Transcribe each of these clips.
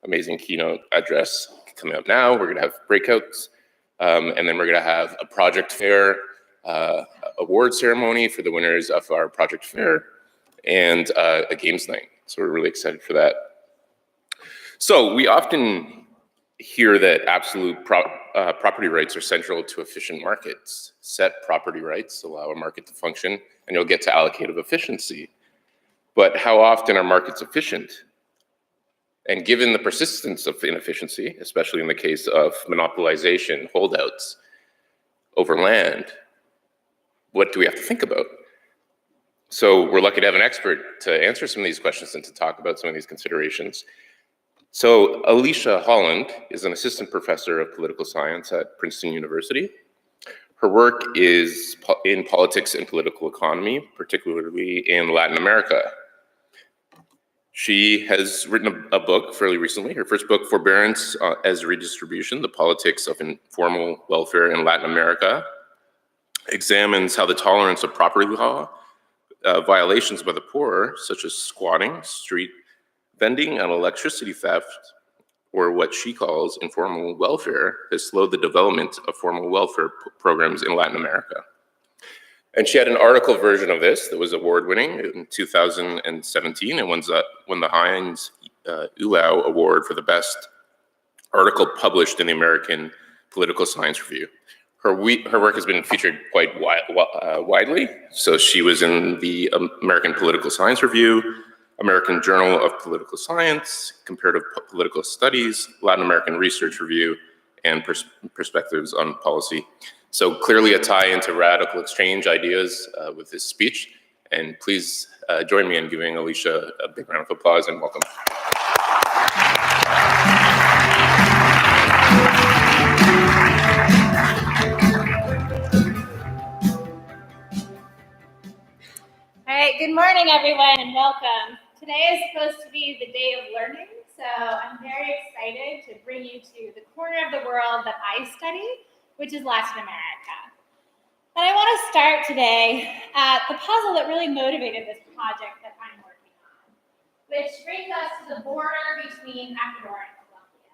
amazing keynote address coming up now. We're going to have breakouts, and then we're going to have a project fair, award ceremony for the winners of our project fair, and a games night. So we're really excited for that. So we often hear that absolute property rights are central to efficient markets. Set property rights allow a market to function, and you'll get to allocative efficiency. But how often are markets efficient? And given the persistence of inefficiency, especially in the case of monopolization, holdouts over land, what do we have to think about? So we're lucky to have an expert to answer some of these questions and to talk about some of these considerations. So Alicia Holland is an assistant professor of political science at Princeton University. Her work is in politics and political economy, particularly in Latin America. She has written a book fairly recently, her first book, Forbearance as Redistribution, The Politics of Informal Welfare in Latin America, examines how the tolerance of property law violations by the poor, such as squatting, street vending, and electricity theft, or what she calls informal welfare, has slowed the development of formal welfare programs in Latin America. And she had an article version of this that was award-winning in 2017 and won the Heinz Ulau Award for the best article published in the American Political Science Review. Her work has been featured quite widely. So she was in the American Political Science Review, American Journal of Political Science, Comparative Political Studies, Latin American Research Review, and Perspectives on Policy. So clearly a tie into radical exchange ideas with this speech. And please join me in giving Alicia a big round of applause and welcome. All right, good morning, everyone, and welcome. Today is supposed to be the day of learning, so I'm very excited to bring you to the corner of the world that I study, which is Latin America. And I want to start today at the puzzle that really motivated this project that I'm working on, which brings us to the border between Ecuador and Colombia.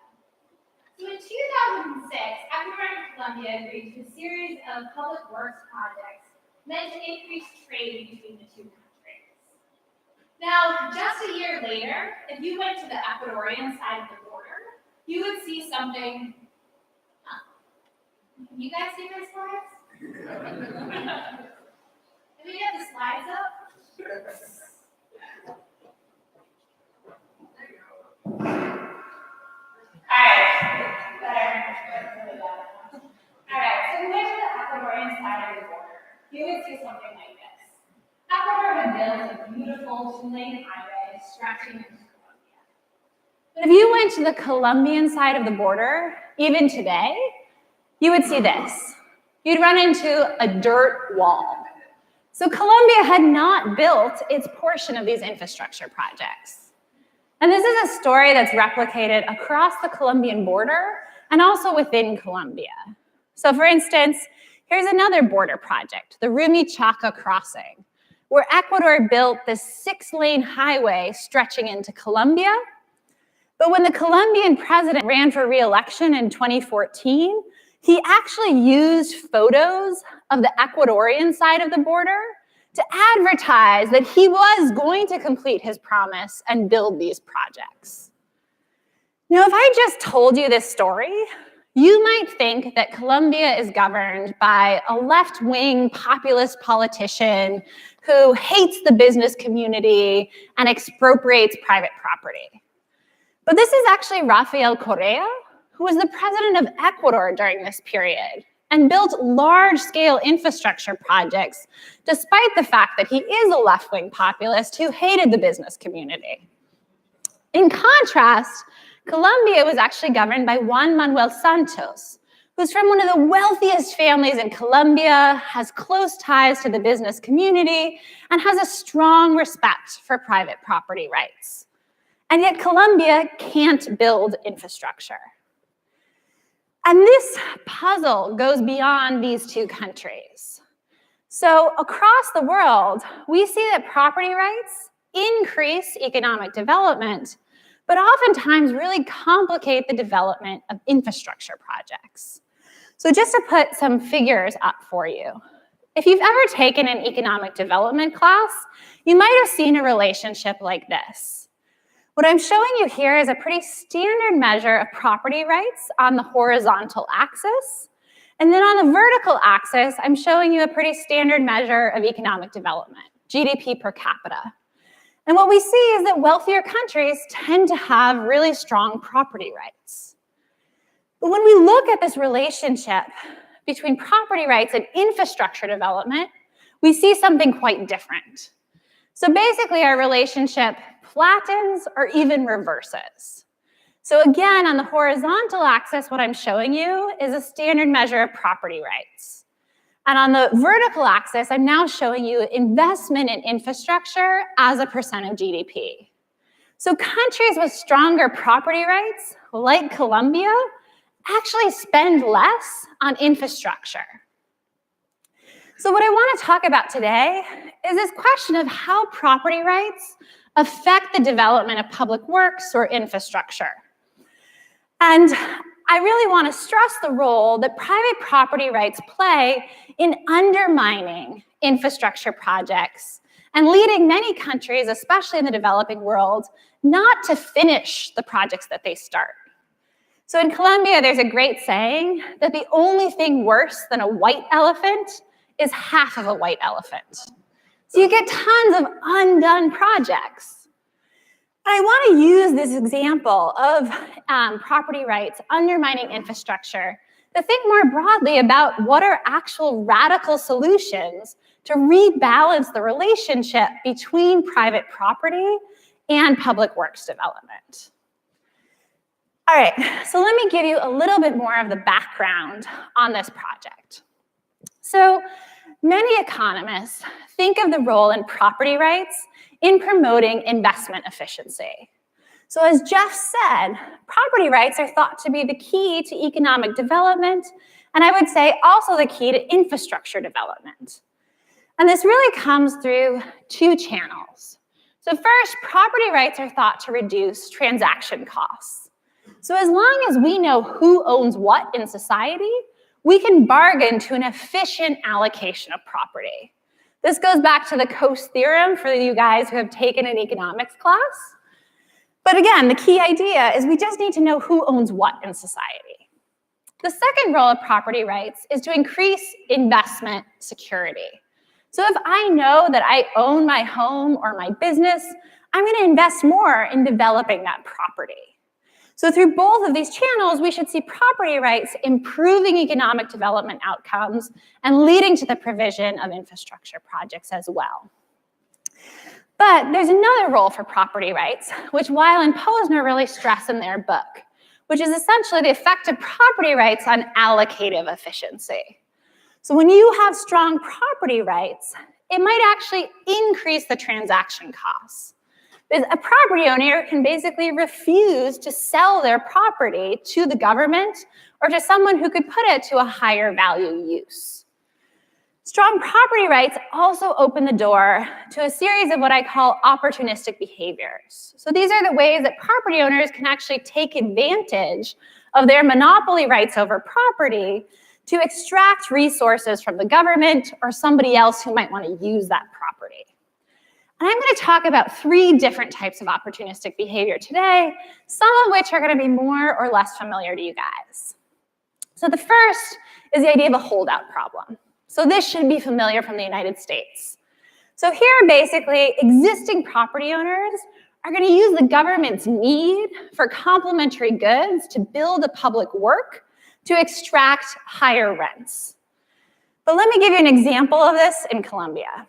So in 2006, Ecuador and Colombia agreed to a series of public works projects meant to increase trade between the two countries. Now, just a year later, if you went to the Ecuadorian side of the border, you would see something. Can you guys see my slides? Can we get the slides up? All right, so we went to the Ecuadorian side of the border. You would see something like this. Ecuador had built a beautiful two-lane highway stretching into Colombia. But if you went to the Colombian side of the border, even today, you would see this. You'd run into a dirt wall. So Colombia had not built its portion of these infrastructure projects. And this is a story that's replicated across the Colombian border and also within Colombia. So for instance, here's another border project, the Rumichaca Crossing, where Ecuador built this 6-lane highway stretching into Colombia. But when the Colombian president ran for re-election in 2014, he actually used photos of the Ecuadorian side of the border to advertise that he was going to complete his promise and build these projects. Now, if I just told you this story, you might think that Colombia is governed by a left-wing populist politician who hates the business community and expropriates private property. But this is actually Rafael Correa, who was the president of Ecuador during this period and built large-scale infrastructure projects, despite the fact that he is a left-wing populist who hated the business community. In contrast, Colombia was actually governed by Juan Manuel Santos, who's from one of the wealthiest families in Colombia, has close ties to the business community, and has a strong respect for private property rights. And yet Colombia can't build infrastructure. And this puzzle goes beyond these two countries. So across the world, we see that property rights increase economic development, but oftentimes really complicate the development of infrastructure projects. So just to put some figures up for you, if you've ever taken an economic development class, you might have seen a relationship like this. What I'm showing you here is a pretty standard measure of property rights on the horizontal axis. And then on the vertical axis, I'm showing you a pretty standard measure of economic development, GDP per capita. And what we see is that wealthier countries tend to have really strong property rights. But when we look at this relationship between property rights and infrastructure development, we see something quite different. So basically, our relationship flattens or even reverses. So again, on the horizontal axis, what I'm showing you is a standard measure of property rights. And on the vertical axis, I'm now showing you investment in infrastructure as a percent of GDP. So countries with stronger property rights, like Colombia, actually spend less on infrastructure. So what I want to talk about today is this question of how property rights affect the development of public works or infrastructure. And I really want to stress the role that private property rights play in undermining infrastructure projects and leading many countries, especially in the developing world, not to finish the projects that they start. So in Colombia, there's a great saying that the only thing worse than a white elephant is half of a white elephant. So you get tons of undone projects. And I want to use this example of property rights undermining infrastructure to think more broadly about what are actual radical solutions to rebalance the relationship between private property and public works development. All right, so let me give you a little bit more of the background on this project. So many economists think of the role in property rights in promoting investment efficiency. So as Jeff said, property rights are thought to be the key to economic development, and I would say also the key to infrastructure development. And this really comes through two channels. So first, property rights are thought to reduce transaction costs. So as long as we know who owns what in society, we can bargain to an efficient allocation of property. This goes back to the Coase theorem for you guys who have taken an economics class. But again, the key idea is we just need to know who owns what in society. The second role of property rights is to increase investment security. So if I know that I own my home or my business, I'm going to invest more in developing that property. So through both of these channels, we should see property rights improving economic development outcomes and leading to the provision of infrastructure projects as well. But there's another role for property rights, which Weil and Posner really stress in their book, which is essentially the effect of property rights on allocative efficiency. So when you have strong property rights, it might actually increase the transaction costs. A property owner can basically refuse to sell their property to the government or to someone who could put it to a higher value use. Strong property rights also open the door to a series of what I call opportunistic behaviors. So these are the ways that property owners can actually take advantage of their monopoly rights over property to extract resources from the government or somebody else who might want to use that property. And I'm going to talk about three different types of opportunistic behavior today, some of which are going to be more or less familiar to you guys. So the first is the idea of a holdout problem. So this should be familiar from the United States. So here, basically, existing property owners are going to use the government's need for complementary goods to build a public work to extract higher rents. But let me give you an example of this in Colombia.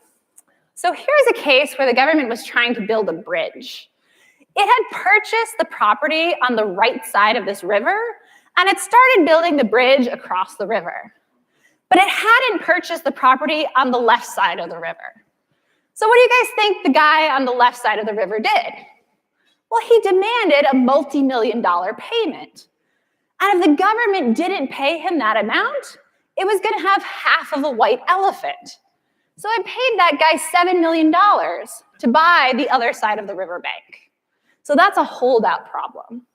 So here's a case where the government was trying to build a bridge. It had purchased the property on the right side of this river, and it started building the bridge across the river. But it hadn't purchased the property on the left side of the river. So what do you guys think the guy on the left side of the river did? Well, he demanded a multi-million-dollar payment. And if the government didn't pay him that amount, it was going to have half of a white elephant. So I paid that guy $7 million to buy the other side of the riverbank. So that's a holdout problem.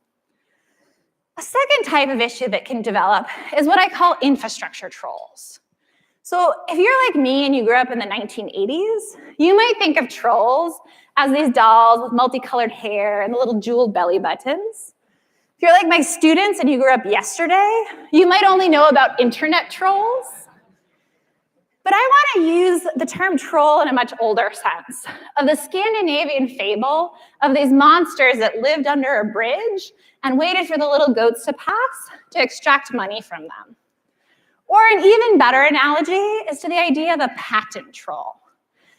A second type of issue that can develop is what I call infrastructure trolls. So if you're like me and you grew up in the 1980s, you might think of trolls as these dolls with multicolored hair and the little jeweled belly buttons. If you're like my students and you grew up yesterday, you might only know about internet trolls. But I want to use the term troll in a much older sense, of the Scandinavian fable of these monsters that lived under a bridge and waited for the little goats to pass to extract money from them. Or an even better analogy is to the idea of a patent troll.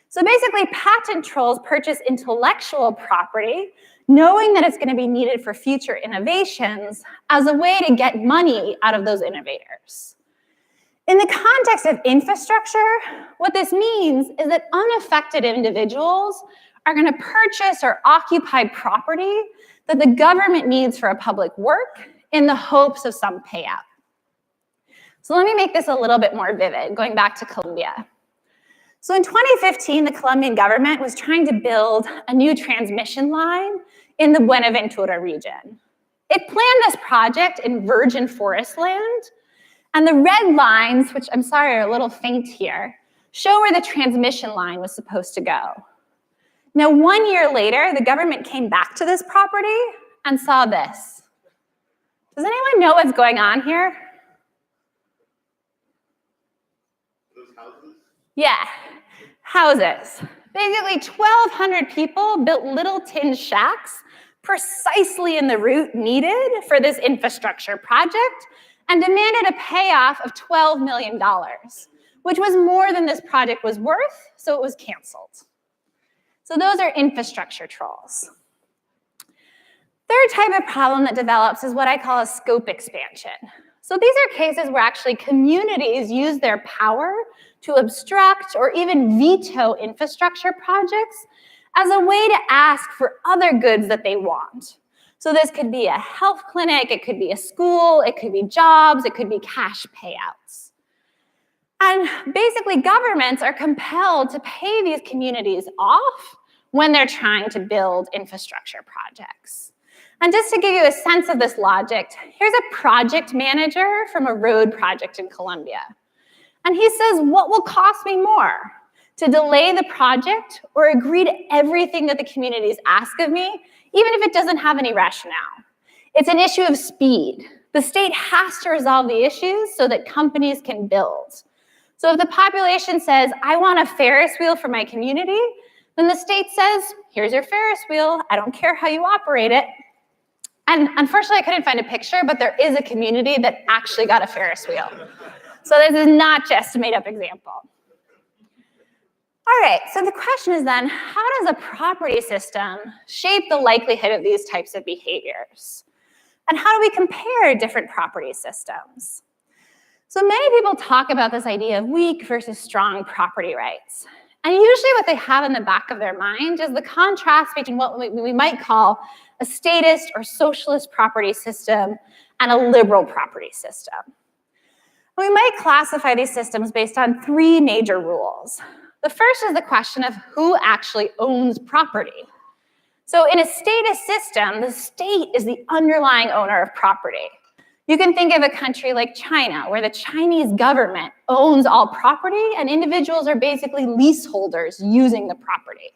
So basically, patent trolls purchase intellectual property, knowing that it's going to be needed for future innovations as a way to get money out of those innovators. In the context of infrastructure, what this means is that unaffected individuals are going to purchase or occupy property that the government needs for a public work in the hopes of some payout. So let me make this a little bit more vivid, going back to Colombia. So in 2015, the Colombian government was trying to build a new transmission line in the Buenaventura region. It planned this project in virgin forest land, and the red lines, which I'm sorry are a little faint here, show where the transmission line was supposed to go. Now, 1 year later, the government came back to this property and saw this. Does anyone know what's going on here? Those houses? Yeah, houses. Basically, 1,200 people built little tin shacks precisely in the route needed for this infrastructure project and demanded a payoff of $12 million, which was more than this project was worth, so it was canceled. So those are infrastructure trolls. Third type of problem that develops is what I call a scope expansion. So these are cases where actually communities use their power to obstruct or even veto infrastructure projects as a way to ask for other goods that they want. So this could be a health clinic, it could be a school, it could be jobs, it could be cash payouts. And basically governments are compelled to pay these communities off when they're trying to build infrastructure projects. And just to give you a sense of this logic, here's a project manager from a road project in Colombia. And he says, what will cost me more? To delay the project or agree to everything that the communities ask of me, even if it doesn't have any rationale? It's an issue of speed. The state has to resolve the issues so that companies can build. So if the population says, I want a Ferris wheel for my community, then the state says, here's your Ferris wheel. I don't care how you operate it. And unfortunately, I couldn't find a picture, but there is a community that actually got a Ferris wheel. So this is not just a made-up example. All right, so the question is then, how does a property system shape the likelihood of these types of behaviors? And how do we compare different property systems? So many people talk about this idea of weak versus strong property rights. And usually what they have in the back of their mind is the contrast between what we might call a statist or socialist property system and a liberal property system. We might classify these systems based on three major rules. The first is the question of who actually owns property. So in a statist system, the state is the underlying owner of property. You can think of a country like China, where the Chinese government owns all property and individuals are basically leaseholders using the property.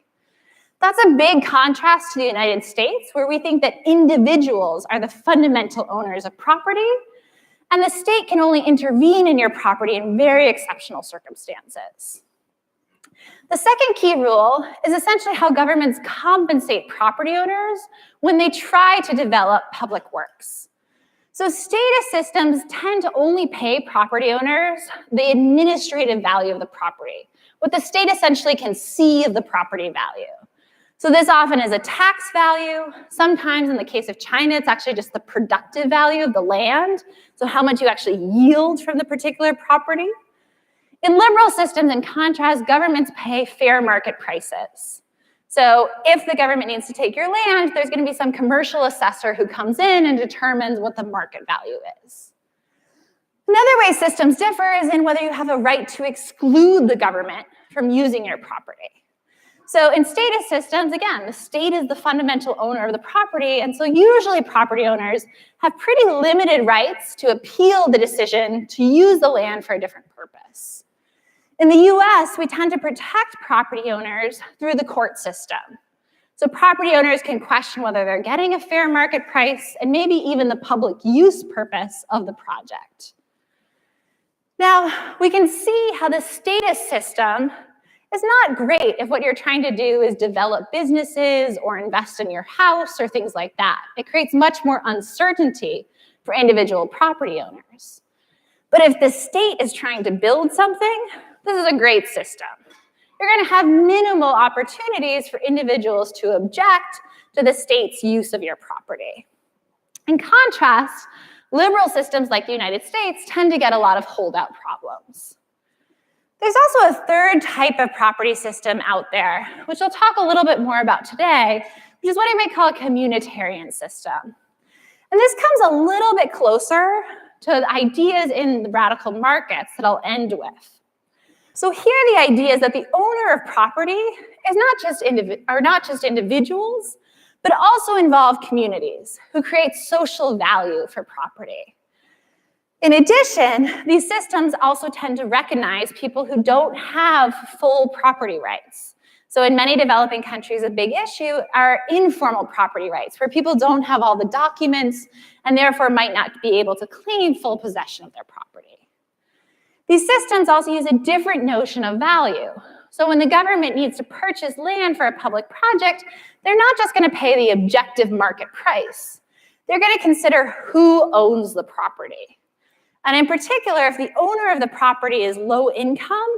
That's a big contrast to the United States, where we think that individuals are the fundamental owners of property, and the state can only intervene in your property in very exceptional circumstances. The second key rule is essentially how governments compensate property owners when they try to develop public works. So statist systems tend to only pay property owners the administrative value of the property, what the state essentially can see of the property value. So this often is a tax value. Sometimes in the case of China, it's actually just the productive value of the land, so how much you actually yield from the particular property. In liberal systems, in contrast, governments pay fair market prices. So if the government needs to take your land, there's going to be some commercial assessor who comes in and determines what the market value is. Another way systems differ is in whether you have a right to exclude the government from using your property. So in statist systems, again, the state is the fundamental owner of the property, and so usually property owners have pretty limited rights to appeal the decision to use the land for a different purpose. In the US, we tend to protect property owners through the court system. So property owners can question whether they're getting a fair market price and maybe even the public use purpose of the project. Now, we can see how the statist system is not great if what you're trying to do is develop businesses or invest in your house or things like that. It creates much more uncertainty for individual property owners. But if the state is trying to build something, this is a great system. You're going to have minimal opportunities for individuals to object to the state's use of your property. In contrast, liberal systems like the United States tend to get a lot of holdout problems. There's also a third type of property system out there, which I'll talk a little bit more about today, which is what I might call a communitarian system. And this comes a little bit closer to the ideas in the radical markets that I'll end with. So here the idea is that the owner of property is not just individuals, but also involve communities who create social value for property. In addition, these systems also tend to recognize people who don't have full property rights. So in many developing countries, a big issue are informal property rights, where people don't have all the documents and therefore might not be able to claim full possession of their property. These systems also use a different notion of value. So when the government needs to purchase land for a public project, they're not just going to pay the objective market price. They're going to consider who owns the property. And in particular, if the owner of the property is low income,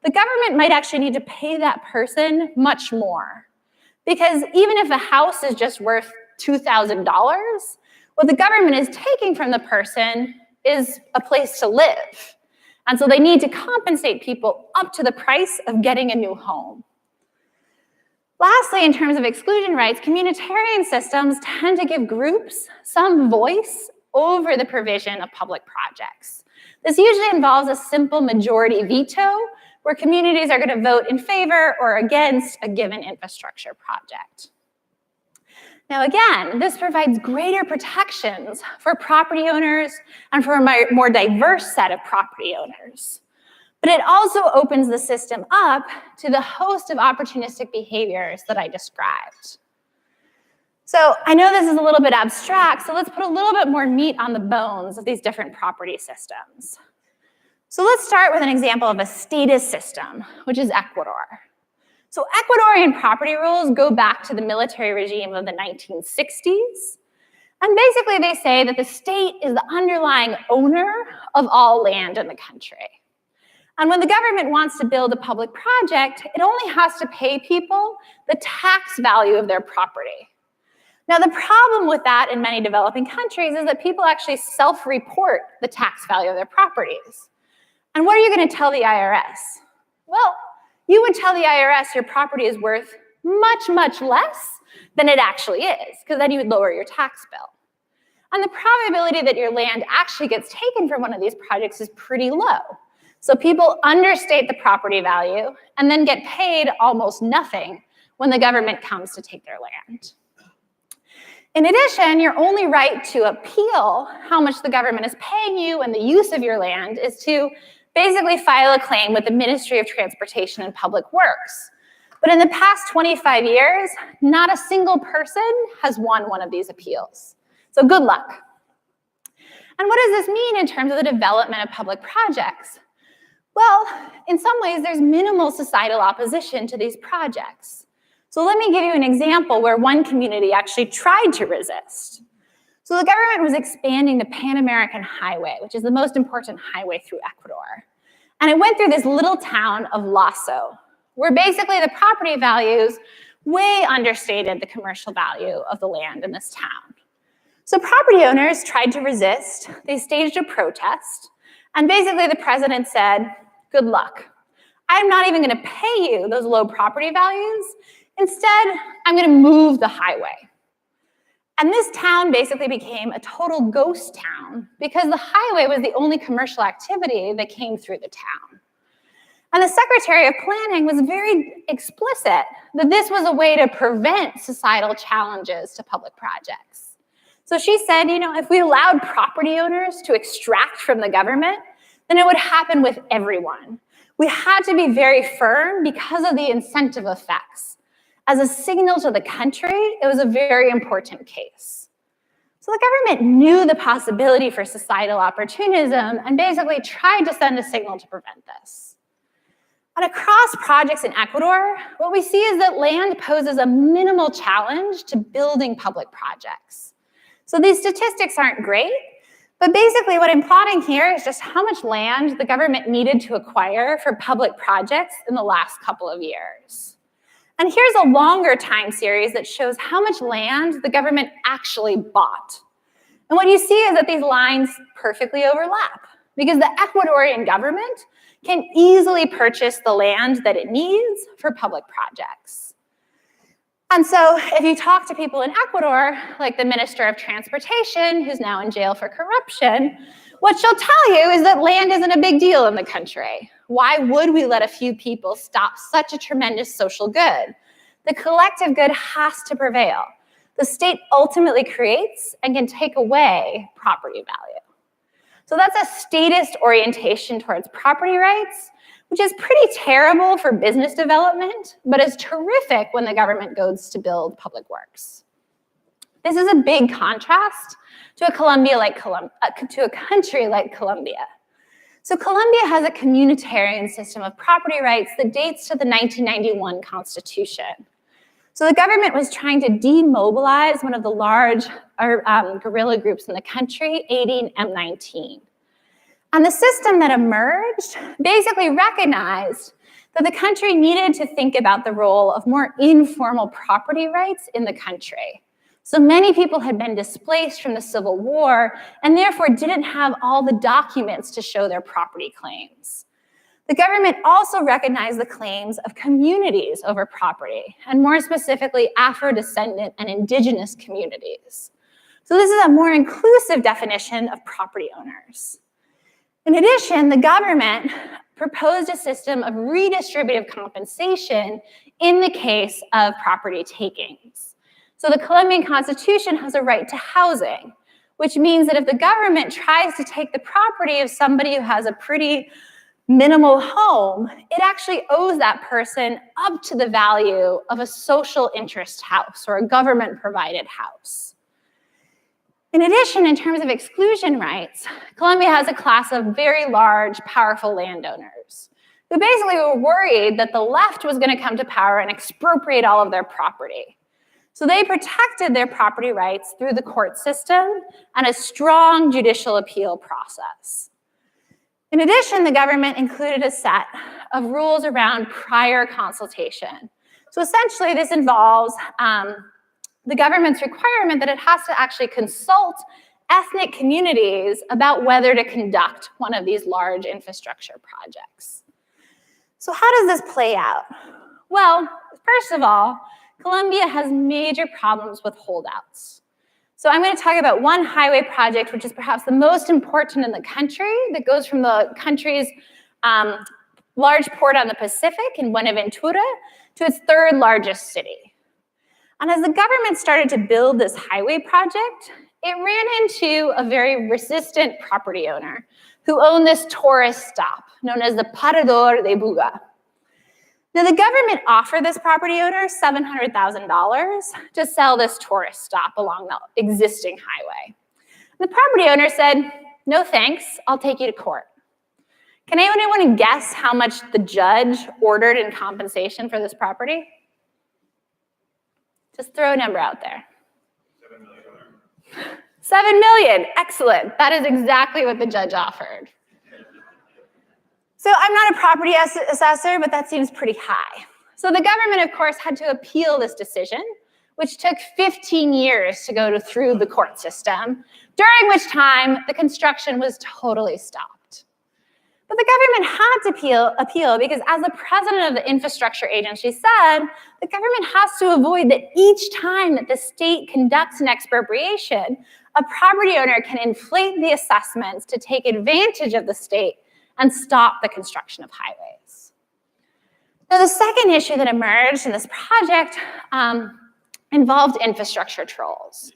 the government might actually need to pay that person much more. Because even if a house is just worth $2,000, what the government is taking from the person is a place to live. And so they need to compensate people up to the price of getting a new home. Lastly, in terms of exclusion rights, communitarian systems tend to give groups some voice over the provision of public projects. This usually involves a simple majority veto, where communities are going to vote in favor or against a given infrastructure project. Now again, this provides greater protections for property owners and for a more diverse set of property owners. But it also opens the system up to the host of opportunistic behaviors that I described. So I know this is a little bit abstract, so let's put a little bit more meat on the bones of these different property systems. So let's start with an example of a statist system, which is Ecuador. So Ecuadorian property rules go back to the military regime of the 1960s. And basically they say that the state is the underlying owner of all land in the country. And when the government wants to build a public project, it only has to pay people the tax value of their property. Now, the problem with that in many developing countries is that people actually self-report the tax value of their properties. And what are you going to tell the IRS? Well, you would tell the IRS your property is worth much, much less than it actually is, because then you would lower your tax bill. And the probability that your land actually gets taken from one of these projects is pretty low. So people understate the property value and then get paid almost nothing when the government comes to take their land. In addition, your only right to appeal how much the government is paying you and the use of your land is to basically file a claim with the Ministry of Transportation and Public Works. But in the past 25 years, not a single person has won one of these appeals. So good luck. And what does this mean in terms of the development of public projects? Well, in some ways, there's minimal societal opposition to these projects. So let me give you an example where one community actually tried to resist. So the government was expanding the Pan American Highway, which is the most important highway through Ecuador. And it went through this little town of Lasso, where basically the property values way understated the commercial value of the land in this town. So property owners tried to resist. They staged a protest. And basically the president said, good luck. I'm not even going to pay you those low property values. Instead, I'm going to move the highway. And this town basically became a total ghost town because the highway was the only commercial activity that came through the town. And the Secretary of Planning was very explicit that this was a way to prevent societal challenges to public projects. So she said, if we allowed property owners to extract from the government, then it would happen with everyone. We had to be very firm because of the incentive effects. As a signal to the country, it was a very important case. So the government knew the possibility for societal opportunism and basically tried to send a signal to prevent this. And across projects in Ecuador, what we see is that land poses a minimal challenge to building public projects. So these statistics aren't great, but basically what I'm plotting here is just how much land the government needed to acquire for public projects in the last couple of years. And here's a longer time series that shows how much land the government actually bought. And what you see is that these lines perfectly overlap because the Ecuadorian government can easily purchase the land that it needs for public projects. And so if you talk to people in Ecuador, like the Minister of Transportation, who's now in jail for corruption, what she'll tell you is that land isn't a big deal in the country. Why would we let a few people stop such a tremendous social good? The collective good has to prevail. The state ultimately creates and can take away property value. So that's a statist orientation towards property rights, which is pretty terrible for business development, but is terrific when the government goes to build public works. This is a big contrast to a country like Colombia. So Colombia has a communitarian system of property rights that dates to the 1991 Constitution. So the government was trying to demobilize one of the large guerrilla groups in the country, aiding M19. And the system that emerged basically recognized that the country needed to think about the role of more informal property rights in the country. So many people had been displaced from the Civil War and therefore didn't have all the documents to show their property claims. The government also recognized the claims of communities over property, and more specifically, Afro-descendant and indigenous communities. So this is a more inclusive definition of property owners. In addition, the government proposed a system of redistributive compensation in the case of property takings. So the Colombian Constitution has a right to housing, which means that if the government tries to take the property of somebody who has a pretty minimal home, it actually owes that person up to the value of a social interest house or a government-provided house. In addition, in terms of exclusion rights, Colombia has a class of very large, powerful landowners who basically were worried that the left was going to come to power and expropriate all of their property. So they protected their property rights through the court system and a strong judicial appeal process. In addition, the government included a set of rules around prior consultation. So essentially, this involves the government's requirement that it has to actually consult ethnic communities about whether to conduct one of these large infrastructure projects. So how does this play out? Well, first of all, Colombia has major problems with holdouts. So I'm going to talk about one highway project, which is perhaps the most important in the country, that goes from the country's large port on the Pacific in Buenaventura to its third largest city. And as the government started to build this highway project, it ran into a very resistant property owner who owned this tourist stop known as the Parador de Buga. Now, the government offered this property owner $700,000 to sell this tourist stop along the existing highway. The property owner said, "No thanks, I'll take you to court." Can anyone guess how much the judge ordered in compensation for this property? Just throw a number out there. $7 million. $7 million, excellent. That is exactly what the judge offered. So I'm not a property assessor, but that seems pretty high. So the government, of course, had to appeal this decision, which took 15 years to go through the court system, during which time the construction was totally stopped. But the government had to appeal because, as the president of the infrastructure agency said, the government has to avoid that each time that the state conducts an expropriation, a property owner can inflate the assessments to take advantage of the state and stop the construction of highways. Now, the second issue that emerged in this project involved infrastructure trolls.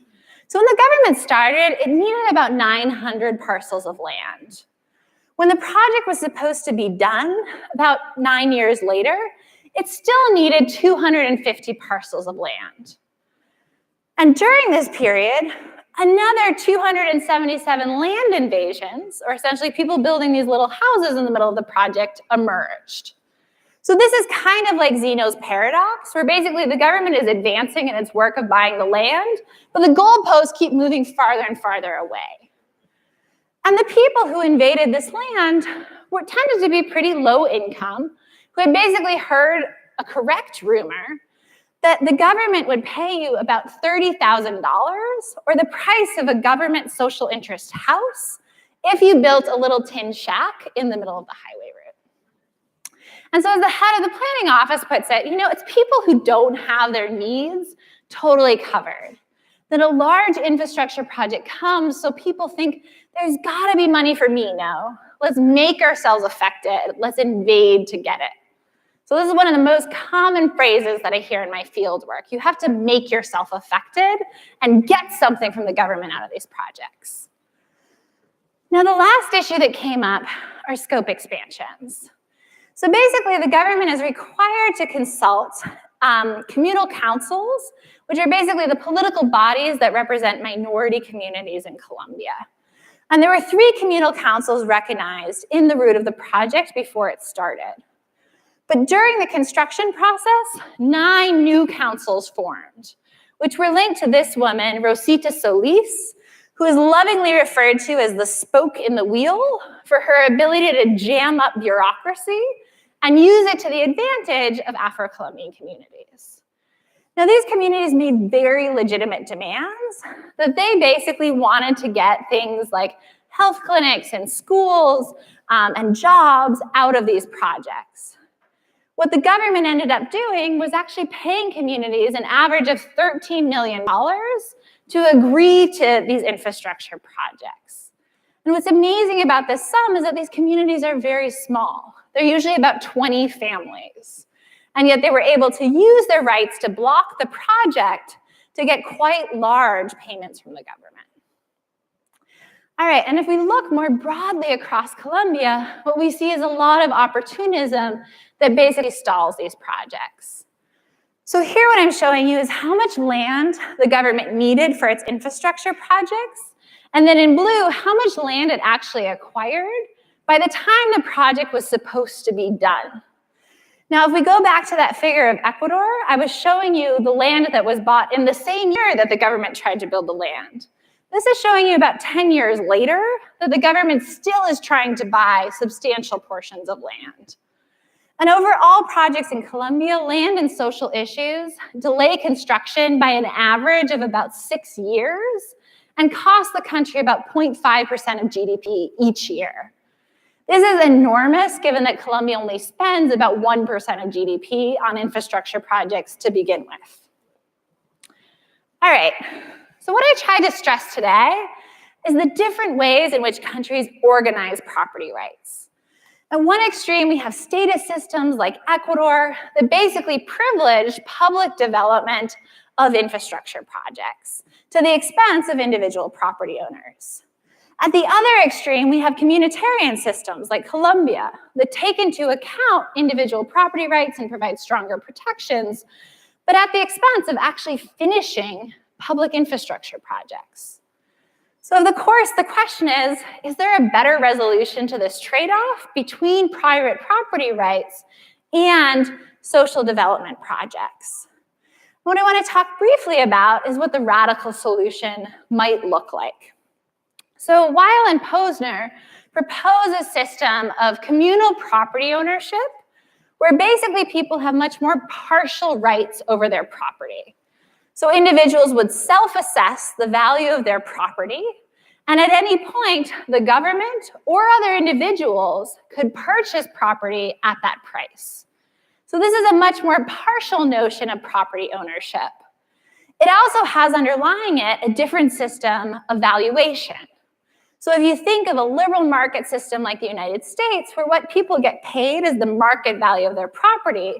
So when the government started, it needed about 900 parcels of land. When the project was supposed to be done, about 9 years later, it still needed 250 parcels of land. And during this period, another 277 land invasions, or essentially people building these little houses in the middle of the project, emerged. So this is kind of like Zeno's paradox, where basically the government is advancing in its work of buying the land, but the goalposts keep moving farther and farther away. And the people who invaded this land tended to be pretty low income, who had basically heard a correct rumor that the government would pay you about $30,000 or the price of a government social interest house if you built a little tin shack in the middle of the highway route. And so as the head of the planning office puts it, it's people who don't have their needs totally covered. That a large infrastructure project comes so people think there's gotta be money for me now. Let's make ourselves affected. Let's invade to get it. So this is one of the most common phrases that I hear in my field work. You have to make yourself affected and get something from the government out of these projects. Now, the last issue that came up are scope expansions. So basically, the government is required to consult communal councils, which are basically the political bodies that represent minority communities in Colombia. And there were 3 communal councils recognized in the route of the project before it started. But during the construction process, 9 new councils formed, which were linked to this woman, Rosita Solis, who is lovingly referred to as the spoke in the wheel for her ability to jam up bureaucracy and use it to the advantage of Afro-Colombian communities. Now, these communities made very legitimate demands that they basically wanted to get things like health clinics and schools and jobs out of these projects. What the government ended up doing was actually paying communities an average of $13 million to agree to these infrastructure projects. And what's amazing about this sum is that these communities are very small. They're usually about 20 families. And yet they were able to use their rights to block the project to get quite large payments from the government. All right, and if we look more broadly across Colombia, what we see is a lot of opportunism that basically stalls these projects. So here what I'm showing you is how much land the government needed for its infrastructure projects, and then in blue, how much land it actually acquired by the time the project was supposed to be done. Now, if we go back to that figure of Ecuador, I was showing you the land that was bought in the same year that the government tried to build the land. This is showing you about 10 years later that the government still is trying to buy substantial portions of land. And over all projects in Colombia, land and social issues delay construction by an average of about 6 years and cost the country about 0.5% of GDP each year. This is enormous, given that Colombia only spends about 1% of GDP on infrastructure projects to begin with. All right, so what I tried to stress today is the different ways in which countries organize property rights. At one extreme, we have status systems like Ecuador that basically privilege public development of infrastructure projects to the expense of individual property owners. At the other extreme, we have communitarian systems like Colombia that take into account individual property rights and provide stronger protections, but at the expense of actually finishing public infrastructure projects. So of course, the question is there a better resolution to this trade-off between private property rights and social development projects? What I want to talk briefly about is what the radical solution might look like. So Weil and Posner propose a system of communal property ownership where basically people have much more partial rights over their property. So individuals would self-assess the value of their property, and at any point, the government or other individuals could purchase property at that price. So this is a much more partial notion of property ownership. It also has underlying it a different system of valuation. So if you think of a liberal market system like the United States, where what people get paid is the market value of their property,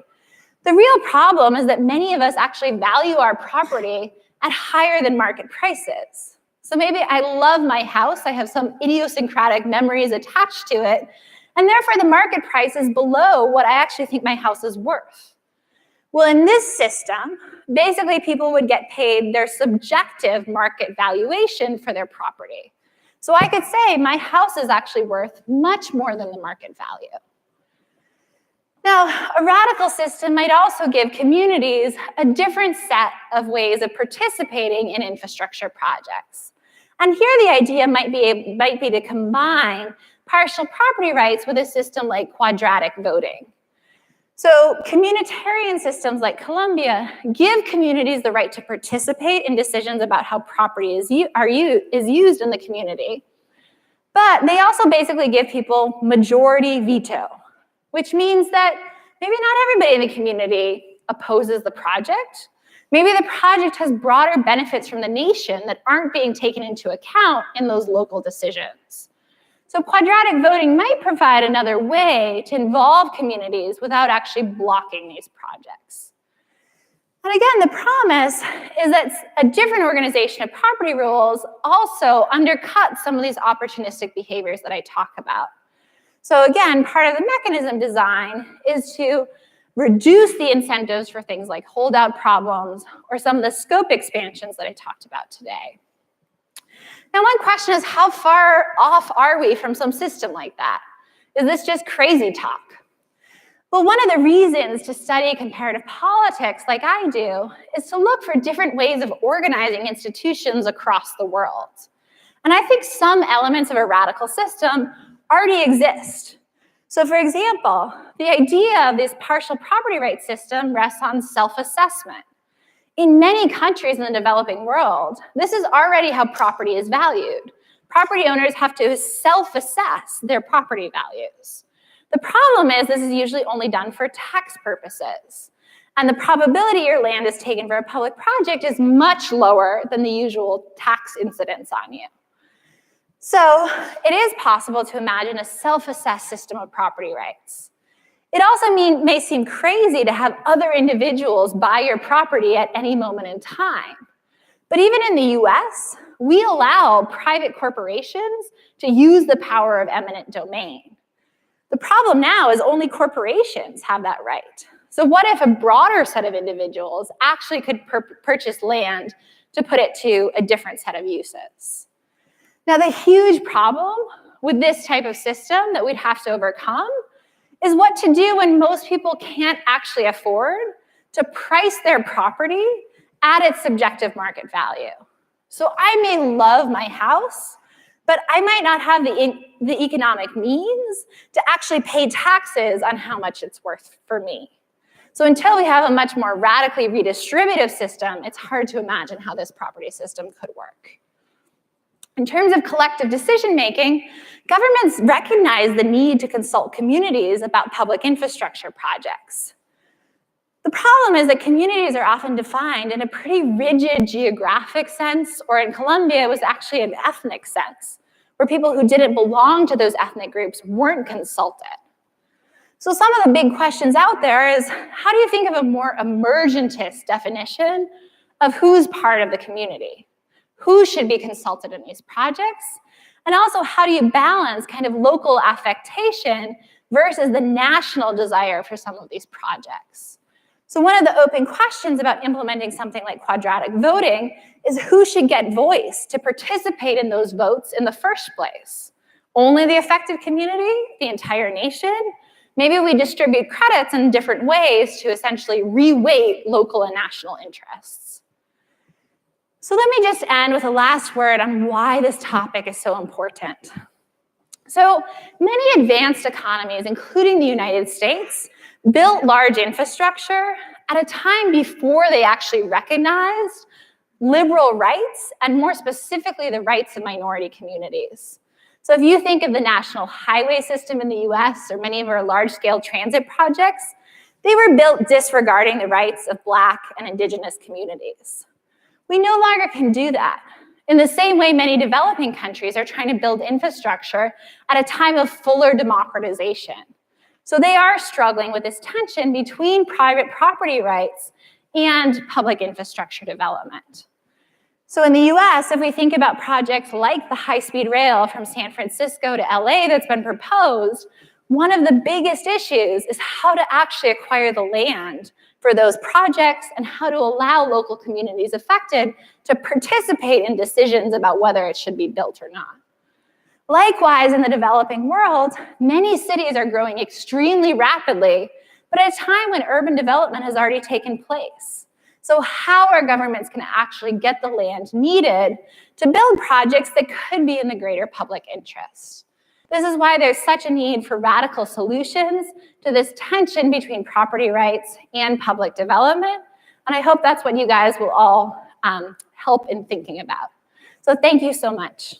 the real problem is that many of us actually value our property at higher than market prices. So maybe I love my house, I have some idiosyncratic memories attached to it, and therefore the market price is below what I actually think my house is worth. Well, in this system, basically people would get paid their subjective market valuation for their property. So I could say my house is actually worth much more than the market value. Now, a radical system might also give communities a different set of ways of participating in infrastructure projects. And here the idea might be to combine partial property rights with a system like quadratic voting. So communitarian systems like Colombia give communities the right to participate in decisions about how property is used in the community. But they also basically give people majority veto, which means that maybe not everybody in the community opposes the project. Maybe the project has broader benefits from the nation that aren't being taken into account in those local decisions. So quadratic voting might provide another way to involve communities without actually blocking these projects. And again, the promise is that a different organization of property rules also undercuts some of these opportunistic behaviors that I talk about. So again, part of the mechanism design is to reduce the incentives for things like holdout problems or some of the scope expansions that I talked about today. Now, one question is, how far off are we from some system like that? Is this just crazy talk? Well, one of the reasons to study comparative politics like I do is to look for different ways of organizing institutions across the world. And I think some elements of a radical system already exist. So for example, the idea of this partial property rights system rests on self-assessment. In many countries in the developing world, this is already how property is valued. Property owners have to self-assess their property values. The problem is this is usually only done for tax purposes. And the probability your land is taken for a public project is much lower than the usual tax incidence on you. So it is possible to imagine a self-assessed system of property rights. It also may seem crazy to have other individuals buy your property at any moment in time. But even in the US, we allow private corporations to use the power of eminent domain. The problem now is only corporations have that right. So what if a broader set of individuals actually could purchase land to put it to a different set of uses? Now, the huge problem with this type of system that we'd have to overcome is what to do when most people can't actually afford to price their property at its subjective market value. So I may love my house, but I might not have the economic means to actually pay taxes on how much it's worth for me. So until we have a much more radically redistributive system, it's hard to imagine how this property system could work. In terms of collective decision-making, governments recognize the need to consult communities about public infrastructure projects. The problem is that communities are often defined in a pretty rigid geographic sense, or in Colombia, it was actually an ethnic sense, where people who didn't belong to those ethnic groups weren't consulted. So some of the big questions out there is, how do you think of a more emergentist definition of who's part of the community? Who should be consulted in these projects? And also, how do you balance kind of local affectation versus the national desire for some of these projects? So one of the open questions about implementing something like quadratic voting is who should get voice to participate in those votes in the first place? Only the affected community, the entire nation? Maybe we distribute credits in different ways to essentially reweight local and national interests. So let me just end with a last word on why this topic is so important. So many advanced economies, including the United States, built large infrastructure at a time before they actually recognized liberal rights, and more specifically, the rights of minority communities. So if you think of the national highway system in the US or many of our large-scale transit projects, they were built disregarding the rights of Black and Indigenous communities. We no longer can do that. In the same way, many developing countries are trying to build infrastructure at a time of fuller democratization. So they are struggling with this tension between private property rights and public infrastructure development. So in the US, if we think about projects like the high-speed rail from San Francisco to LA that's been proposed, one of the biggest issues is how to actually acquire the land for those projects and how to allow local communities affected to participate in decisions about whether it should be built or not. Likewise, in the developing world, many cities are growing extremely rapidly, but at a time when urban development has already taken place. So how are governments going to actually get the land needed to build projects that could be in the greater public interest? This is why there's such a need for radical solutions to this tension between property rights and public development. And I hope that's what you guys will all help in thinking about. So thank you so much.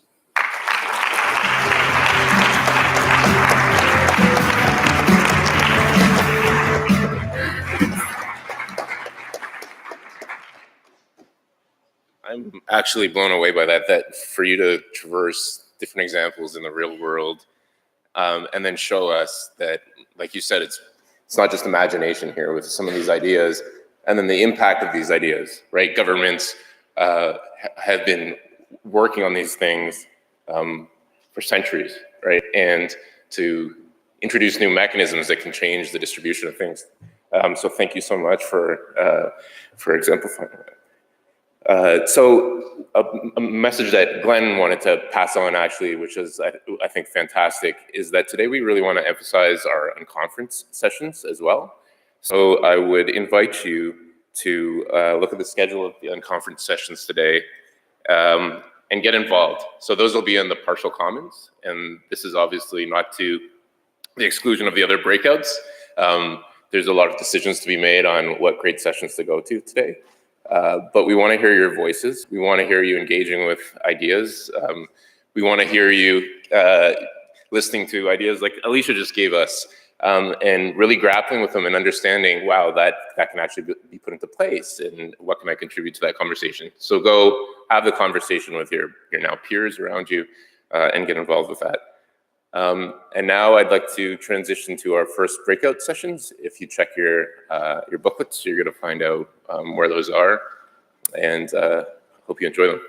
I'm actually blown away by that for you to traverse different examples in the real world and then show us that, like you said, it's not just imagination here with some of these ideas, and then the impact of these ideas, right? Governments have been working on these things for centuries, right? And to introduce new mechanisms that can change the distribution of things. So thank you so much for exemplifying that. So a message that Glenn wanted to pass on, actually, which is, I think, fantastic, is that today we really want to emphasize our unconference sessions as well. So I would invite you to look at the schedule of the unconference sessions today and get involved. So those will be in the partial commons, and this is obviously not to the exclusion of the other breakouts. There's a lot of decisions to be made on what great sessions to go to today. But we want to hear your voices. We want to hear you engaging with ideas. We want to hear you listening to ideas like Alicia just gave us, and really grappling with them and understanding, wow, that can actually be put into place, and what can I contribute to that conversation? So go have the conversation with your now peers around you and get involved with that. And now I'd like to transition to our first breakout sessions. If you check your booklets, you're going to find out where those are, and hope you enjoy them.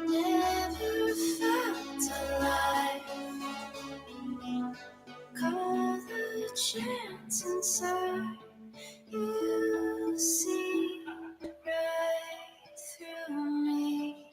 Never felt alive. Call the chance inside. You see right through me.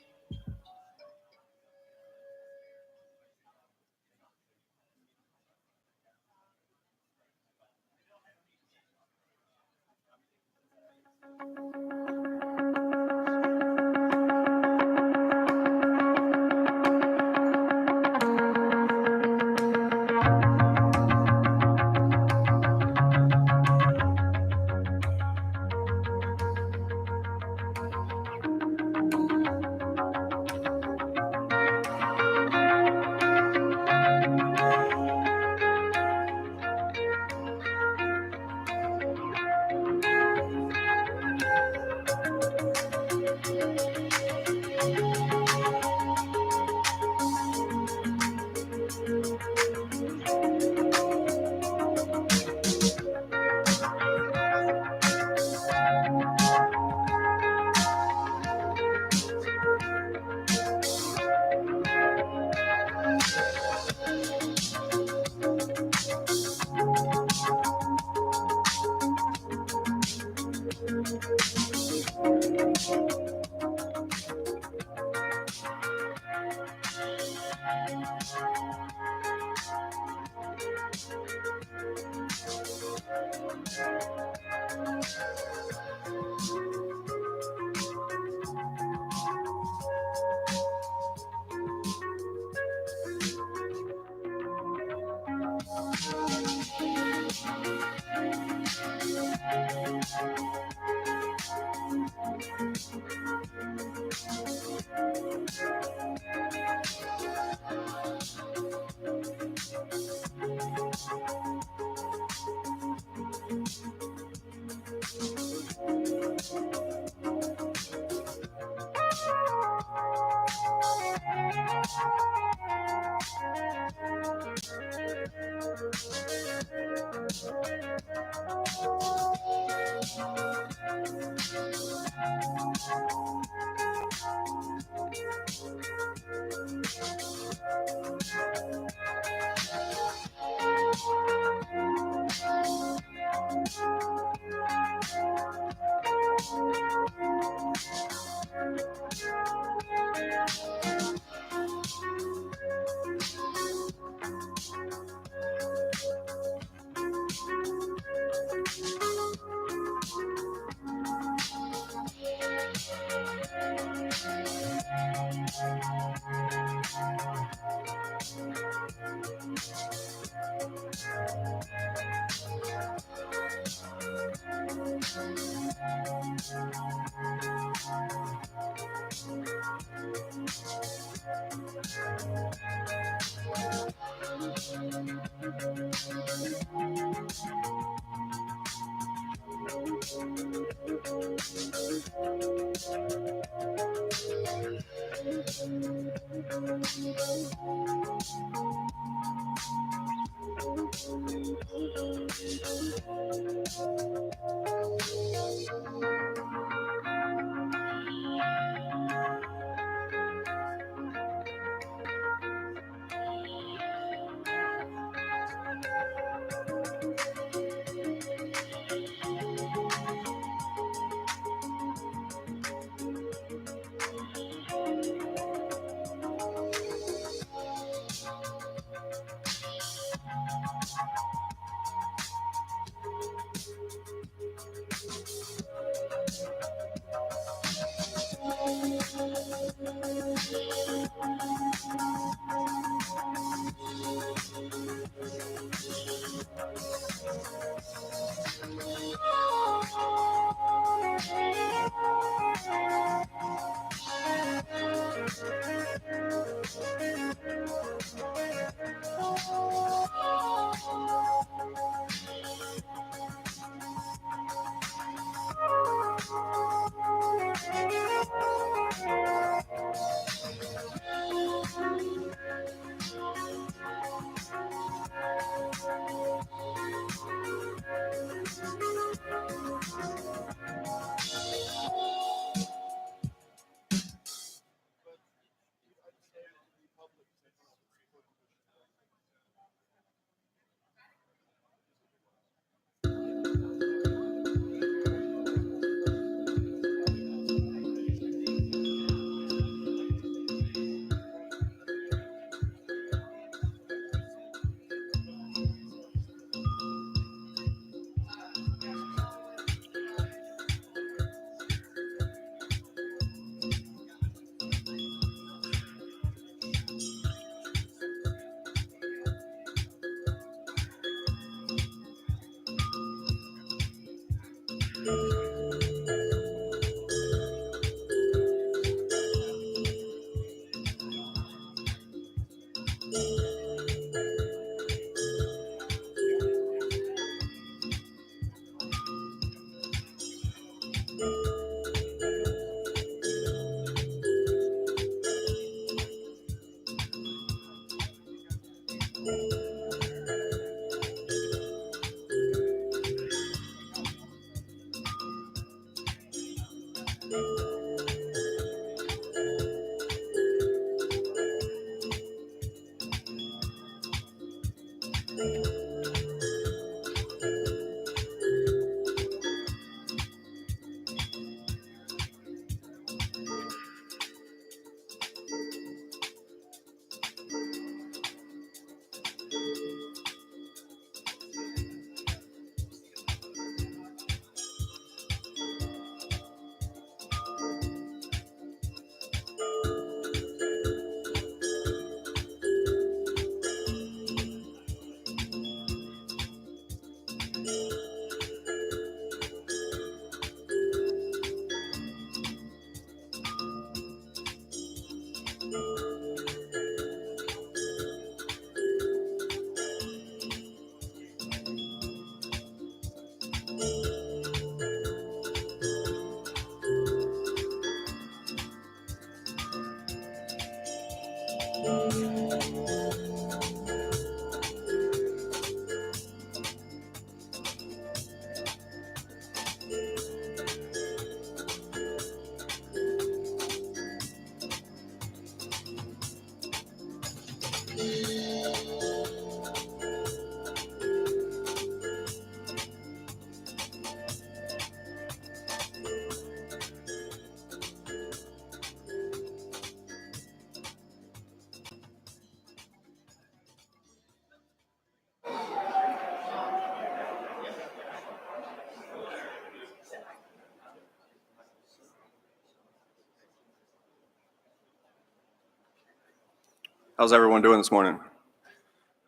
How's everyone doing this morning?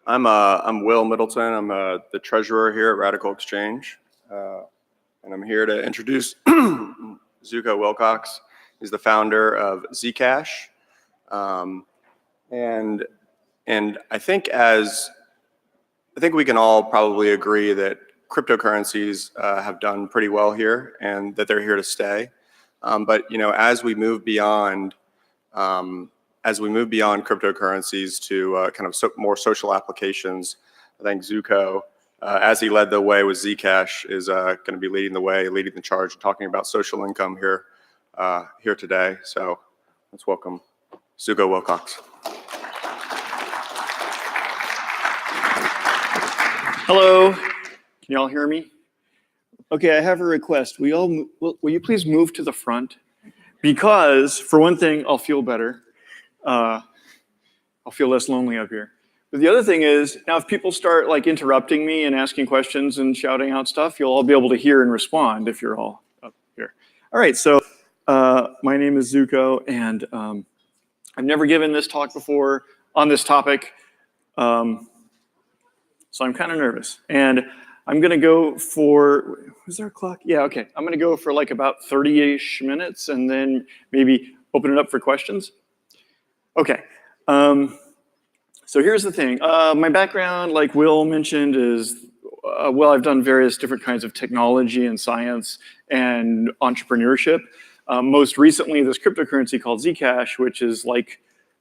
I'm Will Middleton. I'm the treasurer here at Radical Exchange, and I'm here to introduce Zuko Wilcox. He's the founder of Zcash, and I think we can all probably agree that cryptocurrencies have done pretty well here, and that they're here to stay. But as we move beyond cryptocurrencies to kind of more social applications, I think Zuko as he led the way with Zcash, is going to be leading the way, leading the charge, and talking about social income here today. So let's welcome Zuko Wilcox. Hello, can you all hear me? Okay, I have a request. Will you please move to the front? Because, for one thing, I'll feel better. I'll feel less lonely up here. But the other thing is, now if people start like interrupting me and asking questions and shouting out stuff, you'll all be able to hear and respond if you're all up here. All right, so my name is Zuko, and I've never given this talk before on this topic. So I'm kind of nervous, and I'm gonna go for, is there a clock? Yeah, okay. I'm gonna go for like about 30-ish minutes and then maybe open it up for questions. Okay, so here's the thing. My background, like Will mentioned, is, well, I've done various different kinds of technology and science and entrepreneurship. Most recently, this cryptocurrency called Zcash, which is like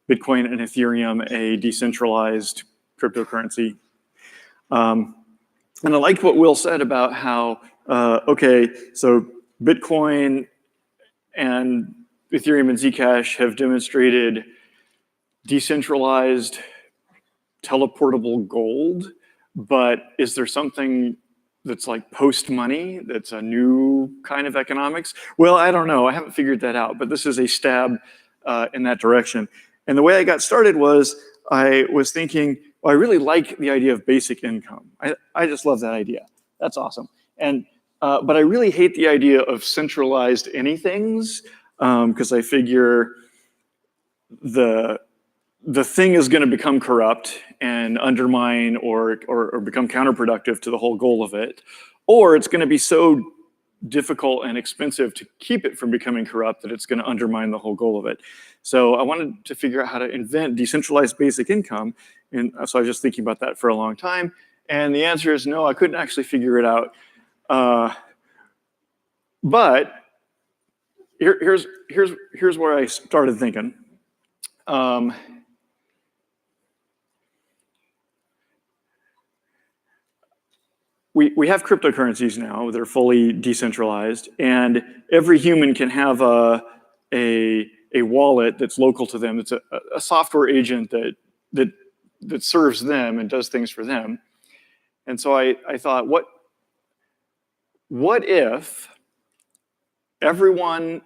Bitcoin and Ethereum, a decentralized cryptocurrency. And I liked what Will said about how, okay, so Bitcoin and Ethereum and Zcash have demonstrated decentralized teleportable gold, but is there something that's like post-money that's a new kind of economics? Well, I don't know. I haven't figured that out, but this is a stab in that direction. And the way I got started was I was thinking, well, I really like the idea of basic income. I just love that idea. That's awesome. And but I really hate the idea of centralized anythings because I figure the thing is going to become corrupt and undermine or become counterproductive to the whole goal of it, or it's going to be so difficult and expensive to keep it from becoming corrupt that it's going to undermine the whole goal of it. So I wanted to figure out how to invent decentralized basic income, and so I was just thinking about that for a long time. And the answer is no, I couldn't actually figure it out. But here's where I started thinking. We have cryptocurrencies now. They're fully decentralized, and every human can have a wallet that's local to them. It's a software agent that serves them and does things for them. And so I thought, what if everyone,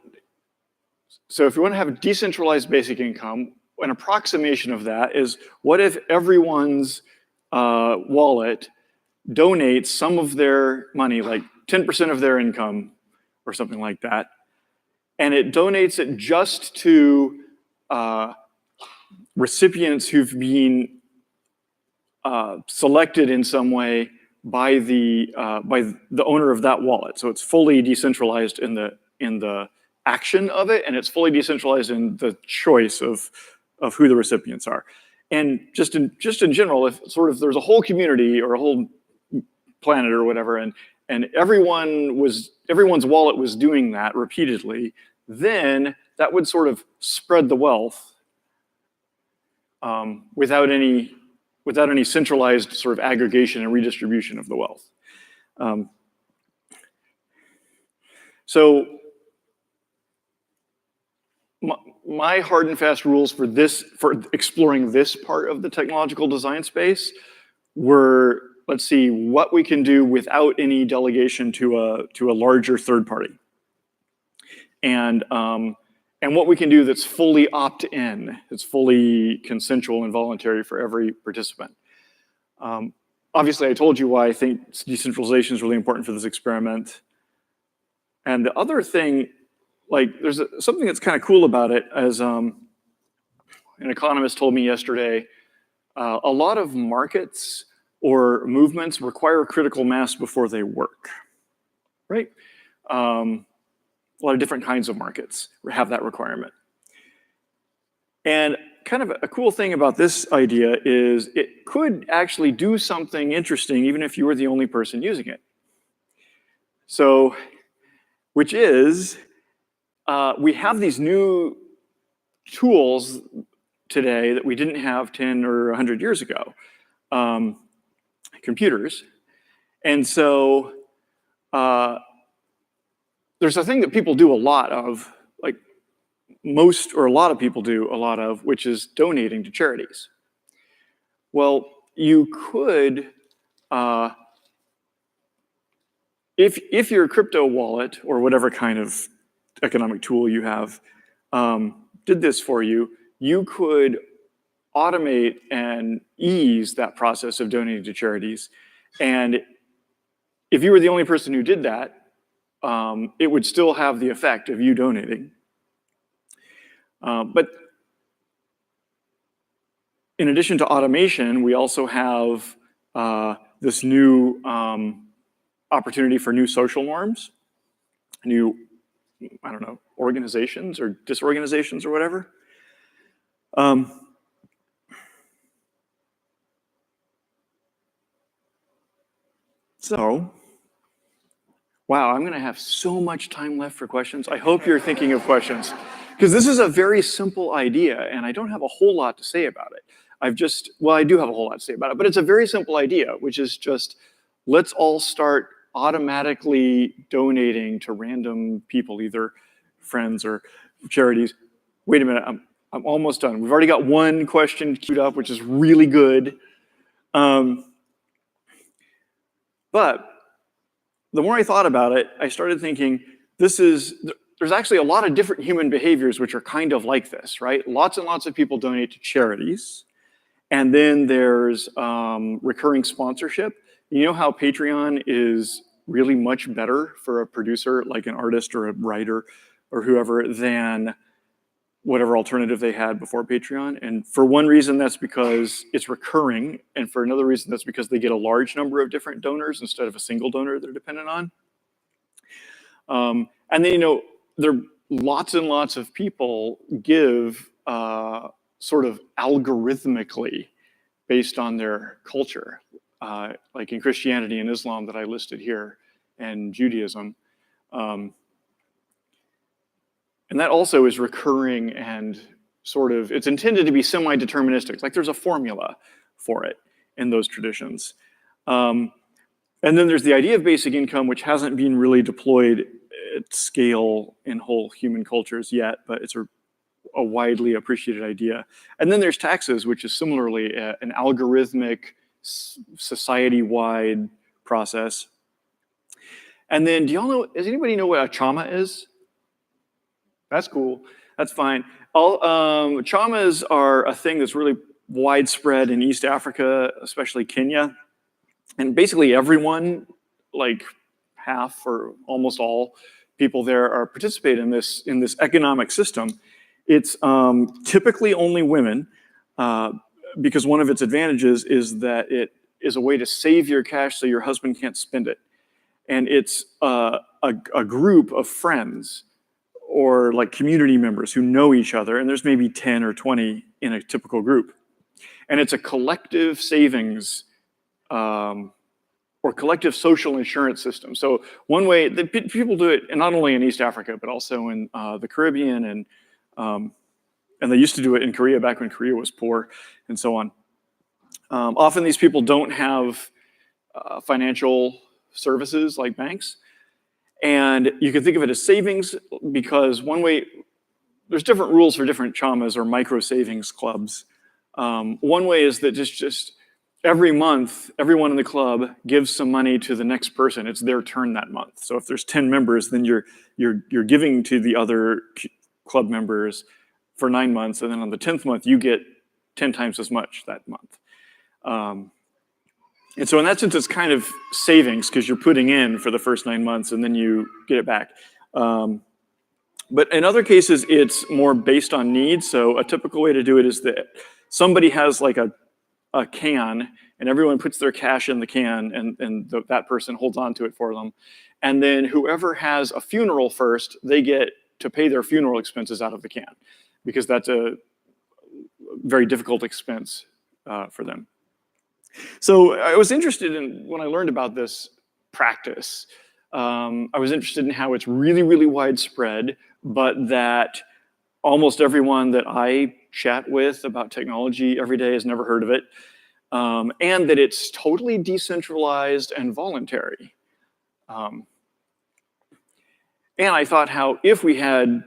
so if you want to have a decentralized basic income, an approximation of that is, what if everyone's wallet donates some of their money, like 10% of their income or something like that, and it donates it just to recipients who've been selected in some way by the owner of that wallet. So it's fully decentralized in the action of it, and it's fully decentralized in the choice of who the recipients are. And just in general, if there's a whole community or a whole planet or whatever, and everyone's wallet was doing that repeatedly, then that would sort of spread the wealth without any centralized sort of aggregation and redistribution of the wealth. So my hard and fast rules for exploring this part of the technological design space were, let's see, what we can do without any delegation to a larger third party, and what we can do that's fully opt-in, it's fully consensual and voluntary for every participant. Obviously, I told you why I think decentralization is really important for this experiment. And the other thing, like, there's something that's kind of cool about it, as an economist told me yesterday, a lot of markets or movements require critical mass before they work, right? A lot of different kinds of markets have that requirement. And kind of a cool thing about this idea is it could actually do something interesting even if you were the only person using it. So, which is, we have these new tools today that we didn't have 10 or 100 years ago. Computers, And so there's a thing that people do a lot of, like most or a lot of people do a lot of, which is donating to charities. Well, you could, if your crypto wallet or whatever kind of economic tool you have did this for you, you could automate and ease that process of donating to charities. And if you were the only person who did that, it would still have the effect of you donating. But in addition to automation, we also have this new opportunity for new social norms, new, I don't know, organizations or disorganizations or whatever. So, wow, I'm gonna have so much time left for questions. I hope you're thinking of questions, because this is a very simple idea and I don't have a whole lot to say about it. Well, I do have a whole lot to say about it, but it's a very simple idea, which is just, let's all start automatically donating to random people, either friends or charities. Wait a minute, I'm almost done. We've already got one question queued up, which is really good. But the more I thought about it, I started thinking, there's actually a lot of different human behaviors which are kind of like this, right? Lots and lots of people donate to charities. And then there's recurring sponsorship. You know how Patreon is really much better for a producer, like an artist or a writer or whoever, than whatever alternative they had before Patreon. And for one reason, that's because it's recurring. And for another reason, that's because they get a large number of different donors instead of a single donor they're dependent on. And then, there are lots and lots of people give sort of algorithmically based on their culture, like in Christianity and Islam that I listed here, and Judaism. And that also is recurring and sort of, it's intended to be semi-deterministic, like there's a formula for it in those traditions. And then there's the idea of basic income, which hasn't been really deployed at scale in whole human cultures yet, but it's a widely appreciated idea. And then there's taxes, which is similarly an algorithmic, society-wide process. And then does anybody know what a chama is? That's cool. That's fine. Chamas are a thing that's really widespread in East Africa, especially Kenya. And basically everyone, like half or almost all people there, are participate in this economic system. It's typically only women, because one of its advantages is that it is a way to save your cash so your husband can't spend it. And it's a group of friends or like community members who know each other, and there's maybe 10 or 20 in a typical group. And it's a collective savings or collective social insurance system. So one way that people do it, and not only in East Africa, but also in the Caribbean, and they used to do it in Korea back when Korea was poor, and so on. Often these people don't have financial services like banks. And you can think of it as savings, because one way, there's different rules for different chamas or micro savings clubs. One way is that just every month, everyone in the club gives some money to the next person. It's their turn that month. So if there's 10 members, then you're giving to the other club members for 9 months, and then on the 10th month, you get 10 times as much that month. And so in that sense, it's kind of savings, because you're putting in for the first 9 months and then you get it back. But in other cases, it's more based on needs. So a typical way to do it is that somebody has like a can, and everyone puts their cash in the can, and that person holds on to it for them. And then whoever has a funeral first, they get to pay their funeral expenses out of the can, because that's a very difficult expense for them. So I was interested in, when I learned about this practice, I was interested in how it's really, really widespread, but that almost everyone that I chat with about technology every day has never heard of it. and that it's totally decentralized and voluntary. And I thought how if we had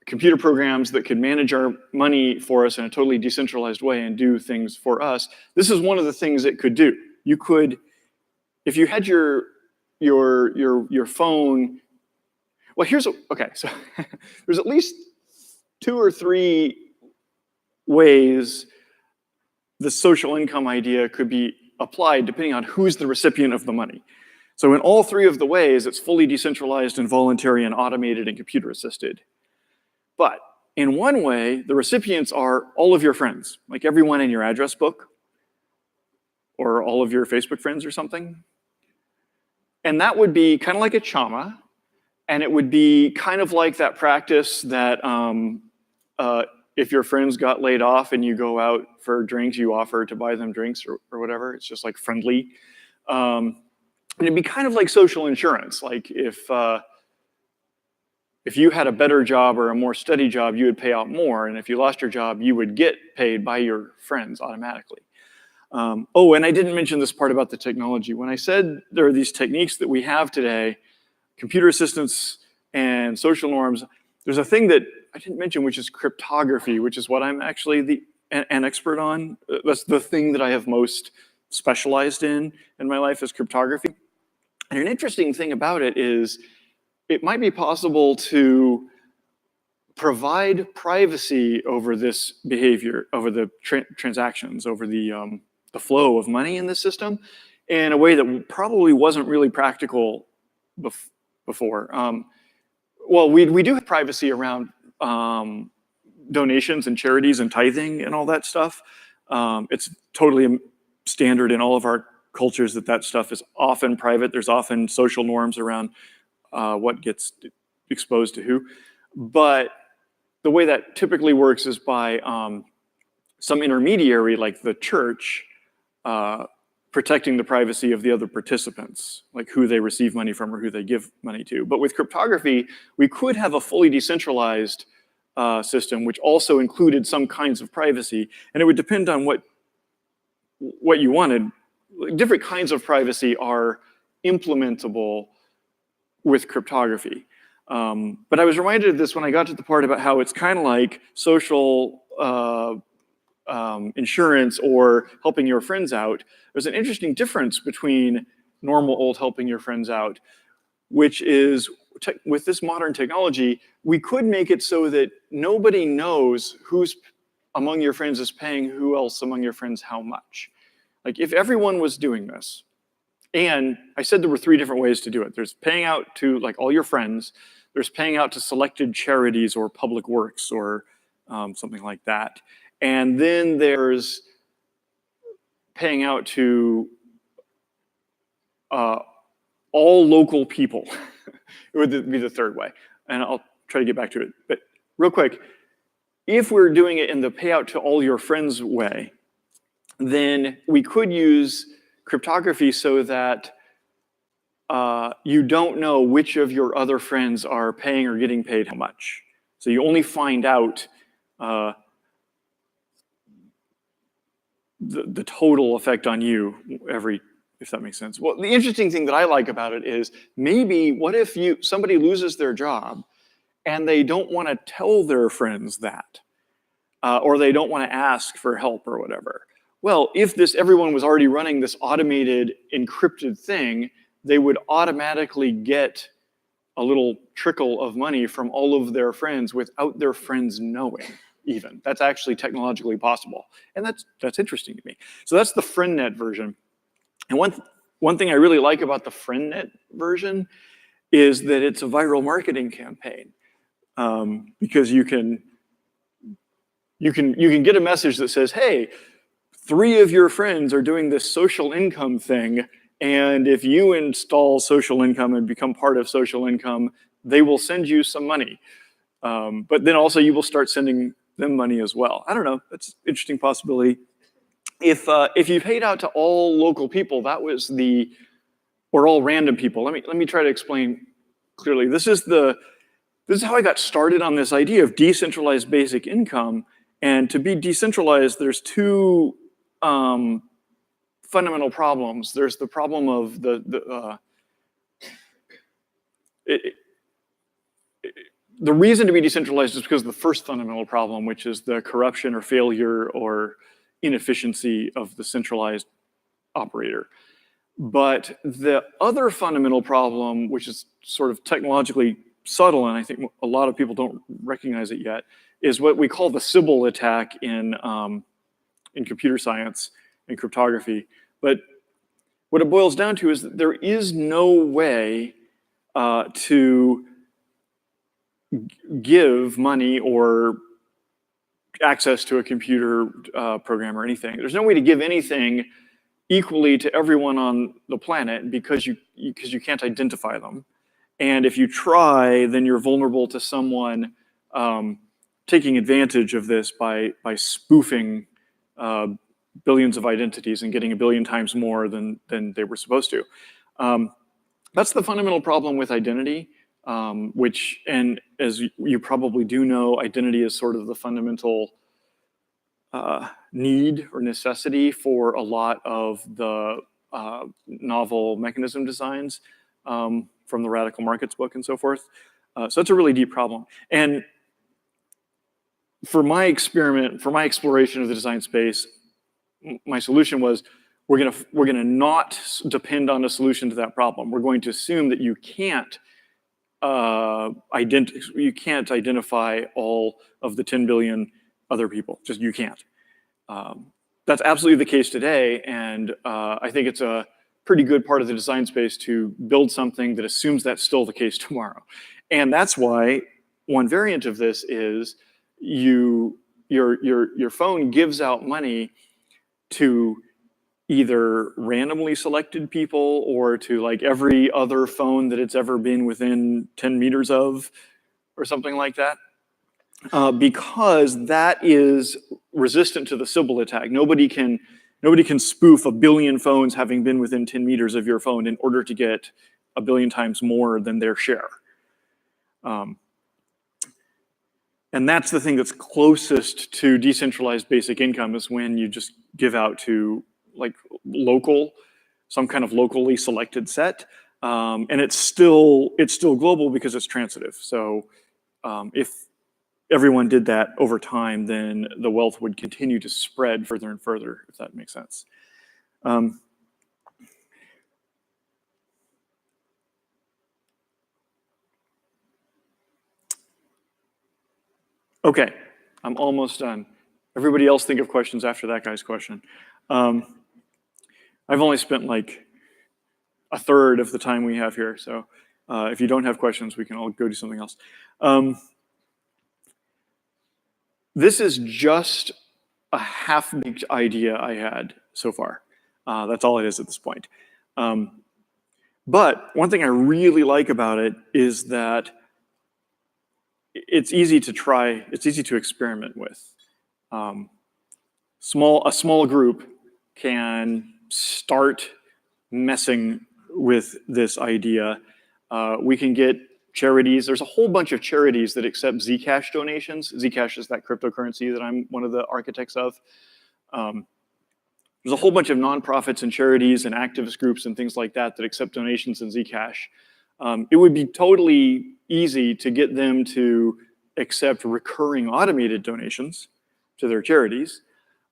computer programs that could manage our money for us in a totally decentralized way and do things for us, this is one of the things it could do. You could, if you had your phone, well, okay, so there's at least 2 or 3 ways the social income idea could be applied depending on who's the recipient of the money. So in all 3 of the ways, it's fully decentralized and voluntary and automated and computer assisted. But in one way, the recipients are all of your friends, like everyone in your address book, or all of your Facebook friends or something. And that would be kind of like a chama, and it would be kind of like that practice that if your friends got laid off and you go out for drinks, you offer to buy them drinks or whatever. It's just like friendly. And it'd be kind of like social insurance. Like if you had a better job or a more steady job, you would pay out more. And if you lost your job, you would get paid by your friends automatically. Oh, and I didn't mention this part about the technology. When I said there are these techniques that we have today, computer assistance and social norms, there's a thing that I didn't mention, which is cryptography, which is what I'm actually an expert on. That's the thing that I have most specialized in my life is cryptography. And an interesting thing about it is it might be possible to provide privacy over this behavior, over the transactions, over the flow of money in the system in a way that probably wasn't really practical before. Well, we do have privacy around donations and charities and tithing and all that stuff. It's totally standard in all of our cultures that stuff is often private. There's often social norms around what gets exposed to who. But the way that typically works is by some intermediary like the church protecting the privacy of the other participants, like who they receive money from or who they give money to. But with cryptography, we could have a fully decentralized system which also included some kinds of privacy, and it would depend on what you wanted. Different kinds of privacy are implementable with cryptography. But I was reminded of this when I got to the part about how it's kind of like social insurance or helping your friends out. There's an interesting difference between normal old helping your friends out, which is with this modern technology, we could make it so that nobody knows who's among your friends is paying who else among your friends how much. Like if everyone was doing this, and I said there were 3 different ways to do it. There's paying out to like all your friends, there's paying out to selected charities or public works or something like that. And then there's paying out to all local people. It would be the 3rd way. And I'll try to get back to it. But real quick, if we're doing it in the payout to all your friends way, then we could use cryptography so that you don't know which of your other friends are paying or getting paid how much. So you only find out the total effect on you if that makes sense. Well, the interesting thing that I like about it is maybe what if somebody loses their job and they don't want to tell their friends that, or they don't want to ask for help or whatever. Well, if everyone was already running this automated encrypted thing, they would automatically get a little trickle of money from all of their friends without their friends knowing even. That's actually technologically possible. And that's interesting to me. So that's the FriendNet version. And one thing I really like about the FriendNet version is that it's a viral marketing campaign, because you can get a message that says, hey, 3 of your friends are doing this social income thing, and if you install social income and become part of social income, they will send you some money. But then also you will start sending them money as well. I don't know, that's an interesting possibility. If you paid out to all local people, or all random people, let me try to explain clearly. This is how I got started on this idea of decentralized basic income. And to be decentralized, there's 2 fundamental problems. There's the problem of the reason to be decentralized is because of the first fundamental problem, which is the corruption or failure or inefficiency of the centralized operator. But the other fundamental problem, which is sort of technologically subtle, and I think a lot of people don't recognize it yet, is what we call the Sybil attack in computer science and cryptography. But what it boils down to is that there is no way to give money or access to a computer program or anything. There's no way to give anything equally to everyone on the planet because you can't identify them. And if you try, then you're vulnerable to someone taking advantage of this by spoofing billions of identities and getting a billion times more than they were supposed to. That's the fundamental problem with identity, which, and as you probably do know, identity is sort of the fundamental need or necessity for a lot of the novel mechanism designs from the Radical Markets book and so forth. So it's a really deep problem. And for my exploration of the design space, my solution was we're gonna not depend on a solution to that problem. We're going to assume that you can't identify all of the 10 billion other people. Just you can't. That's absolutely the case today, and I think it's a pretty good part of the design space to build something that assumes that's still the case tomorrow. And that's why one variant of this is your phone gives out money to either randomly selected people or to like every other phone that it's ever been within 10 meters of or something like that. Because that is resistant to the Sybil attack. Nobody can spoof a billion phones having been within 10 meters of your phone in order to get a billion times more than their share. And that's the thing that's closest to decentralized basic income, is when you just give out to like some kind of locally selected set. And it's still global because it's transitive. So if everyone did that over time, then the wealth would continue to spread further and further, if that makes sense. Okay, I'm almost done. Everybody else think of questions after that guy's question. I've only spent like a third of the time we have here, so if you don't have questions, we can all go do something else. This is just a half-baked idea I had so far. That's all it is at this point. But one thing I really like about it is that it's easy to try, it's easy to experiment with. A small group can start messing with this idea. We can get charities. There's a whole bunch of charities that accept Zcash donations. Zcash is that cryptocurrency that I'm one of the architects of. There's a whole bunch of nonprofits and charities and activist groups and things like that that accept donations in Zcash. It would be totally easy to get them to accept recurring automated donations to their charities.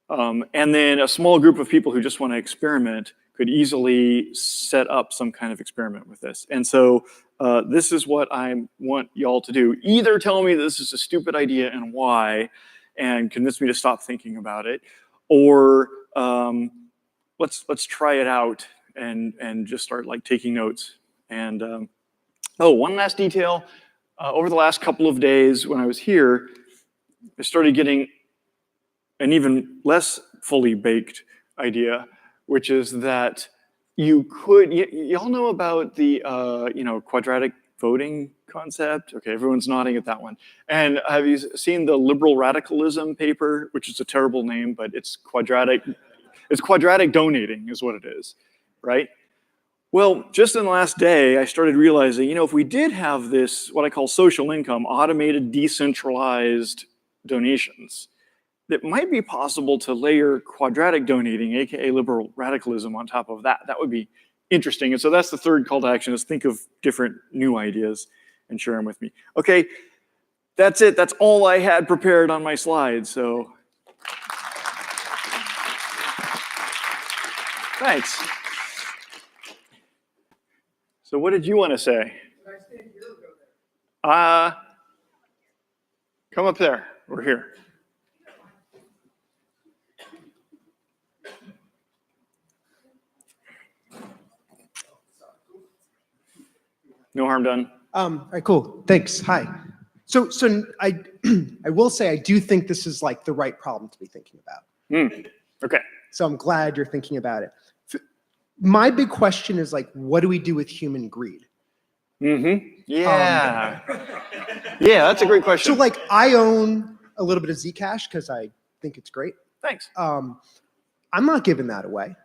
And then a small group of people who just want to experiment could easily set up some kind of experiment with this. And so this is what I want y'all to do. Either tell me this is a stupid idea and why, and convince me to stop thinking about it, or let's try it out and just start like taking notes. And oh, one last detail. Over the last couple of days when I was here, I started getting an even less fully baked idea, which is that you could, y'all know about the quadratic voting concept? Okay, everyone's nodding at that one. And have you seen the liberal radicalism paper, which is a terrible name, but it's quadratic donating is what it is, right? Well, just in the last day, I started realizing, if we did have this, what I call social income, automated, decentralized donations, it might be possible to layer quadratic donating, aka liberal radicalism, on top of that. That would be interesting. And so that's the third call to action, is think of different new ideas and share them with me. Okay, that's it. That's all I had prepared on my slides. So thanks. So what did you want to say? Come up there. We're here. No harm done. All right, cool. Thanks. Hi. So I I will say I do think this is like the right problem to be thinking about. Okay. So I'm glad you're thinking about it. My big question is like, what do we do with human greed? Yeah. Yeah, that's a great question. So like, I own a little bit of Zcash because I think it's great. Thanks. I'm not giving that away.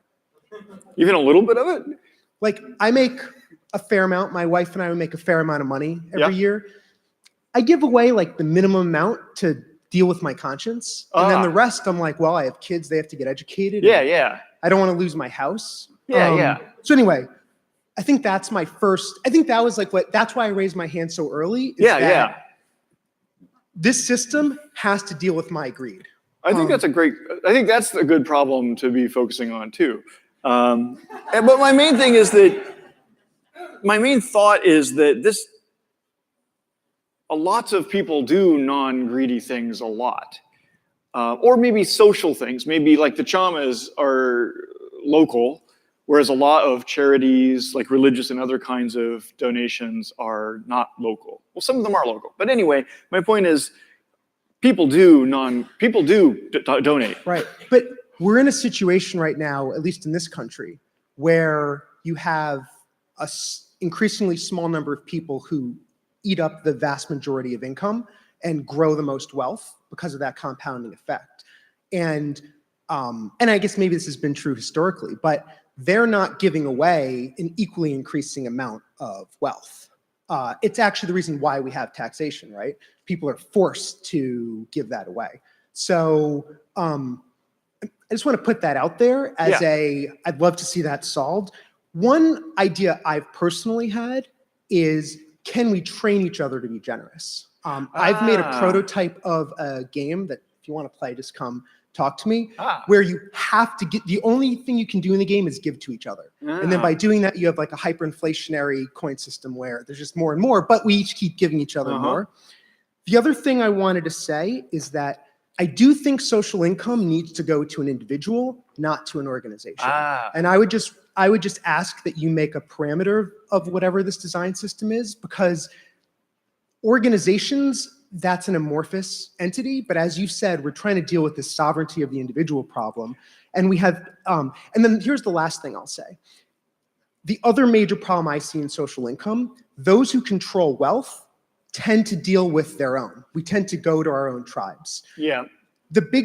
Even a little bit of it? Like, I make a fair amount. My wife and I would make a fair amount of money every year. I give away like the minimum amount to deal with my conscience. And then the rest, I'm like, well, I have kids. They have to get educated. Yeah, yeah. I don't want to lose my house. Yeah. So anyway, I think that's my first, I think that was like that's why I raised my hand so early. is Yeah, that yeah. This system has to deal with my greed. I think that's a good problem to be focusing on too. But my main thought is that lots of people do non-greedy things a lot. Or maybe social things. Maybe like the Chamas are local, whereas a lot of charities, like religious and other kinds of donations, are not local. Well, some of them are local. But anyway, my point is people do donate. Right. But we're in a situation right now, at least in this country, where you have a increasingly small number of people who eat up the vast majority of income and grow the most wealth because of that compounding effect. And I guess maybe this has been true historically, but they're not giving away an equally increasing amount of wealth. It's actually the reason why we have taxation, right? People are forced to give that away. So I just want to put that out there as I'd love to see that solved. One idea I've personally had is, can we train each other to be generous? I've made a prototype of a game that if you want to play, just come talk to me, where you have to the only thing you can do in the game is give to each other. And then by doing that, you have like a hyperinflationary coin system where there's just more and more, but we each keep giving each other more. The other thing I wanted to say is that I do think social income needs to go to an individual, not to an organization. And I would just ask that you make a parameter of whatever this design system is, because organizations, that's an amorphous entity. But as you said, we're trying to deal with the sovereignty of the individual problem. And we have, and then here's the last thing I'll say. The other major problem I see in social income, those who control wealth tend to deal with their own. We tend to go to our own tribes. Yeah.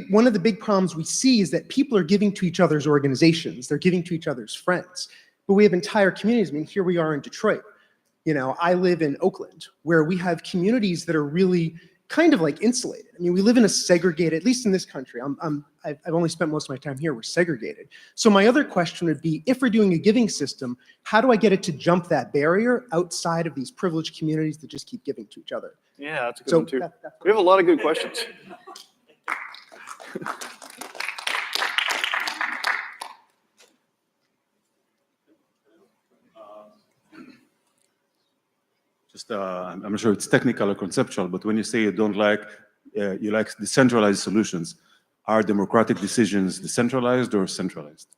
One of the big problems we see is that people are giving to each other's organizations. They're giving to each other's friends. But we have entire communities. I mean, here we are in Detroit. You know, I live in Oakland, where we have communities that are really kind of like insulated. I mean, we live in a segregated, at least in this country. I've only spent most of my time here. We're segregated. So my other question would be, if we're doing a giving system, how do I get it to jump that barrier outside of these privileged communities that just keep giving to each other? Yeah, that's a good one too. That's We have a lot of good questions. Just, I'm not sure it's technical or conceptual, but when you say you don't like, you like decentralized solutions, are democratic decisions decentralized or centralized?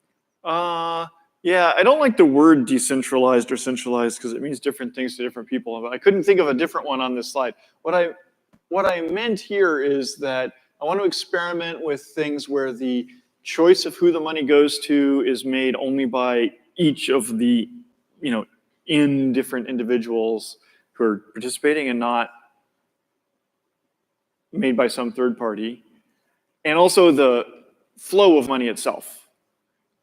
Yeah, I don't like the word decentralized or centralized because it means different things to different people. I couldn't think of a different one on this slide. What I meant here is that I want to experiment with things where the choice of who the money goes to is made only by each of the, different individuals who are participating and not made by some third party. And also the flow of money itself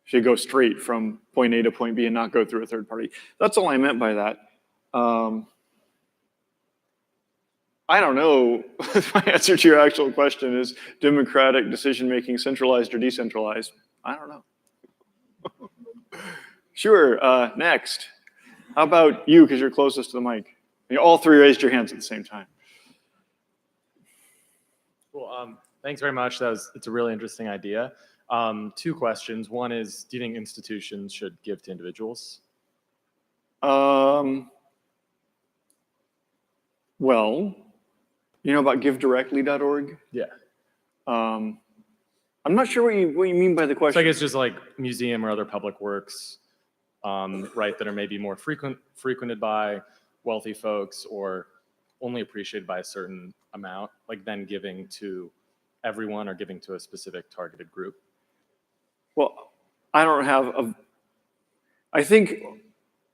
should go straight from point A to point B and not go through a third party. That's all I meant by that. I don't know if my answer to your actual question is democratic decision-making centralized or decentralized. I don't know. Sure, next. How about you, because you're closest to the mic? You all three raised your hands at the same time. Cool. Thanks very much. It's a really interesting idea. Two questions. One is, do you think institutions should give to individuals? Well, you know about givedirectly.org? Yeah. I'm not sure what you mean by the question. So I guess just like museum or other public works, right, that are maybe more frequented by wealthy folks or only appreciated by a certain amount, like then giving to everyone or giving to a specific targeted group. Well, I don't have I think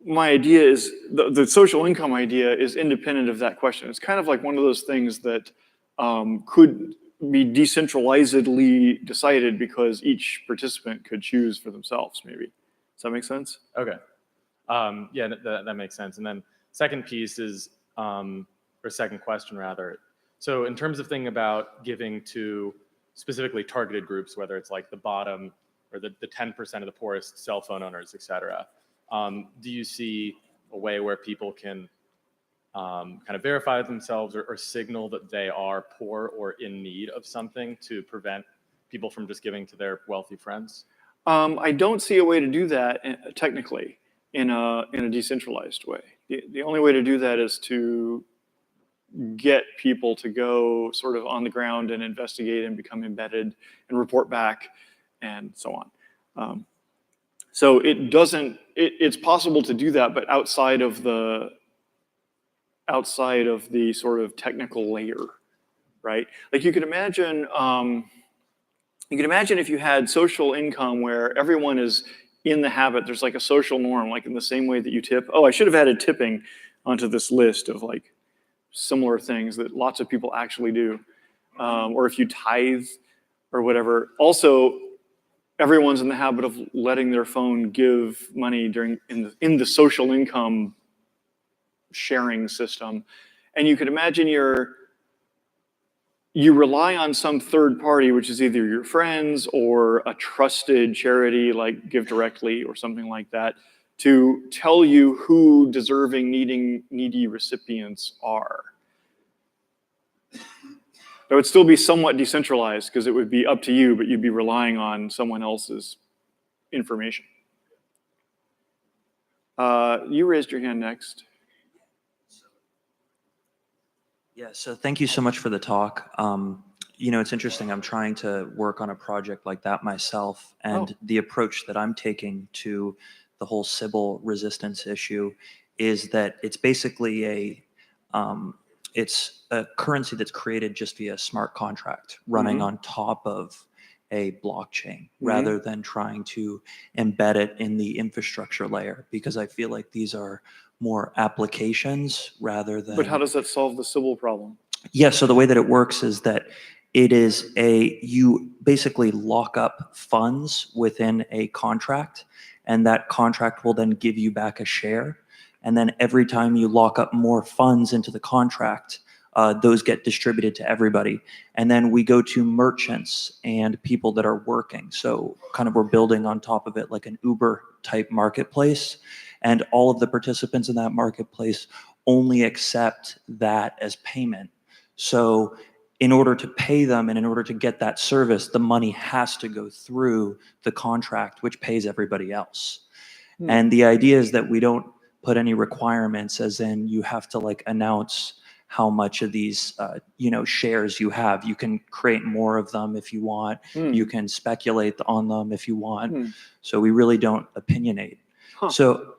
my idea is, the social income idea is independent of that question. It's kind of like one of those things that could be decentralizedly decided because each participant could choose for themselves, maybe. Does that make sense? Okay. Yeah, that makes sense. And then second piece is, or second question rather. So in terms of thinking about giving to specifically targeted groups, whether it's like the bottom or the 10% of the poorest cell phone owners, et cetera, do you see a way where people can kind of verify themselves or signal that they are poor or in need of something to prevent people from just giving to their wealthy friends? I don't see a way to do that technically in a decentralized way. The only way to do that is to get people to go sort of on the ground and investigate and become embedded and report back and so on. So it's possible to do that, but outside of the sort of technical layer, right? Like you could imagine if you had social income where everyone is in the habit, there's like a social norm, like in the same way that you tip. Oh, I should have added tipping onto this list of like similar things that lots of people actually do. Or if you tithe or whatever. Also, everyone's in the habit of letting their phone give money in the social income sharing system. And you could imagine you rely on some third party, which is either your friends or a trusted charity like Give Directly or something like that, to tell you who deserving, needy recipients are. It would still be somewhat decentralized because it would be up to you, but you'd be relying on someone else's information. You raised your hand next. Yeah, so thank you so much for the talk. You know, it's interesting. I'm trying to work on a project like that myself, and the approach that I'm taking to the whole Sybil resistance issue is that it's basically it's a currency that's created just via smart contract running on top of a blockchain rather than trying to embed it in the infrastructure layer, because I feel like these are more applications rather than. But how does that solve the Sybil problem? Yeah, so the way that it works is that it is you basically lock up funds within a contract, and that contract will then give you back a share. And then every time you lock up more funds into the contract, those get distributed to everybody. And then we go to merchants and people that are working. So kind of we're building on top of it like an Uber type marketplace. And all of the participants in that marketplace only accept that as payment. So in order to pay them and in order to get that service, the money has to go through the contract, which pays everybody else. And the idea is that we don't put any requirements, as in you have to like announce how much of these shares you have. You can create more of them if you want. You can speculate on them if you want. So we really don't opinionate. So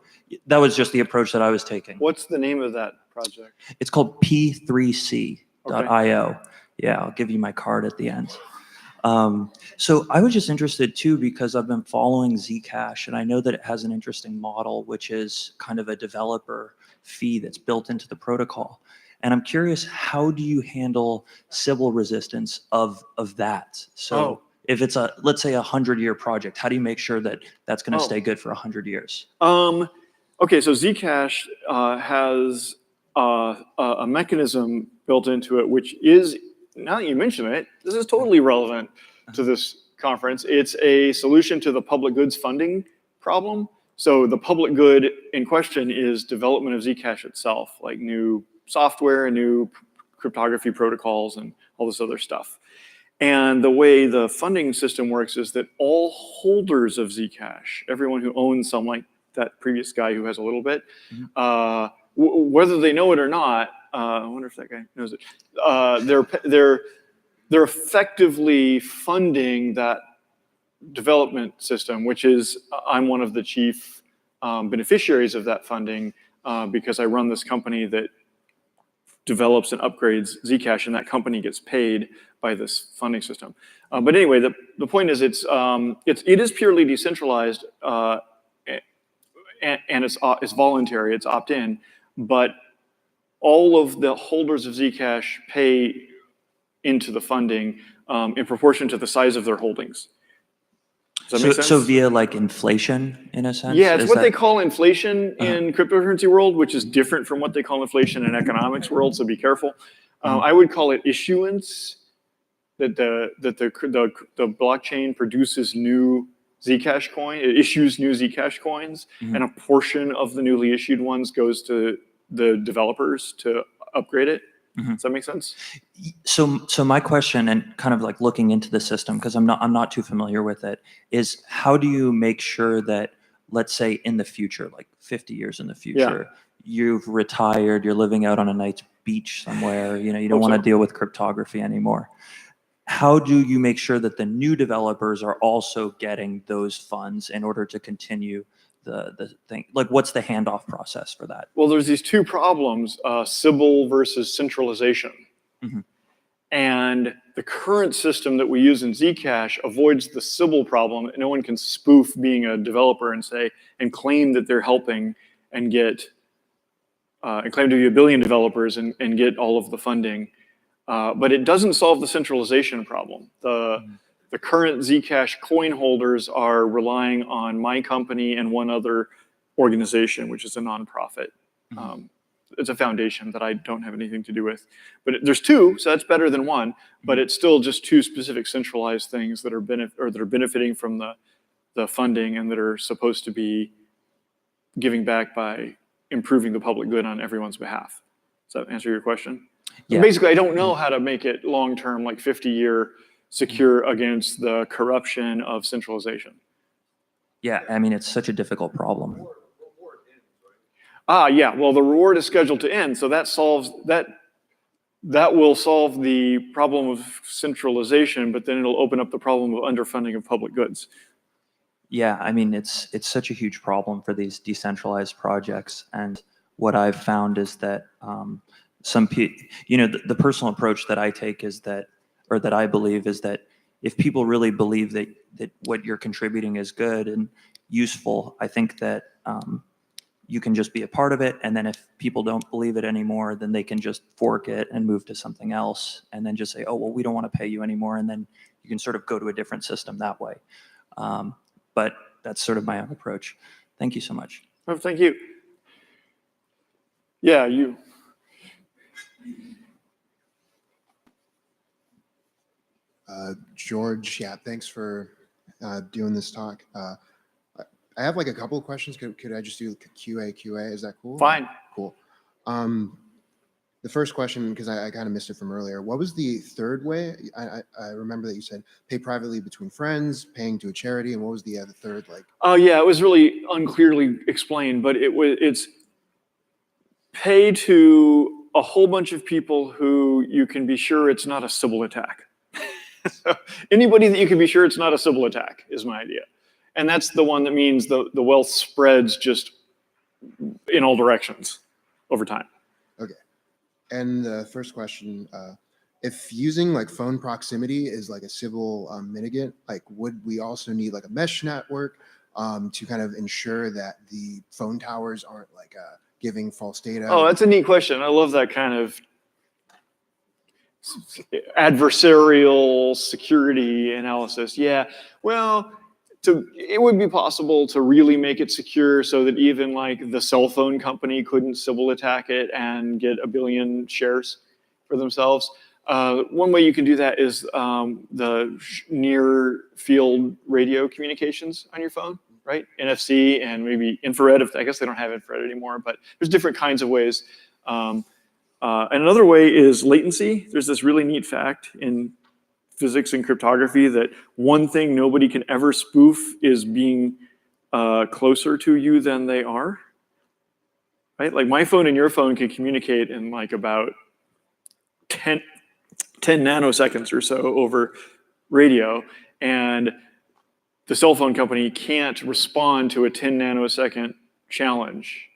that was just the approach that I was taking. What's the name of that project? It's called P3C.io. Yeah, I'll give you my card at the end. So I was just interested too, because I've been following Zcash, and I know that it has an interesting model, which is kind of a developer fee that's built into the protocol. And I'm curious, how do you handle Sybil resistance of that? So if it's let's say 100-year project, how do you make sure that that's going to stay good for 100 years? Okay, so Zcash has a mechanism built into it, which is, now that you mention it, this is totally relevant to this conference. It's a solution to the public goods funding problem. So the public good in question is development of Zcash itself, like new software and new cryptography protocols and all this other stuff. And the way the funding system works is that all holders of Zcash, everyone who owns some, like that previous guy who has a little bit, whether they know it or not, I wonder if that guy knows it, they're effectively funding that development system, which is, I'm one of the chief beneficiaries of that funding because I run this company that develops and upgrades Zcash, and that company gets paid by this funding system. But anyway, the point is it is purely decentralized and it's voluntary, it's opt-in, but all of the holders of Zcash pay into the funding in proportion to the size of their holdings. Does that make sense? So via like inflation in a sense? Yeah, it's Is what that- they call inflation in cryptocurrency world, which is different from what they call inflation in economics world, so be careful. I would call it issuance, that the blockchain produces new Zcash coin, it issues new Zcash coins, and a portion of the newly issued ones goes to the developers to upgrade it. Does that make sense? So my question, and kind of like looking into the system, because I'm not too familiar with it, is how do you make sure that, let's say in the future, like 50 years in the future, you've retired, you're living out on a nice beach somewhere, you don't want to deal with cryptography anymore. How do you make sure that the new developers are also getting those funds in order to continue the thing? Like, what's the handoff process for that? Well, there's these two problems, Sybil versus centralization. And the current system that we use in Zcash avoids the Sybil problem. No one can spoof being a developer and claim that they're helping and claim to be a billion developers and get all of the funding. But it doesn't solve the centralization problem. The current Zcash coin holders are relying on my company and one other organization, which is a nonprofit. It's a foundation that I don't have anything to do with. But there's two, so that's better than one, but it's still just two specific centralized things that are benefiting from the funding and that are supposed to be giving back by improving the public good on everyone's behalf. Does that answer your question? Yeah. Basically, I don't know how to make it long-term, like 50-year secure against the corruption of centralization. Yeah, I mean, it's such a difficult problem. Yeah, well, the reward is scheduled to end, so that will solve the problem of centralization, but then it'll open up the problem of underfunding of public goods. Yeah, I mean, it's such a huge problem for these decentralized projects. And what I've found is that the personal approach that I take is that, or that I believe is that if people really believe that what you're contributing is good and useful, I think that you can just be a part of it. And then if people don't believe it anymore, then they can just fork it and move to something else and then just say, oh, well, we don't want to pay you anymore. And then you can sort of go to a different system that way. But that's sort of my own approach. Thank you so much. Oh, thank you. Yeah, you. George, yeah, thanks for doing this talk. I have like a couple of questions. Could I just do QA? Is that cool? Fine. Cool. The first question, because I kind of missed it from earlier, what was the third way? I remember that you said pay privately between friends, paying to a charity, and what was the third like? Oh yeah, it was really unclearly explained, but it's pay to a whole bunch of people who you can be sure it's not a Sybil attack. So anybody that you can be sure it's not a Sybil attack is my idea. And that's the one that means the wealth spreads just in all directions over time. Okay. And the first question, if using like phone proximity is like a Sybil mitigant, like would we also need like a mesh network to kind of ensure that the phone towers aren't like giving false data? Oh, that's a neat question. I love that kind of adversarial security analysis. Yeah, well, it would be possible to really make it secure so that even like the cell phone company couldn't Sybil attack it and get 1 billion shares for themselves. One way you can do that is the near field radio communications on your phone, right? NFC and maybe infrared. I guess they don't have infrared anymore, but there's different kinds of ways. And another way is latency. There's this really neat fact in physics and cryptography that one thing nobody can ever spoof is being closer to you than they are. Right? Like my phone and your phone can communicate in like about 10 nanoseconds or so over radio, and the cell phone company can't respond to a 10 nanosecond challenge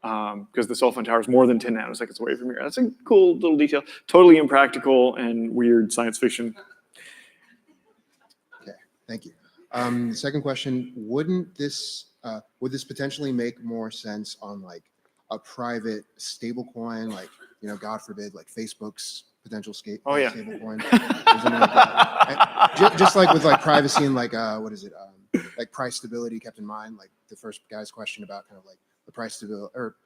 because the cell phone tower is more than 10 nanoseconds away from here. That's a cool little detail. Totally impractical and weird science fiction. Okay, thank you. Second question, would this potentially make more sense on like a private stable coin, like, you know, God forbid, like Facebook's potential stable coin? Just like with like privacy and like, what is it? Like price stability kept in mind, like the first guy's question about kind of like the price stability, or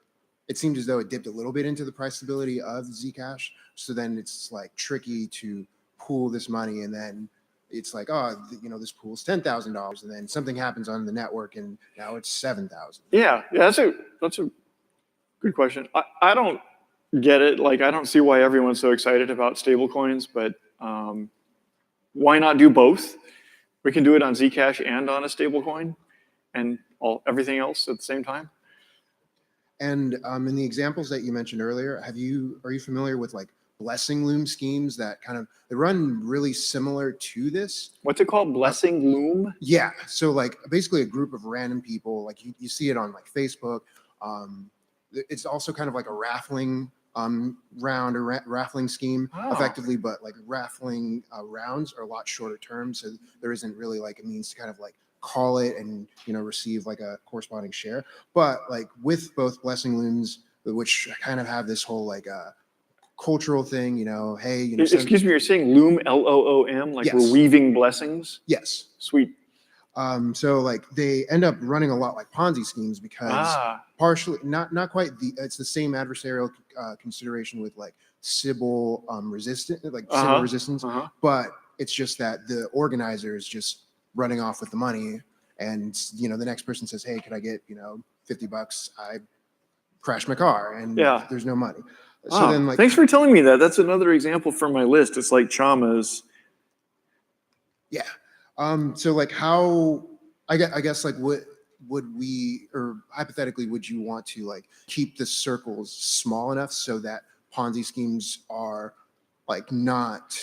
it seemed as though it dipped a little bit into the price stability of Zcash. So then it's like tricky to pool this money, and then it's like, oh, you know, this pool's $10,000, and then something happens on the network, and now it's 7,000. Yeah, that's a good question. I don't get it. Like, I don't see why everyone's so excited about stable coins, but why not do both? We can do it on Zcash and on a stable coin and everything else at the same time. And in the examples that you mentioned earlier, are you familiar with like blessing loom schemes that they run really similar to this? What's it called? Blessing loom? Yeah. So like basically a group of random people, like you see it on like Facebook. It's also kind of like a raffling round or raffling scheme effectively, but like raffling rounds are a lot shorter term. So there isn't really like a means to kind of like call it and, you know, receive like a corresponding share. But like with both blessing looms, which kind of have this whole like cultural thing, you know, hey, you know. Excuse me, you're saying loom, L-O-O-M, like yes. We're weaving blessings? Yes. Sweet. So like they end up running a lot like Ponzi schemes because partially, not quite it's the same adversarial consideration with like Sybil resistance, but it's just that the organizer is just running off with the money, and you know the next person says, hey, could I get, you know, $50? I crashed my car and there's no money. So then like, thanks for telling me that. That's another example from my list. It's like Chama's. Yeah. So like how, I guess like what would we, or hypothetically, would you want to like keep the circles small enough so that Ponzi schemes are like not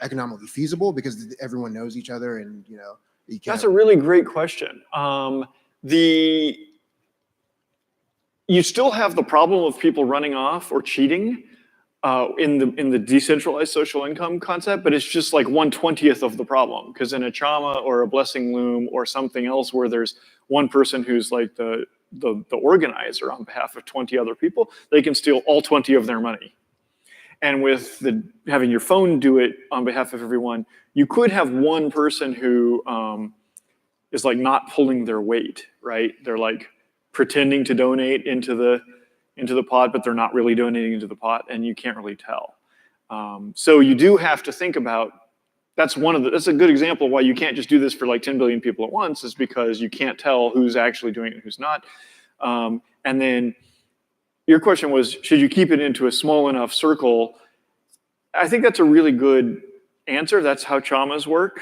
economically feasible because everyone knows each other and, you know, you can't. That's a really great question. You still have the problem of people running off or cheating in the decentralized social income concept, but it's just like 1/20th of the problem. Because in a Chama or a blessing loom or something else where there's one person who's like the organizer on behalf of 20 other people, they can steal all 20 of their money. And with having your phone do it on behalf of everyone, you could have one person who is like not pulling their weight, right? They're like pretending to donate into the pot, but they're not really donating into the pot, and you can't really tell. So you do have to think about, that's a good example of why you can't just do this for like 10 billion people at once, is because you can't tell who's actually doing it and who's not. And then your question was, should you keep it into a small enough circle? I think that's a really good answer. That's how Chamas work,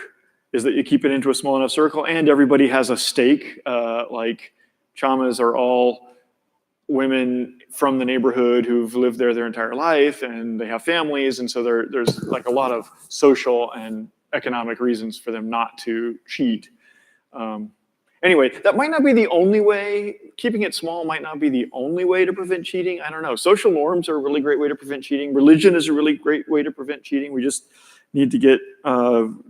is that you keep it into a small enough circle and everybody has a stake. Like Chamas are all women from the neighborhood who've lived there their entire life and they have families. And so there's like a lot of social and economic reasons for them not to cheat. Anyway, that might not be the only way. Keeping it small might not be the only way to prevent cheating. I don't know. Social norms are a really great way to prevent cheating. Religion is a really great way to prevent cheating. We just need to get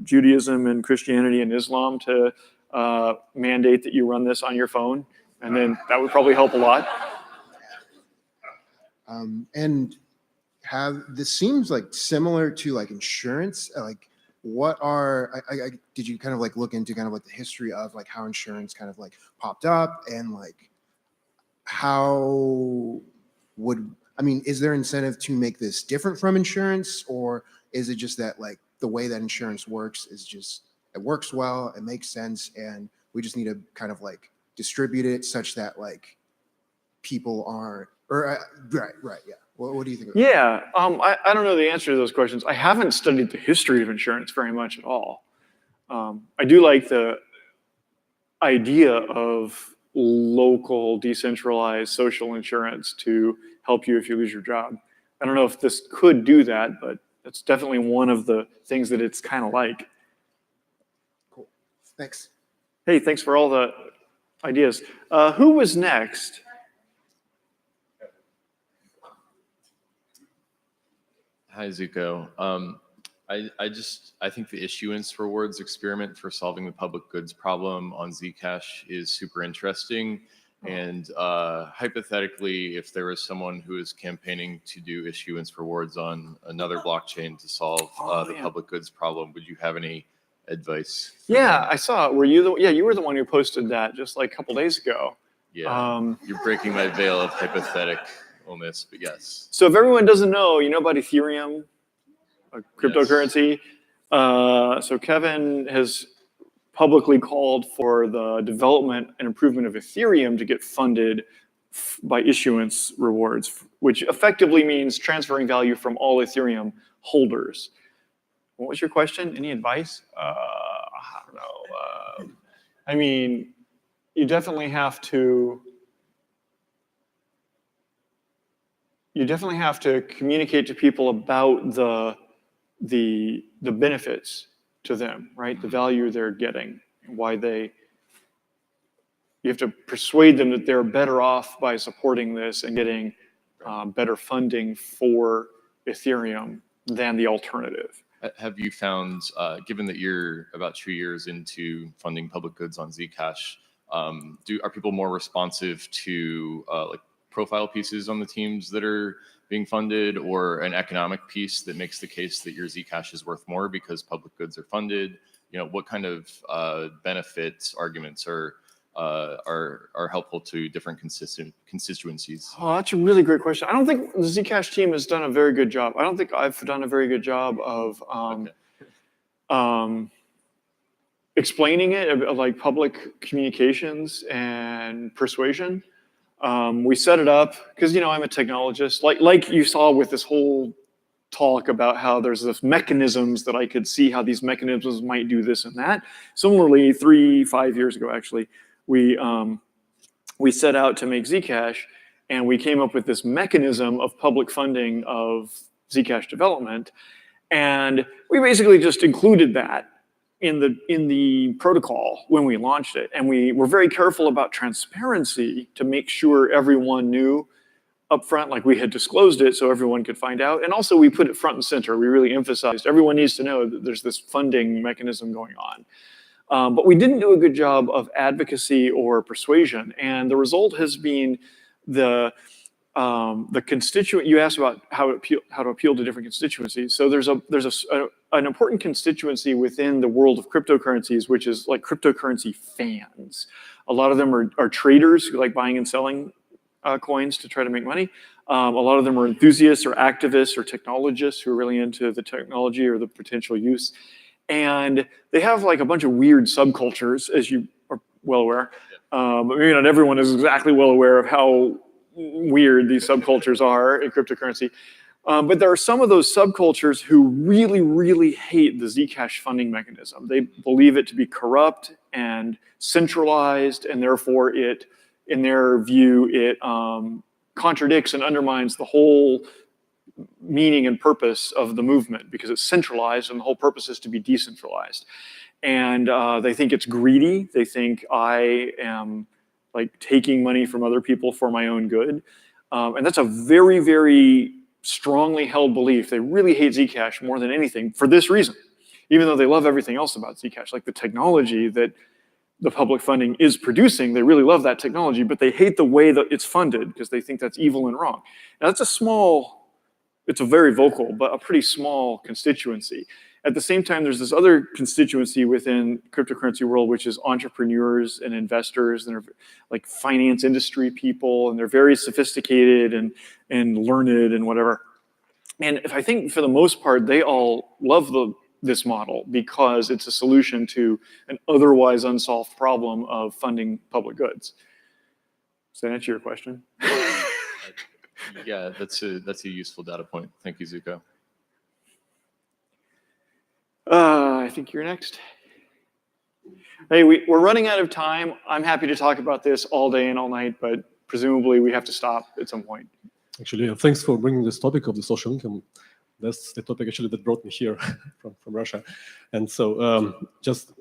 Judaism and Christianity and Islam to mandate that you run this on your phone. And then that would probably help a lot. And this seems like similar to like insurance, like what are, did you kind of like look into kind of like the history of like how insurance kind of like popped up and like how would, I mean, is there incentive to make this different from insurance, or is it just that like the way that insurance works is just, it works well, it makes sense, and we just need to kind of like distribute it such that like people aren't, or right, yeah. What do you think? Yeah, I don't know the answer to those questions. I haven't studied the history of insurance very much at all. I do like the idea of local, decentralized social insurance to help you if you lose your job. I don't know if this could do that, but that's definitely one of the things that it's kind of like. Cool. Thanks. Hey, thanks for all the ideas. Who was next? Hi, Zuko. I think the issuance rewards experiment for solving the public goods problem on Zcash is super interesting. And hypothetically, if there was someone who is campaigning to do issuance rewards on another blockchain to solve the public goods problem, would you have any advice? Yeah, I saw it. Were you you were the one who posted that just like a couple days ago. Yeah, you're breaking my veil of hypotheticalness, but yes. So if everyone doesn't know, you know about Ethereum, a cryptocurrency. So Kevin has publicly called for the development and improvement of Ethereum to get funded by issuance rewards, which effectively means transferring value from all Ethereum holders. What was your question? Any advice? I don't know. I mean, you definitely have to communicate to people about the benefits to them, right? The value they're getting, why you have to persuade them that they're better off by supporting this and getting better funding for Ethereum than the alternative. Have you found, given that you're about 2 years into funding public goods on Zcash, are people more responsive to like profile pieces on the teams that are being funded, or an economic piece that makes the case that your Zcash is worth more because public goods are funded? You know, what kind of benefit arguments are helpful to different constituencies? Oh, that's a really great question. I don't think the Zcash team has done a very good job. I don't think I've done a very good job of explaining it, of like public communications and persuasion. We set it up because, you know, I'm a technologist. Like you saw with this whole talk about how there's this mechanisms that I could see how these mechanisms might do this and that. Similarly, 5 years ago, actually, we set out to make Zcash, and we came up with this mechanism of public funding of Zcash development, and we basically just included that in the protocol when we launched it, and we were very careful about transparency to make sure everyone knew upfront, like we had disclosed it so everyone could find out, and also we put it front and center. We really emphasized everyone needs to know that there's this funding mechanism going on. But we didn't do a good job of advocacy or persuasion, and the result has been the constituent. You asked about how to appeal to different constituencies. So there's an important constituency within the world of cryptocurrencies, which is like cryptocurrency fans. A lot of them are traders who like buying and selling coins to try to make money. A lot of them are enthusiasts or activists or technologists who are really into the technology or the potential use. And they have like a bunch of weird subcultures, as you are well aware. But maybe not everyone is exactly well aware of how weird these subcultures are in cryptocurrency. But there are some of those subcultures who really, really hate the Zcash funding mechanism. They believe it to be corrupt and centralized, and therefore it, in their view, it contradicts and undermines the whole meaning and purpose of the movement because it's centralized and the whole purpose is to be decentralized. And they think it's greedy. They think I am like taking money from other people for my own good. And that's a very, very strongly held belief. They really hate Zcash more than anything for this reason, even though they love everything else about Zcash, like the technology that the public funding is producing. They really love that technology, but they hate the way that it's funded because they think that's evil and wrong. Now that's it's a very vocal, but a pretty small constituency. At the same time, there's this other constituency within cryptocurrency world, which is entrepreneurs and investors, and they're like finance industry people, and they're very sophisticated and learned and whatever. And if I think for the most part, they all love this model because it's a solution to an otherwise unsolved problem of funding public goods. Does that answer your question? Yeah, that's a useful data point. Thank you, Zuko. I think you're next. Hey, we're running out of time. I'm happy to talk about this all day and all night, but presumably we have to stop at some point. Actually, thanks for bringing this topic of the social income. That's the topic actually that brought me here from Russia. And so just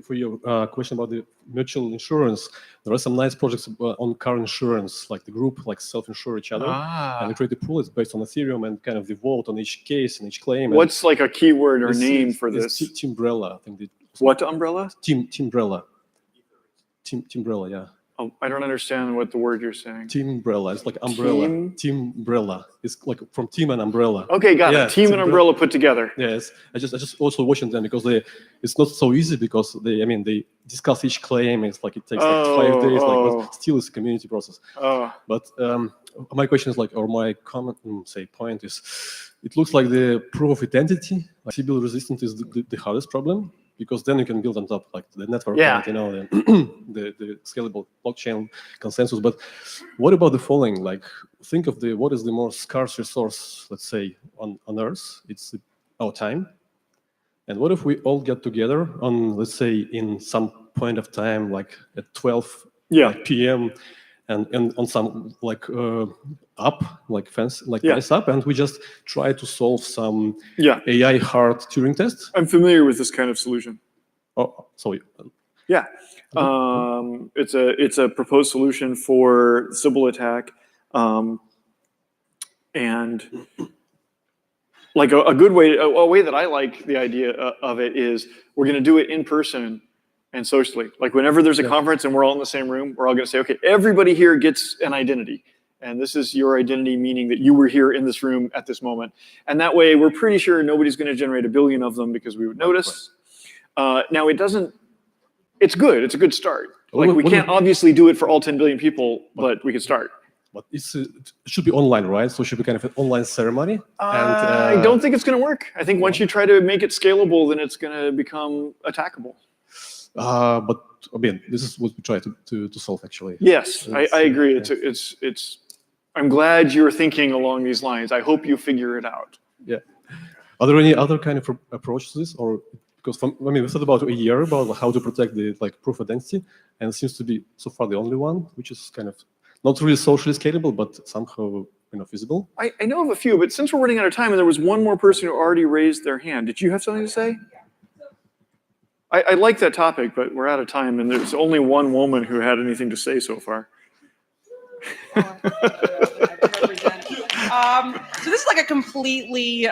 for your question about the mutual insurance, there are some nice projects on car insurance, like the group like self-insure each other. And they create a pool. It's based on Ethereum and kind of they vote on each case and each claim. What's like a keyword or name for this? Teambrella, I think. What umbrella? Teambrella. Teambrella, yeah. Oh, I don't understand what the word you're saying. Teambrella. It's like umbrella. Teambrella. It's like from team and umbrella. Okay, got it. Team and umbrella put together. Yes. I just also watching them because it's not so easy because they discuss each claim. It's like it takes like 5 days. But still it's a community process. But my question is like, or my comment, point is, it looks like the proof of identity, like CBIL resistance is the hardest problem. Because then you can build on top like the network, and, the scalable blockchain consensus. But what about the following? Like, think of what is the most scarce resource, let's say, on Earth? It's our time. And what if we all get together on, let's say, in some point of time, like at 12 p.m. and on some like app, like nice app, and we just try to solve some AI hard Turing test? I'm familiar with this kind of solution. Oh, sorry. Yeah, it's a proposed solution for Sybil attack, and like a good way, a way that I like the idea of it is we're going to do it in person and socially. Like whenever there's a conference and we're all in the same room, we're all going to say, okay, everybody here gets an identity. And this is your identity, meaning that you were here in this room at this moment. And that way, we're pretty sure nobody's going to generate 1 billion of them because we would notice. Now, it's good. It's a good start. Like we can't obviously do it for all 10 billion people, but we can start. But it should be online, right? So it should be kind of an online ceremony. I don't think it's going to work. I think once you try to make it scalable, then it's going to become attackable. But I mean, this is what we try to solve, actually. Yes, I agree. It's. I'm glad you're thinking along these lines. I hope you figure it out. Yeah. Are there any other kind of approach to this, or because we thought about a year about how to protect the proof of identity, and it seems to be so far the only one, which is kind of not really socially scalable, but somehow feasible. I know of a few, but since we're running out of time, and there was one more person who already raised their hand, did you have something to say? I like that topic, but we're out of time, and there's only one woman who had anything to say so far. So this is like a completely,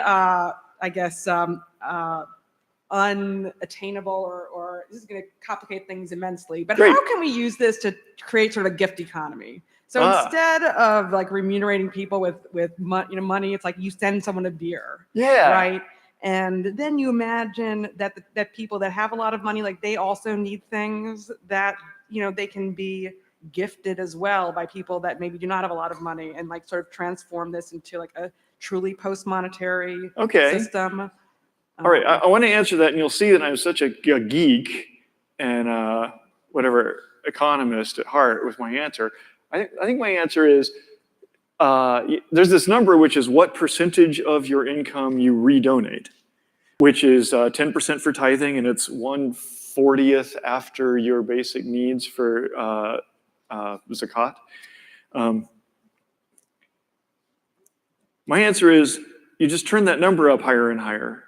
unattainable or this is going to complicate things immensely. But how can we use this to create sort of a gift economy? So instead of like remunerating people with money, it's like you send someone a beer. Yeah. Right. And then you imagine that people that have a lot of money, like they also need things that, they can be gifted as well by people that maybe do not have a lot of money, and like sort of transform this into like a truly post-monetary system. All right, I want to answer that, and you'll see that I'm such a geek and economist at heart with my answer. I think my answer is there's this number which is what percentage of your income you redonate, which is 10% for tithing, and it's 1/40th after your basic needs for zakat. My answer is you just turn that number up higher and higher.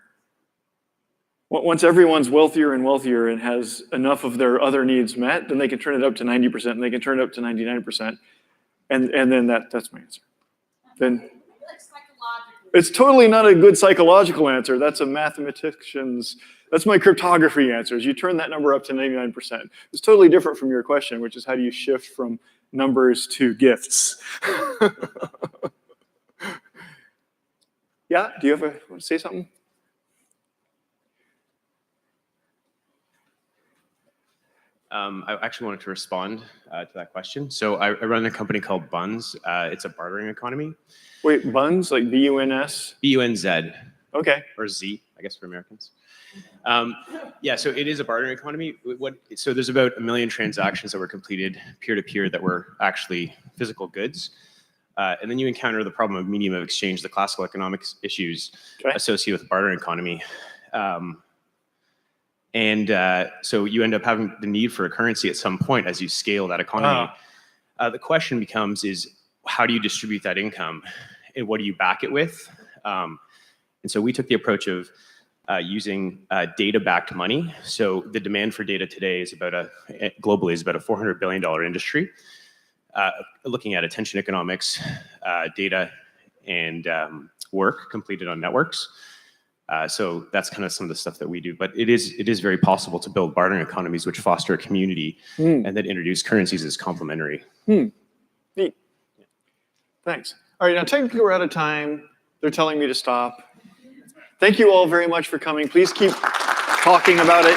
Once everyone's wealthier and wealthier and has enough of their other needs met, then they can turn it up to 90%, and they can turn it up to 99%. And then that's my answer. Then it's totally not a good psychological answer. That's a mathematician's, that's my cryptography answers. You turn that number up to 99%. It's totally different from your question, which is how do you shift from numbers to gifts? Yeah, do you want to say something? I actually wanted to respond to that question. So I run a company called Buns. It's a bartering economy. Wait, Buns, like B-U-N-S? B-U-N-Z. Okay. Or Z, I guess, for Americans. Yeah, so it is a bartering economy. So there's about 1 million transactions that were completed peer-to-peer that were actually physical goods. And then you encounter the problem of medium of exchange, the classical economics issues associated with the bartering economy. So you end up having the need for a currency at some point as you scale that economy. The question becomes is, how do you distribute that income? And what do you back it with? And so we took the approach of using data-backed money. So the demand for data today is globally is about a $400 billion industry. Looking at attention economics, data, and work completed on networks. So that's kind of some of the stuff that we do. But it is very possible to build bartering economies which foster a community and then introduce currencies as complementary. Neat. Thanks. All right, now technically we're out of time. They're telling me to stop. Thank you all very much for coming. Please keep talking about it.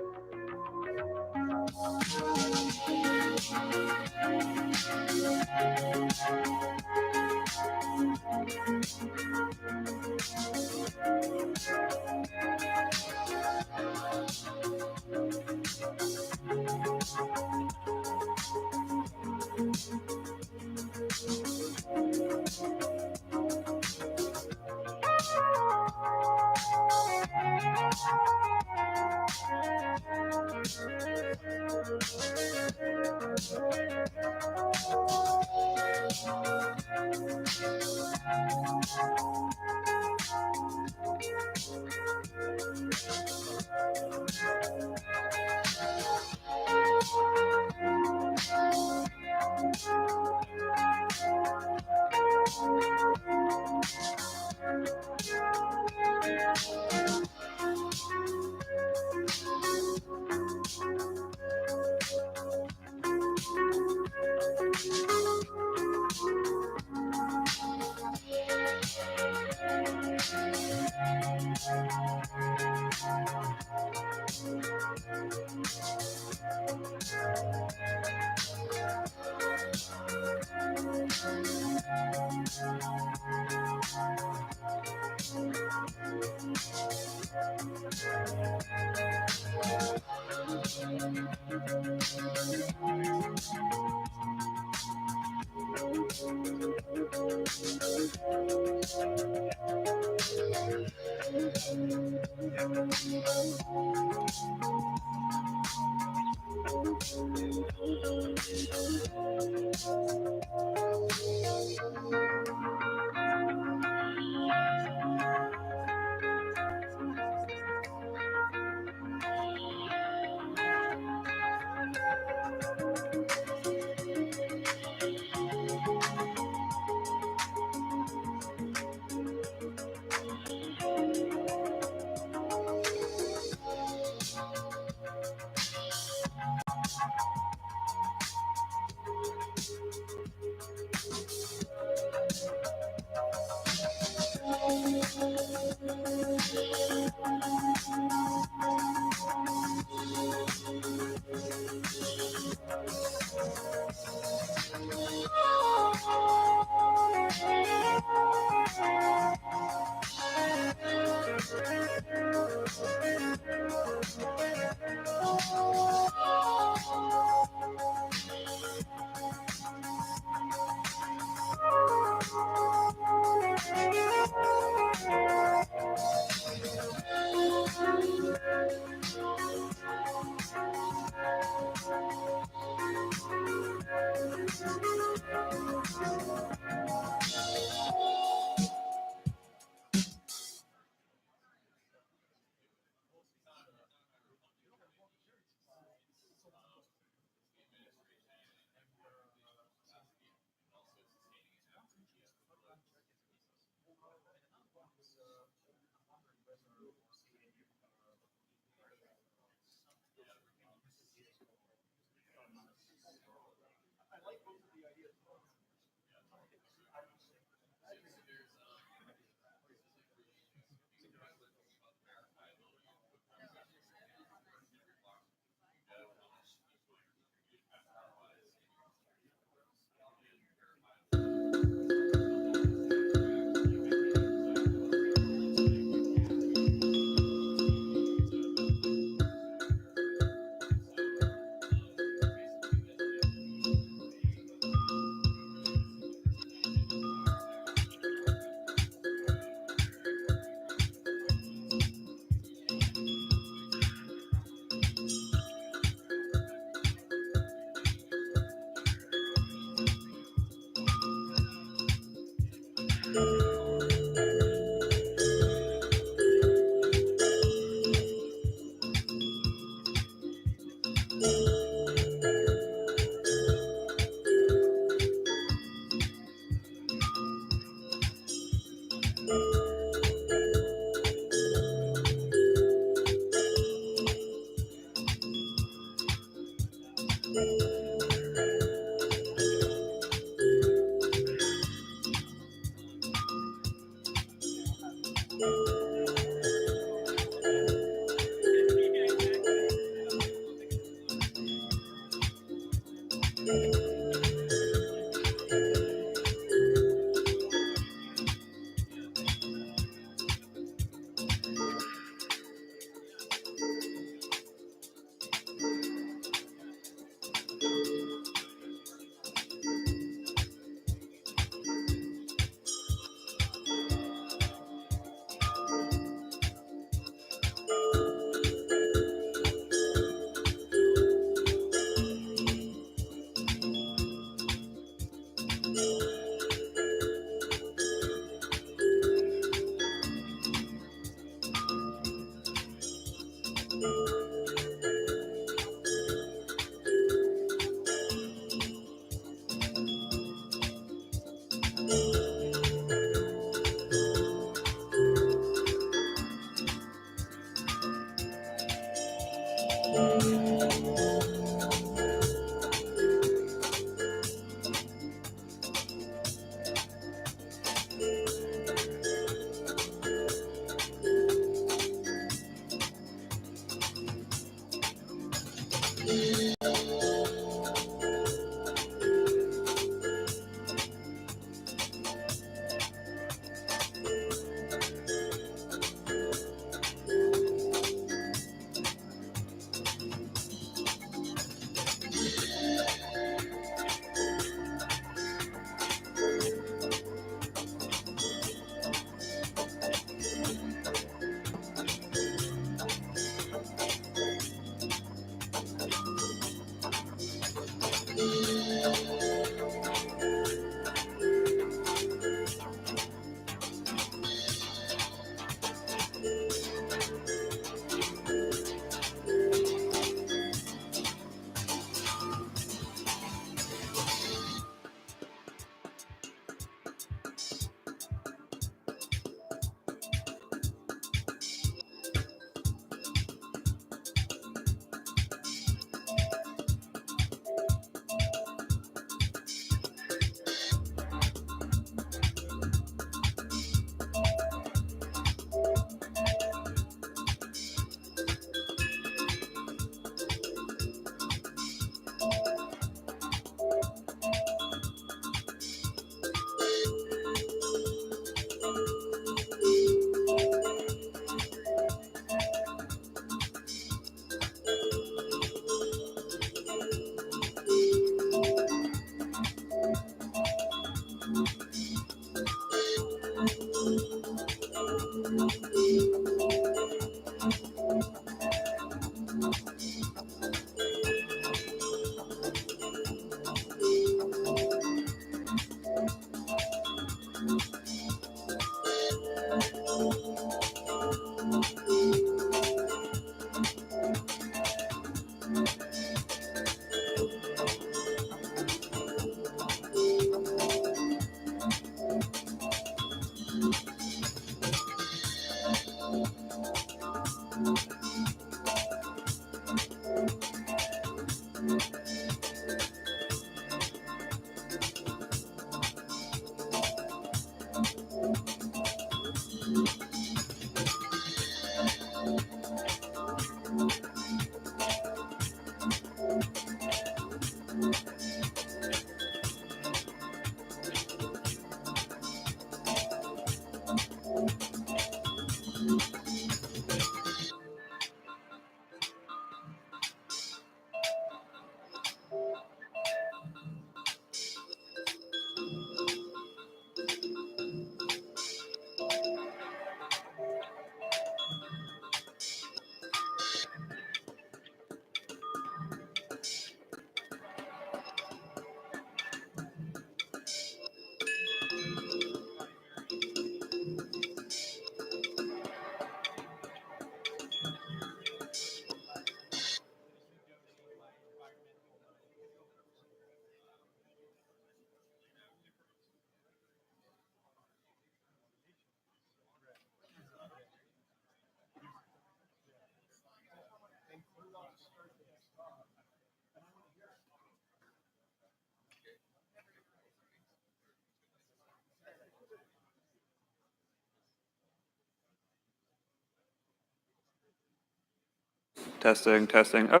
Testing, testing. Oh,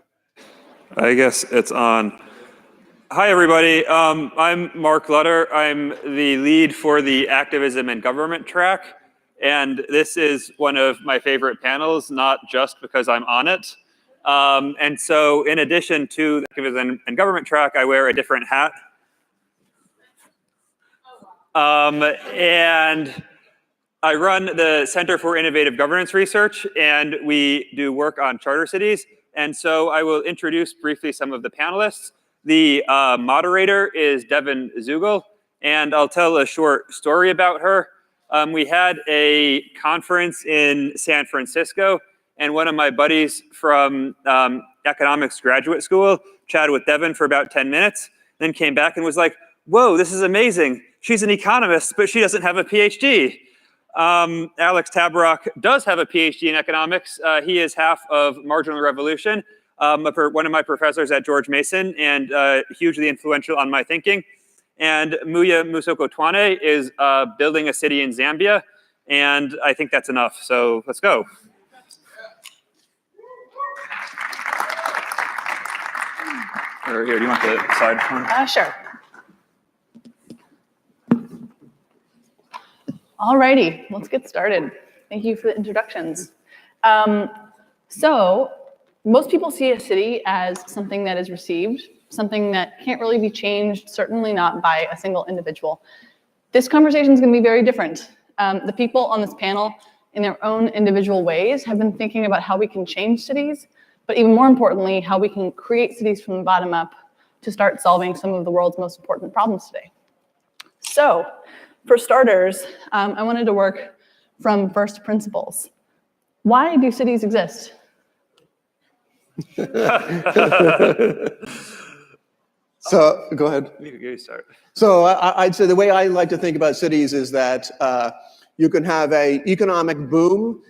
I guess it's on. Hi, everybody. I'm Mark Lutter. I'm the lead for the activism and government track. And this is one of my favorite panels, not just because I'm on it. And so in addition to the activism and government track, I wear a different hat. And I run the Center for Innovative Governance Research, and we do work on charter cities. And so I will introduce briefly some of the panelists. The moderator is Devin Zugel, and I'll tell a short story about her. We had a conference in San Francisco, and one of my buddies from economics graduate school chatted with Devin for about 10 minutes, then came back and was like, whoa, this is amazing. She's an economist, but she doesn't have a PhD. Alex Tabarrok does have a PhD in economics. He is half of Marginal Revolution, one of my professors at George Mason, and hugely influential on my thinking. And Muya Musoko Twane is building a city in Zambia, and I think that's enough. So let's go. Or here, do you want the side one? Sure. Alrighty, let's get started. Thank you for the introductions. So most people see a city as something that is received, something that can't really be changed, certainly not by a single individual. This conversation is going to be very different. The people on this panel, in their own individual ways, have been thinking about how we can change cities, but even more importantly, how we can create cities from the bottom up to start solving some of the world's most important problems today. So, for starters, I wanted to work from first principles. Why do cities exist? So go ahead. You start. So I'd say the way I like to think about cities is that you can have an economic boom,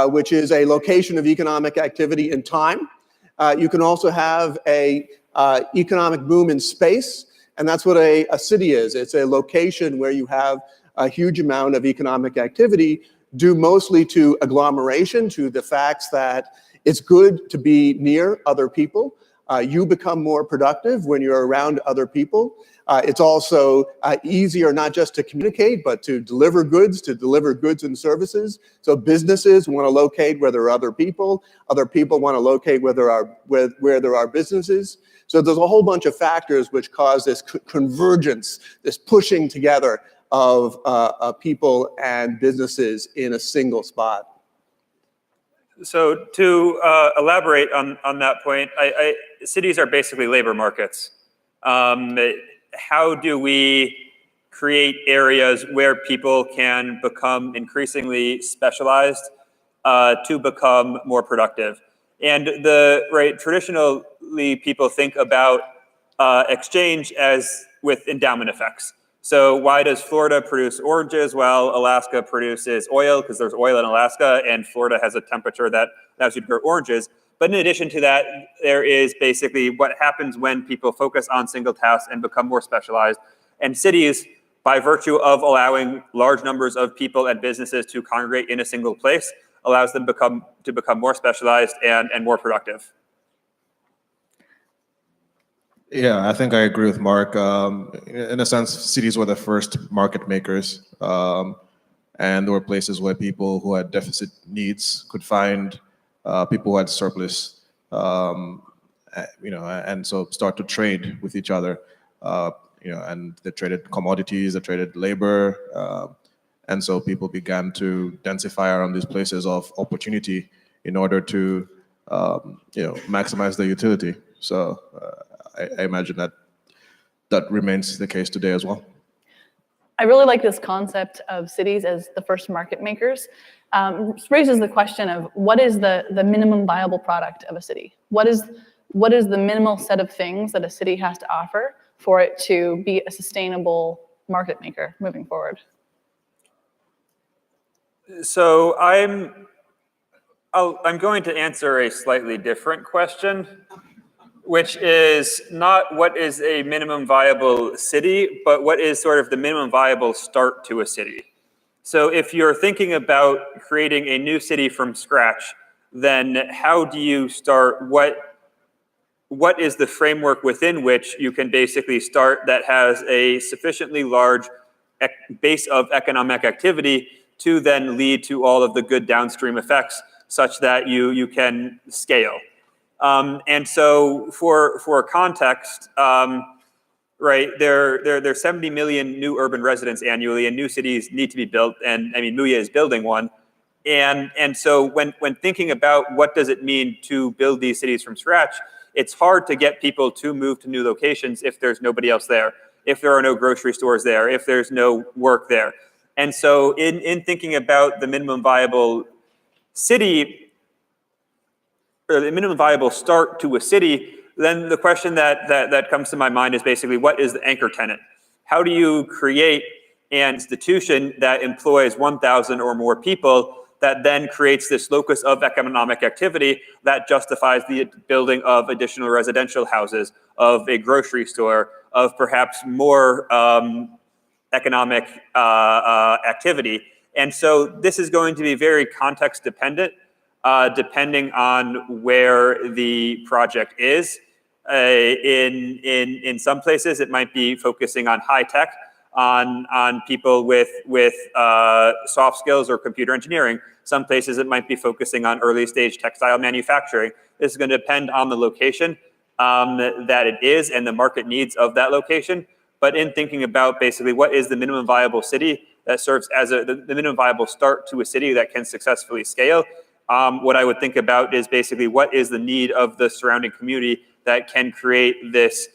which is a location of economic activity in time. You can also have a economic boom in space, and that's what a city is. It's a location where you have a huge amount of economic activity due mostly to agglomeration, to the facts that it's good to be near other people. You become more productive when you're around other people. It's also easier not just to communicate, but to deliver goods and services. So businesses want to locate where there are other people want to locate where there are businesses. So there's a whole bunch of factors which cause this convergence, this pushing together of people and businesses in a single spot. So to elaborate on that point, cities are basically labor markets. How do we create areas where people can become increasingly specialized to become more productive? And traditionally people think about exchange as with endowment effects. So why does Florida produce oranges while Alaska produces oil? Because there's oil in Alaska and Florida has a temperature that allows you to grow oranges. But in addition to that, there is basically what happens when people focus on single tasks and become more specialized. And cities, by virtue of allowing large numbers of people and businesses to congregate in a single place, allows them to become more specialized and more productive. Yeah, I think I agree with Mark. In a sense, cities were the first market makers, and there were places where people who had deficit needs could find people who had surplus, and so start to trade with each other, and they traded commodities, they traded labor, and so people began to densify around these places of opportunity in order to, maximize their utility. So I imagine that remains the case today as well. I really like this concept of cities as the first market makers. Raises the question of what is the minimum viable product of a city? What is the minimal set of things that a city has to offer for it to be a sustainable market maker moving forward? So I'm going to answer a slightly different question, which is not what is a minimum viable city, but what is sort of the minimum viable start to a city. So if you're thinking about creating a new city from scratch, then how do you start, what is the framework within which you can basically start that has a sufficiently large base of economic activity to then lead to all of the good downstream effects such that you can scale. And so for context, right, there are 70 million new urban residents annually, and new cities need to be built, and I mean, Muya is building one. And so when thinking about what does it mean to build these cities from scratch, it's hard to get people to move to new locations if there's nobody else there, if there are no grocery stores there, if there's no work there. And so in thinking about the minimum viable city, or the minimum viable start to a city, then the question that comes to my mind is basically, what is the anchor tenant? How do you create an institution that employs 1,000 or more people that then creates this locus of economic activity that justifies the building of additional residential houses, of a grocery store, of perhaps more economic activity? And so this is going to be very context dependent, depending on where the project is. In some places, it might be focusing on high tech, on people with soft skills or computer engineering. Some places it might be focusing on early stage textile manufacturing. This is going to depend on the location that it is and the market needs of that location. But in thinking about basically what is the minimum viable city that serves as the minimum viable start to a city that can successfully scale, what I would think about is basically what is the need of the surrounding community that can create this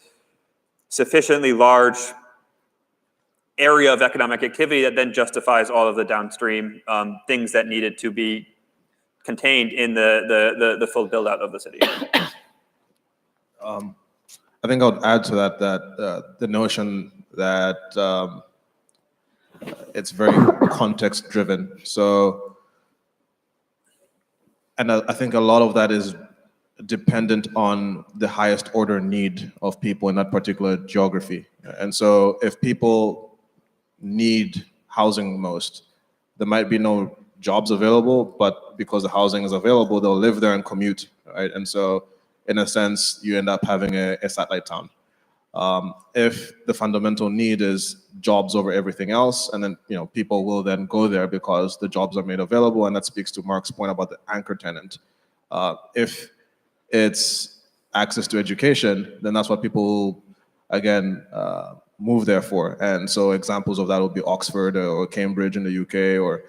sufficiently large area of economic activity that then justifies all of the downstream things that needed to be contained in the full build out of the city. I think I would add to that the notion that it's very context driven. So, and I think a lot of that is dependent on the highest order need of people in that particular geography. And so if people need housing most, there might be no jobs available, but because the housing is available, they'll live there and commute, right? And so in a sense, you end up having a satellite town. If the fundamental need is jobs over everything else, and then people will then go there because the jobs are made available, and that speaks to Mark's point about the anchor tenant. If it's access to education, then that's what people, again, move there for. And so examples of that would be Oxford or Cambridge in the UK, or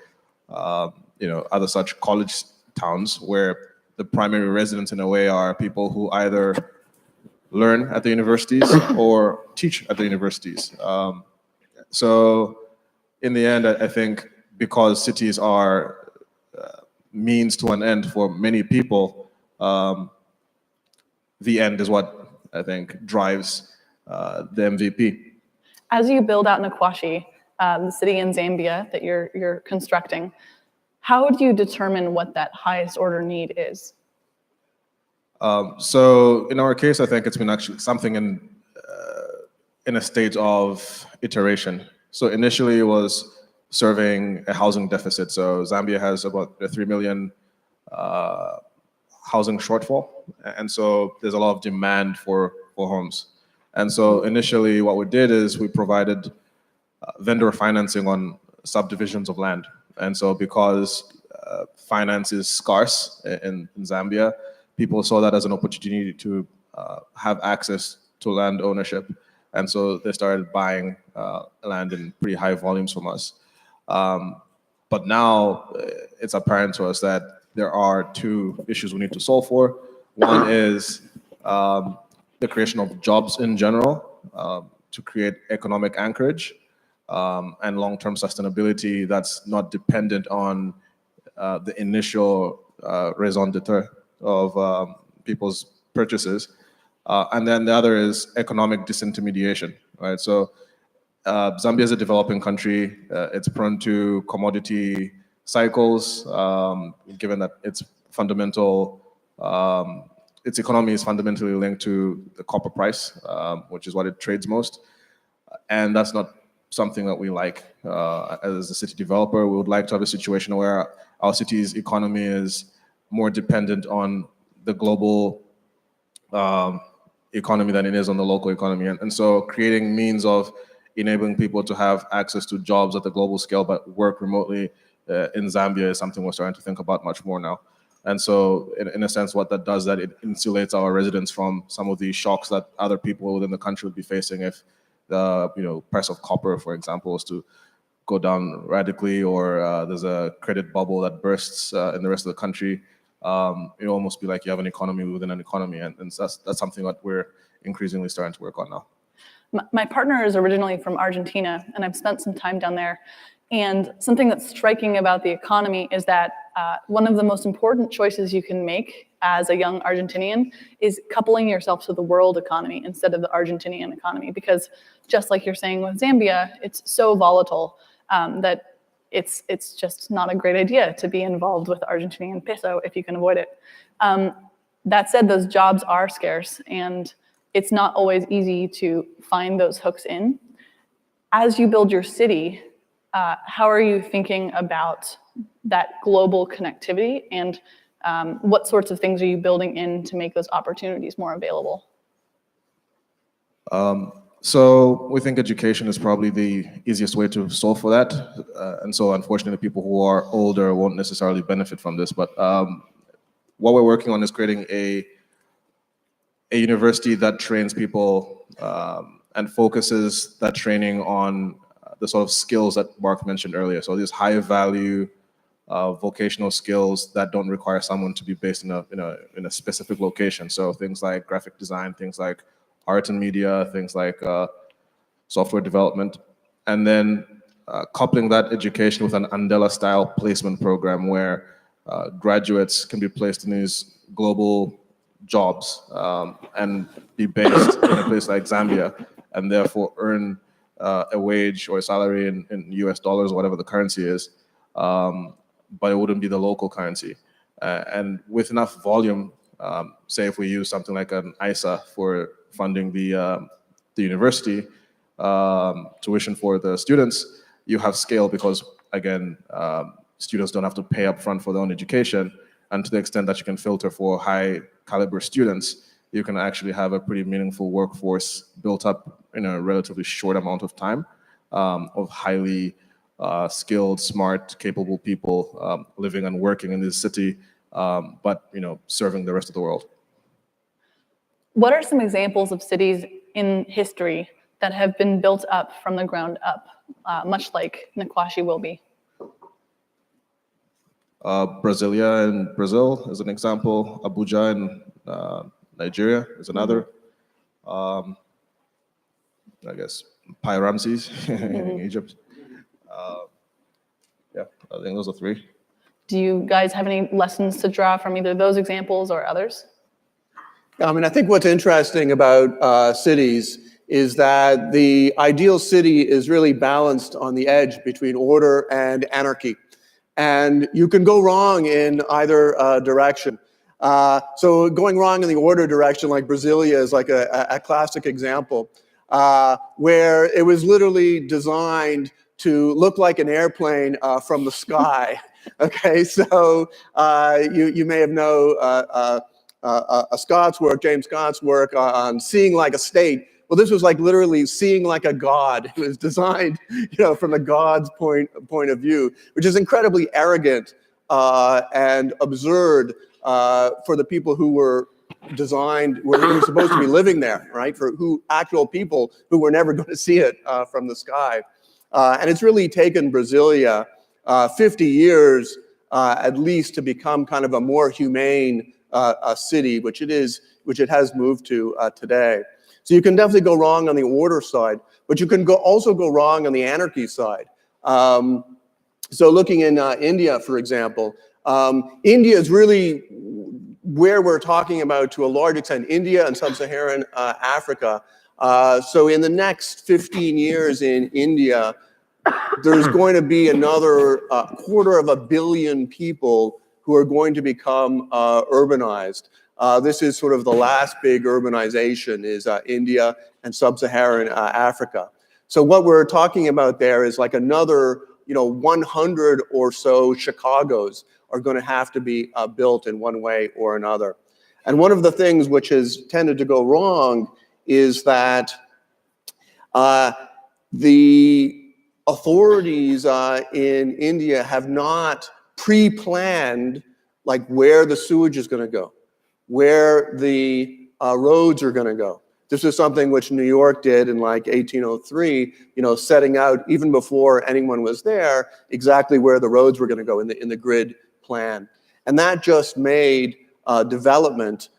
other such college towns where the primary residents in a way are people who either learn at the universities or teach at the universities. So in the end, I think because cities are means to an end for many people, the end is what I think drives the MVP. As you build out Nikwashi, the city in Zambia that you're constructing, how do you determine what that highest order need is? So in our case, I think it's been actually something in a state of iteration. So initially it was serving a housing deficit. So Zambia has about a 3 million housing shortfall. And so there's a lot of demand for homes. And so initially what we did is we provided vendor financing on subdivisions of land. And so because finance is scarce in Zambia, people saw that as an opportunity to have access to land ownership. And so they started buying land in pretty high volumes from us. But now it's apparent to us that there are two issues we need to solve for. One is the creation of jobs in general to create economic anchorage and long-term sustainability that's not dependent on the initial raison d'etre of people's purchases. And then the other is economic disintermediation, right? So Zambia is a developing country. It's prone to commodity cycles, given that its economy is fundamentally linked to the copper price, which is what it trades most. And that's not something that we like as a city developer. We would like to have a situation where our city's economy is more dependent on the global economy than it is on the local economy. And so creating means of enabling people to have access to jobs at the global scale but work remotely in Zambia is something we're starting to think about much more now. And so in a sense, what that does, that it insulates our residents from some of the shocks that other people within the country would be facing if the price of copper, for example, was to go down radically, or there's a credit bubble that bursts in the rest of the country. It'll almost be like you have an economy within an economy, and that's something that we're increasingly starting to work on now. My partner is originally from Argentina, and I've spent some time down there. And something that's striking about the economy is that one of the most important choices you can make as a young Argentinian is coupling yourself to the world economy instead of the Argentinian economy. Because just like you're saying with Zambia, it's so volatile that it's just not a great idea to be involved with Argentinian peso if you can avoid it. That said, those jobs are scarce, and it's not always easy to find those hooks in. As you build your city, how are you thinking about that global connectivity, and what sorts of things are you building in to make those opportunities more available? So we think education is probably the easiest way to solve for that. And so unfortunately, people who are older won't necessarily benefit from this. But what we're working on is creating a university that trains people and focuses that training on the sort of skills that Mark mentioned earlier. So these high value vocational skills that don't require someone to be based in a specific location. So things like graphic design, things like art and media, things like software development, and then coupling that education with an Andela style placement program where graduates can be placed in these global jobs and be based in a place like Zambia, and therefore earn a wage or a salary in US dollars or whatever the currency is, but it wouldn't be the local currency. And with enough volume, say if we use something like an ISA for funding the university tuition for the students, you have scale because, again, students don't have to pay up front for their own education. And to the extent that you can filter for high caliber students, you can actually have a pretty meaningful workforce built up in a relatively short amount of time of highly skilled, smart, capable people living and working in this city, but serving the rest of the world. What are some examples of cities in history that have been built up from the ground up, much like Nikwashi will be? Brasilia in Brazil is an example. Abuja in Nigeria is another. I guess Pi Ramses in Egypt. Yeah, I think those are three. Do you guys have any lessons to draw from either those examples or others? I mean, I think what's interesting about cities is that the ideal city is really balanced on the edge between order and anarchy. And you can go wrong in either direction. So going wrong in the order direction, like Brasilia, is like a classic example, where it was literally designed to look like an airplane from the sky. Okay, so you may have known Scott's work, James Scott's work on seeing like a state. Well, this was like literally seeing like a god. It was designed, from a god's point of view, which is incredibly arrogant and absurd for the people who were were supposed to be living there, right? For actual people who were never going to see it from the sky. And it's really taken Brasilia 50 years at least to become kind of a more humane city, which it has moved to today. So you can definitely go wrong on the order side, but you can also go wrong on the anarchy side. So looking in India, for example, India is really where we're talking about to a large extent, India and sub-Saharan Africa. So in the next 15 years in India, there's going to be another 250 million people who are going to become urbanized. This is sort of the last big urbanization is India and sub-Saharan Africa. So what we're talking about there is like another 100 or so Chicagos are going to have to be built in one way or another. And one of the things which has tended to go wrong is that the authorities in India have not pre-planned like where the sewage is going to go, where the roads are going to go. This is something which New York did in like 1803, setting out even before anyone was there exactly where the roads were going to go in the grid plan. And that just made development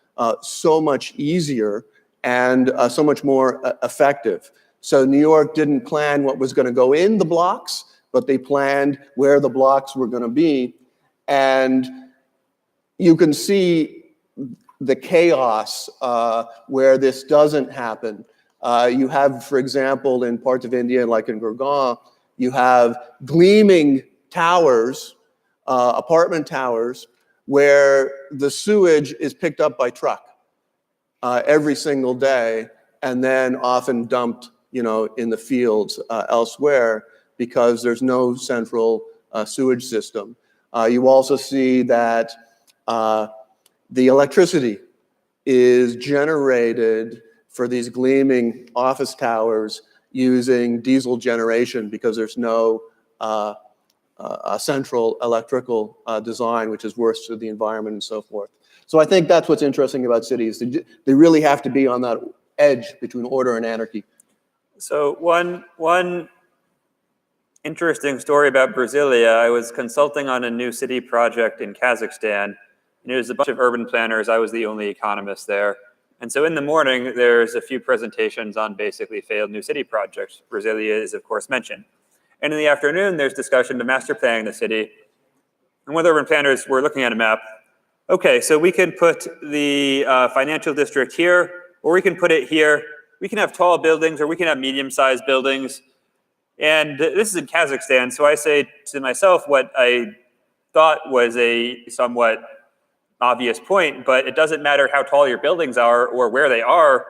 so much easier and so much more effective. So New York didn't plan what was going to go in the blocks, but they planned where the blocks were going to be. And you can see the chaos where this doesn't happen. You have, for example, in parts of India, like in Gurgaon, you have gleaming towers, apartment towers, where the sewage is picked up by truck every single day and then often dumped, in the fields elsewhere because there's no central sewage system. You also see that the electricity is generated for these gleaming office towers using diesel generation because there's no a central electrical design, which is worse to the environment and so forth. So I think that's what's interesting about cities. They really have to be on that edge between order and anarchy. So one interesting story about Brasilia, I was consulting on a new city project in Kazakhstan, and it was a bunch of urban planners. I was the only economist there. And so in the morning, there's a few presentations on basically failed new city projects. Brasilia is, of course, mentioned. And in the afternoon, there's discussion to master planning the city. And one of the urban planners were looking at a map. Okay, so we can put the financial district here, or we can put it here. We can have tall buildings, or we can have medium-sized buildings. And this is in Kazakhstan, so I say to myself what I thought was a somewhat obvious point, but it doesn't matter how tall your buildings are or where they are,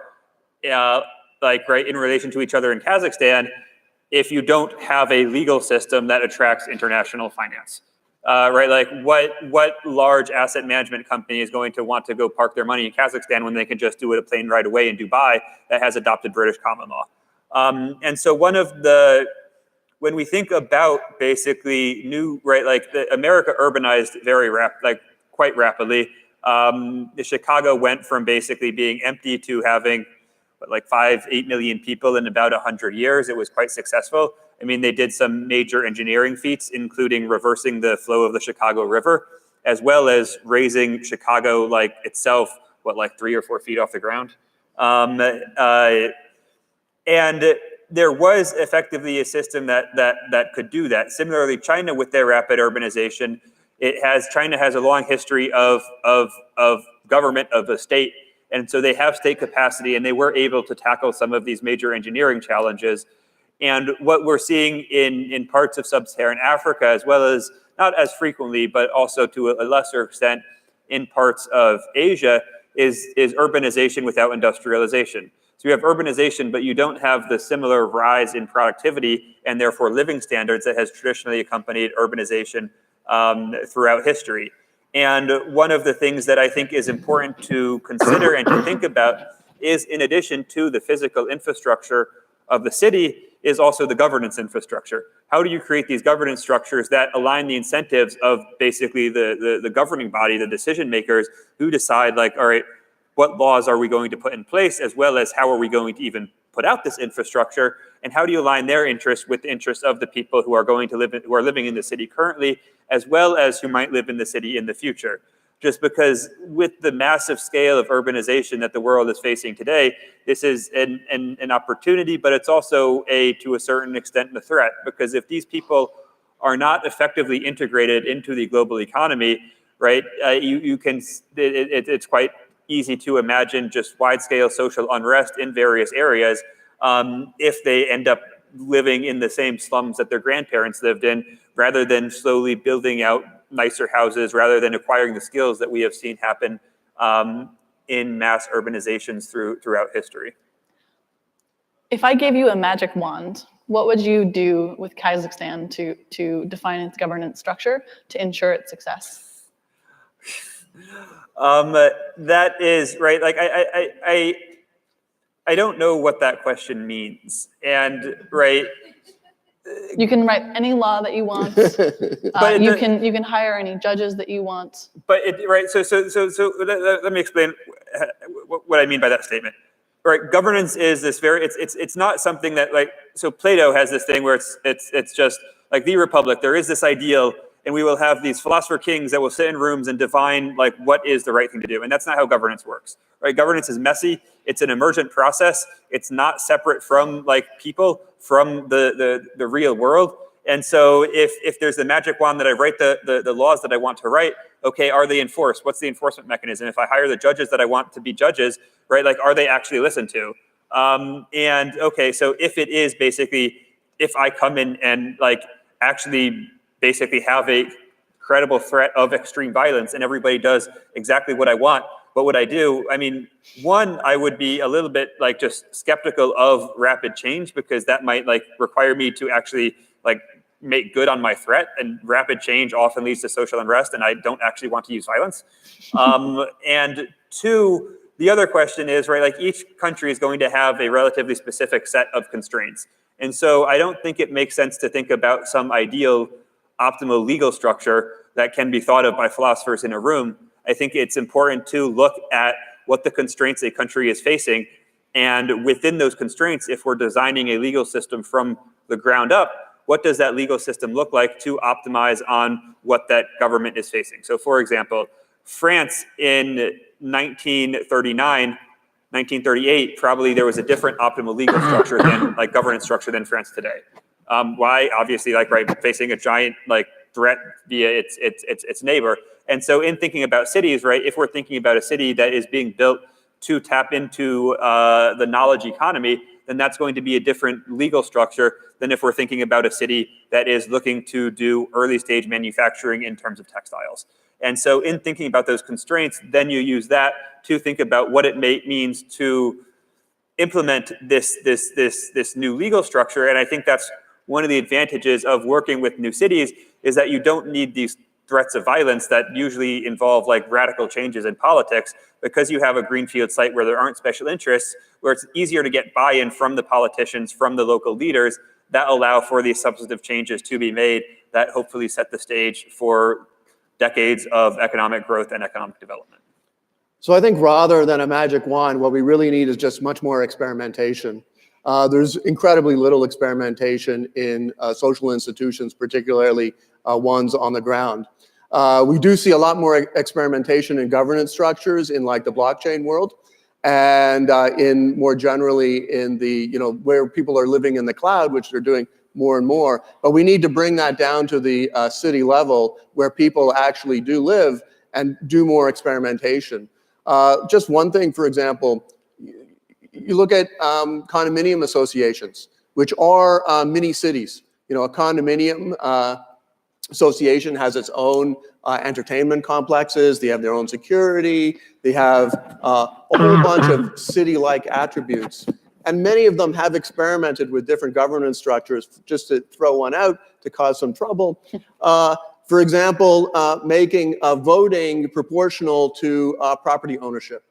right in relation to each other in Kazakhstan, if you don't have a legal system that attracts international finance. Right, like what large asset management company is going to want to go park their money in Kazakhstan when they can just do it a plane right away in Dubai that has adopted British common law? And so when we think about basically America urbanized quite rapidly. Chicago went from basically being empty to having 5-8 million people in about 100 years. It was quite successful. I mean, they did some major engineering feats, including reversing the flow of the Chicago River, as well as raising Chicago itself, 3 or 4 feet off the ground. And there was effectively a system that could do that. Similarly, China, with their rapid urbanization, China has a long history of government, of a state, and so they have state capacity, and they were able to tackle some of these major engineering challenges. And what we're seeing in parts of sub-Saharan Africa, as well as not as frequently, but also to a lesser extent in parts of Asia, is urbanization without industrialization. So you have urbanization, but you don't have the similar rise in productivity and therefore living standards that has traditionally accompanied urbanization throughout history. And one of the things that I think is important to consider and to think about is, in addition to the physical infrastructure of the city, is also the governance infrastructure. How do you create these governance structures that align the incentives of basically the governing body, the decision makers, who decide all right, what laws are we going to put in place, as well as how are we going to even put out this infrastructure, and how do you align their interests with the interests of the people who are living in the city currently, as well as who might live in the city in the future. Just because with the massive scale of urbanization that the world is facing today, this is an opportunity, but it's also to a certain extent a threat, because if these people are not effectively integrated into the global economy, right, it's quite easy to imagine just wide-scale social unrest in various areas if they end up living in the same slums that their grandparents lived in, rather than slowly building out nicer houses, rather than acquiring the skills that we have seen happen in mass urbanizations throughout history. If I gave you a magic wand what would you do with Kazakhstan to define its governance structure to ensure its success? That is right. Like I don't know what that question means, and right. You can write any law that you want. You can hire any judges that you want. But right. So let me explain what I mean by that statement. Right. Governance is this it's not something that like, so Plato has this thing where it's just like the Republic. There is this ideal, and we will have these philosopher kings that will sit in rooms and define like what is the right thing to do. And that's not how governance works. Right. Governance is messy. It's an emergent process. It's not separate from like people, from the real world. And so if there's the magic wand that I write the laws that I want to write, okay, are they enforced? What's the enforcement mechanism? If I hire the judges that I want to be judges, right, like are they actually listened to? And okay, so if it is basically, if I come in and like actually basically have a credible threat of extreme violence and everybody does exactly what I want, what would I do? I mean, one, I would be a little bit like just skeptical of rapid change, because that might like require me to actually like make good on my threat, and rapid change often leads to social unrest, and I don't actually want to use violence. And two, the other question is, right, like each country is going to have a relatively specific set of constraints. And so I don't think it makes sense to think about some ideal optimal legal structure that can be thought of by philosophers in a room. I think it's important to look at what the constraints a country is facing. And within those constraints, if we're designing a legal system from the ground up, what does that legal system look like to optimize on what that government is facing? So for example, France in 1939, 1938, probably there was a different optimal legal structure than like governance structure than France today. Why? Obviously, like right, facing a giant like threat via its neighbor. And so in thinking about cities, right, if we're thinking about a city that is being built to tap into the knowledge economy, then that's going to be a different legal structure than if we're thinking about a city that is looking to do early stage manufacturing in terms of textiles. And so in thinking about those constraints, then you use that to think about what it means to implement this new legal structure. And I think that's one of the advantages of working with new cities, is that you don't need these threats of violence that usually involve like radical changes in politics, because you have a greenfield site where there aren't special interests, where it's easier to get buy-in from the politicians, from the local leaders, that allow for these substantive changes to be made that hopefully set the stage for decades of economic growth and economic development. So I think rather than a magic wand, what we really need is just much more experimentation. There's incredibly little experimentation in social institutions, particularly ones on the ground. We do see a lot more experimentation in governance structures in like the blockchain world, and in more generally in the, you know, where people are living in the cloud, which they're doing more and more. But we need to bring that down to the city level, where people actually do live, and do more experimentation. Just one thing, for example, you look at condominium associations, which are mini cities. You know, a condominium association has its own entertainment complexes. They have their own security. They have a whole bunch of city-like attributes. And many of them have experimented with different governance structures. Just to throw one out to cause some trouble. For example, making voting proportional to property ownership.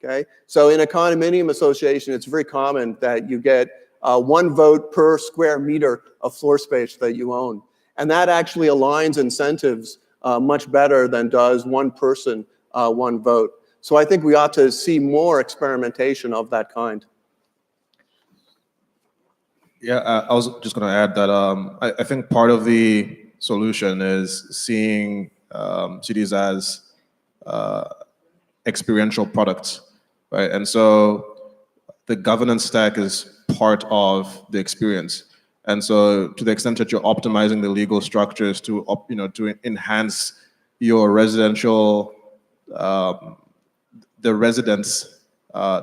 Okay, so in a condominium association, it's very common that you get 1 vote per square meter of floor space that you own. And that actually aligns incentives much better than does 1 person, 1 vote. So I think we ought to see more experimentation of that kind. Yeah, I was just going to add that I think part of the solution is seeing cities as experiential products, right? And so the governance stack is part of the experience. And so to the extent that you're optimizing the legal structures to, to enhance your residential, the residents'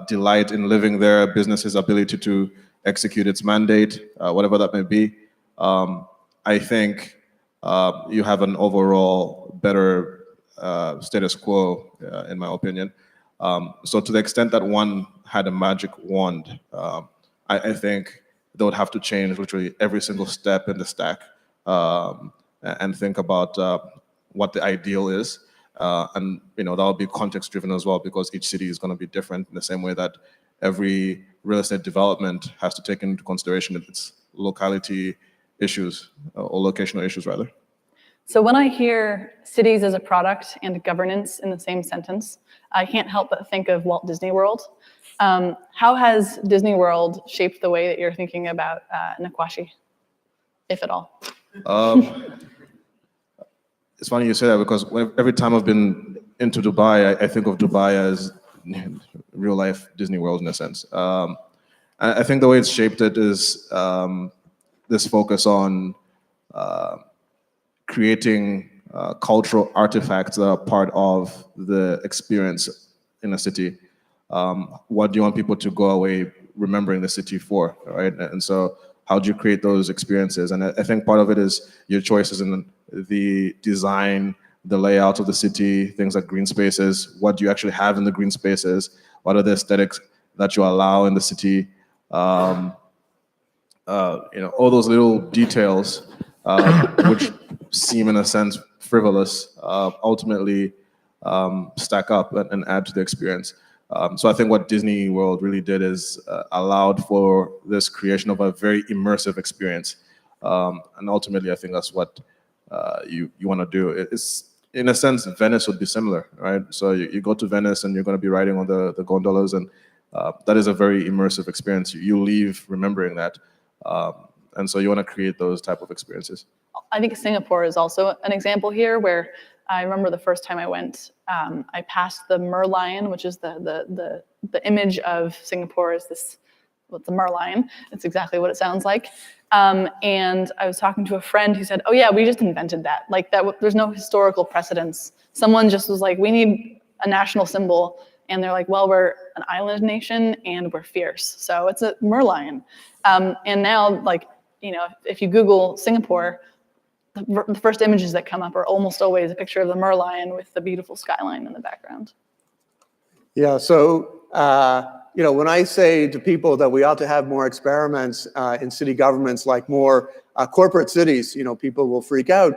delight in living there, business's ability to execute its mandate, whatever that may be, I think you have an overall better status quo, in my opinion. So to the extent that one had a magic wand, I think they would have to change literally every single step in the stack and think about what the ideal is. And that will be context driven as well, because each city is going to be different in the same way that every real estate development has to take into consideration its locality issues or locational issues rather. So when I hear cities as a product and governance in the same sentence, I can't help but think of Walt Disney World. How has Disney World shaped the way that you're thinking about Nikwashi, if at all? It's funny you say that, because every time I've been into Dubai, I think of Dubai as real life Disney World in a sense. I think the way it's shaped it is this focus on creating cultural artifacts that are part of the experience in a city. What do you want people to go away remembering the city for, right? And so how do you create those experiences? And I think part of it is your choices in the design, the layout of the city, things like green spaces. What do you actually have in the green spaces? What are the aesthetics that you allow in the city? All those little details, which seem in a sense frivolous, ultimately stack up and add to the experience. So I think what Disney World really did is allowed for this creation of a very immersive experience. And ultimately, I think that's what you want to do. It's, in a sense, Venice would be similar, right? So you go to Venice and you're going to be riding on the gondolas, and that is a very immersive experience. You leave remembering that. And so you want to create those type of experiences. I think Singapore is also an example here, where I remember the first time I went, I passed the Merlion, which is the image of Singapore is this, the Merlion. It's exactly what it sounds like. And I was talking to a friend who said, "Oh yeah, we just invented that. Like that, there's no historical precedence. Someone just was like, we need a national symbol." And they're like, "Well, we're an island nation and we're fierce, so it's a Merlion." And now, like, if you Google Singapore, the first images that come up are almost always a picture of the Merlion with the beautiful skyline in the background. Yeah, so, when I say to people that we ought to have more experiments in city governments, like more corporate cities, people will freak out.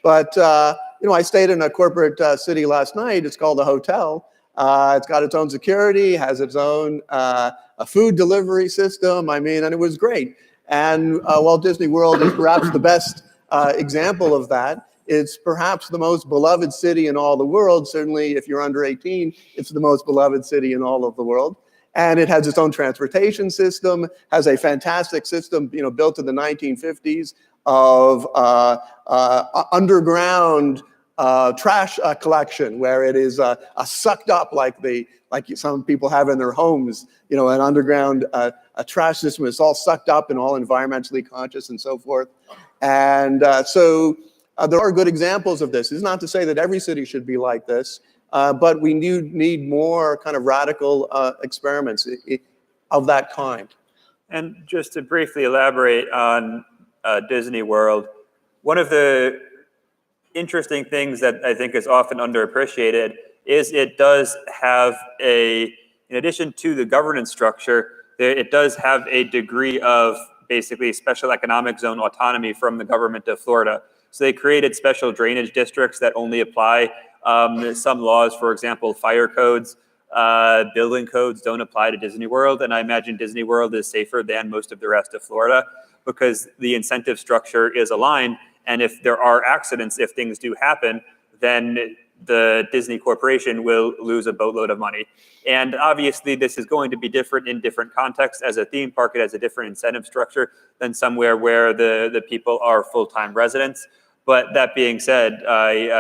But, I stayed in a corporate city last night. It's called a hotel. It's got its own security, has its own a food delivery system. And it was great. And Walt Disney World is perhaps the best example of that. It's perhaps the most beloved city in all the world. Certainly, if you're under 18, it's the most beloved city in all of the world. And it has its own transportation system, has a fantastic system, built in the 1950s of underground trash collection, where it is sucked up like some people have in their homes, an underground a trash system. It's all sucked up and all environmentally conscious and so forth. And so there are good examples of this. It's not to say that every city should be like this, but we need more kind of radical experiments of that kind. And just to briefly elaborate on Disney World, one of the interesting things that I think is often underappreciated is it does have in addition to the governance structure, it does have a degree of basically special economic zone autonomy from the government of Florida. So they created special drainage districts that only apply some laws. For example, fire codes, building codes don't apply to Disney World. And I imagine Disney World is safer than most of the rest of Florida because the incentive structure is aligned. And if there are accidents, if things do happen, then the Disney Corporation will lose a boatload of money. And obviously, this is going to be different in different contexts. As a theme park, it has a different incentive structure than somewhere where the people are full-time residents. But that being said,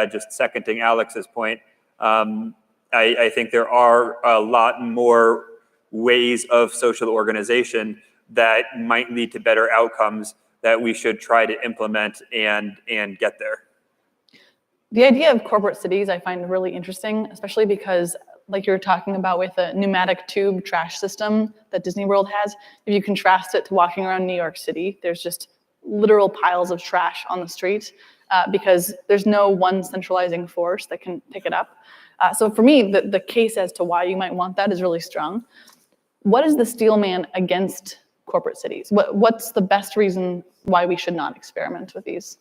just seconding Alex's point, I think there are a lot more ways of social organization that might lead to better outcomes that we should try to implement and get there. The idea of corporate cities I find really interesting, especially because, like you were talking about with a pneumatic tube trash system that Disney World has, if you contrast it to walking around New York City, there's just literal piles of trash on the street because there's no one centralizing force that can pick it up. So for me, the case as to why you might want that is really strong. What is the steel man against corporate cities? What's the best reason why we should not experiment with these?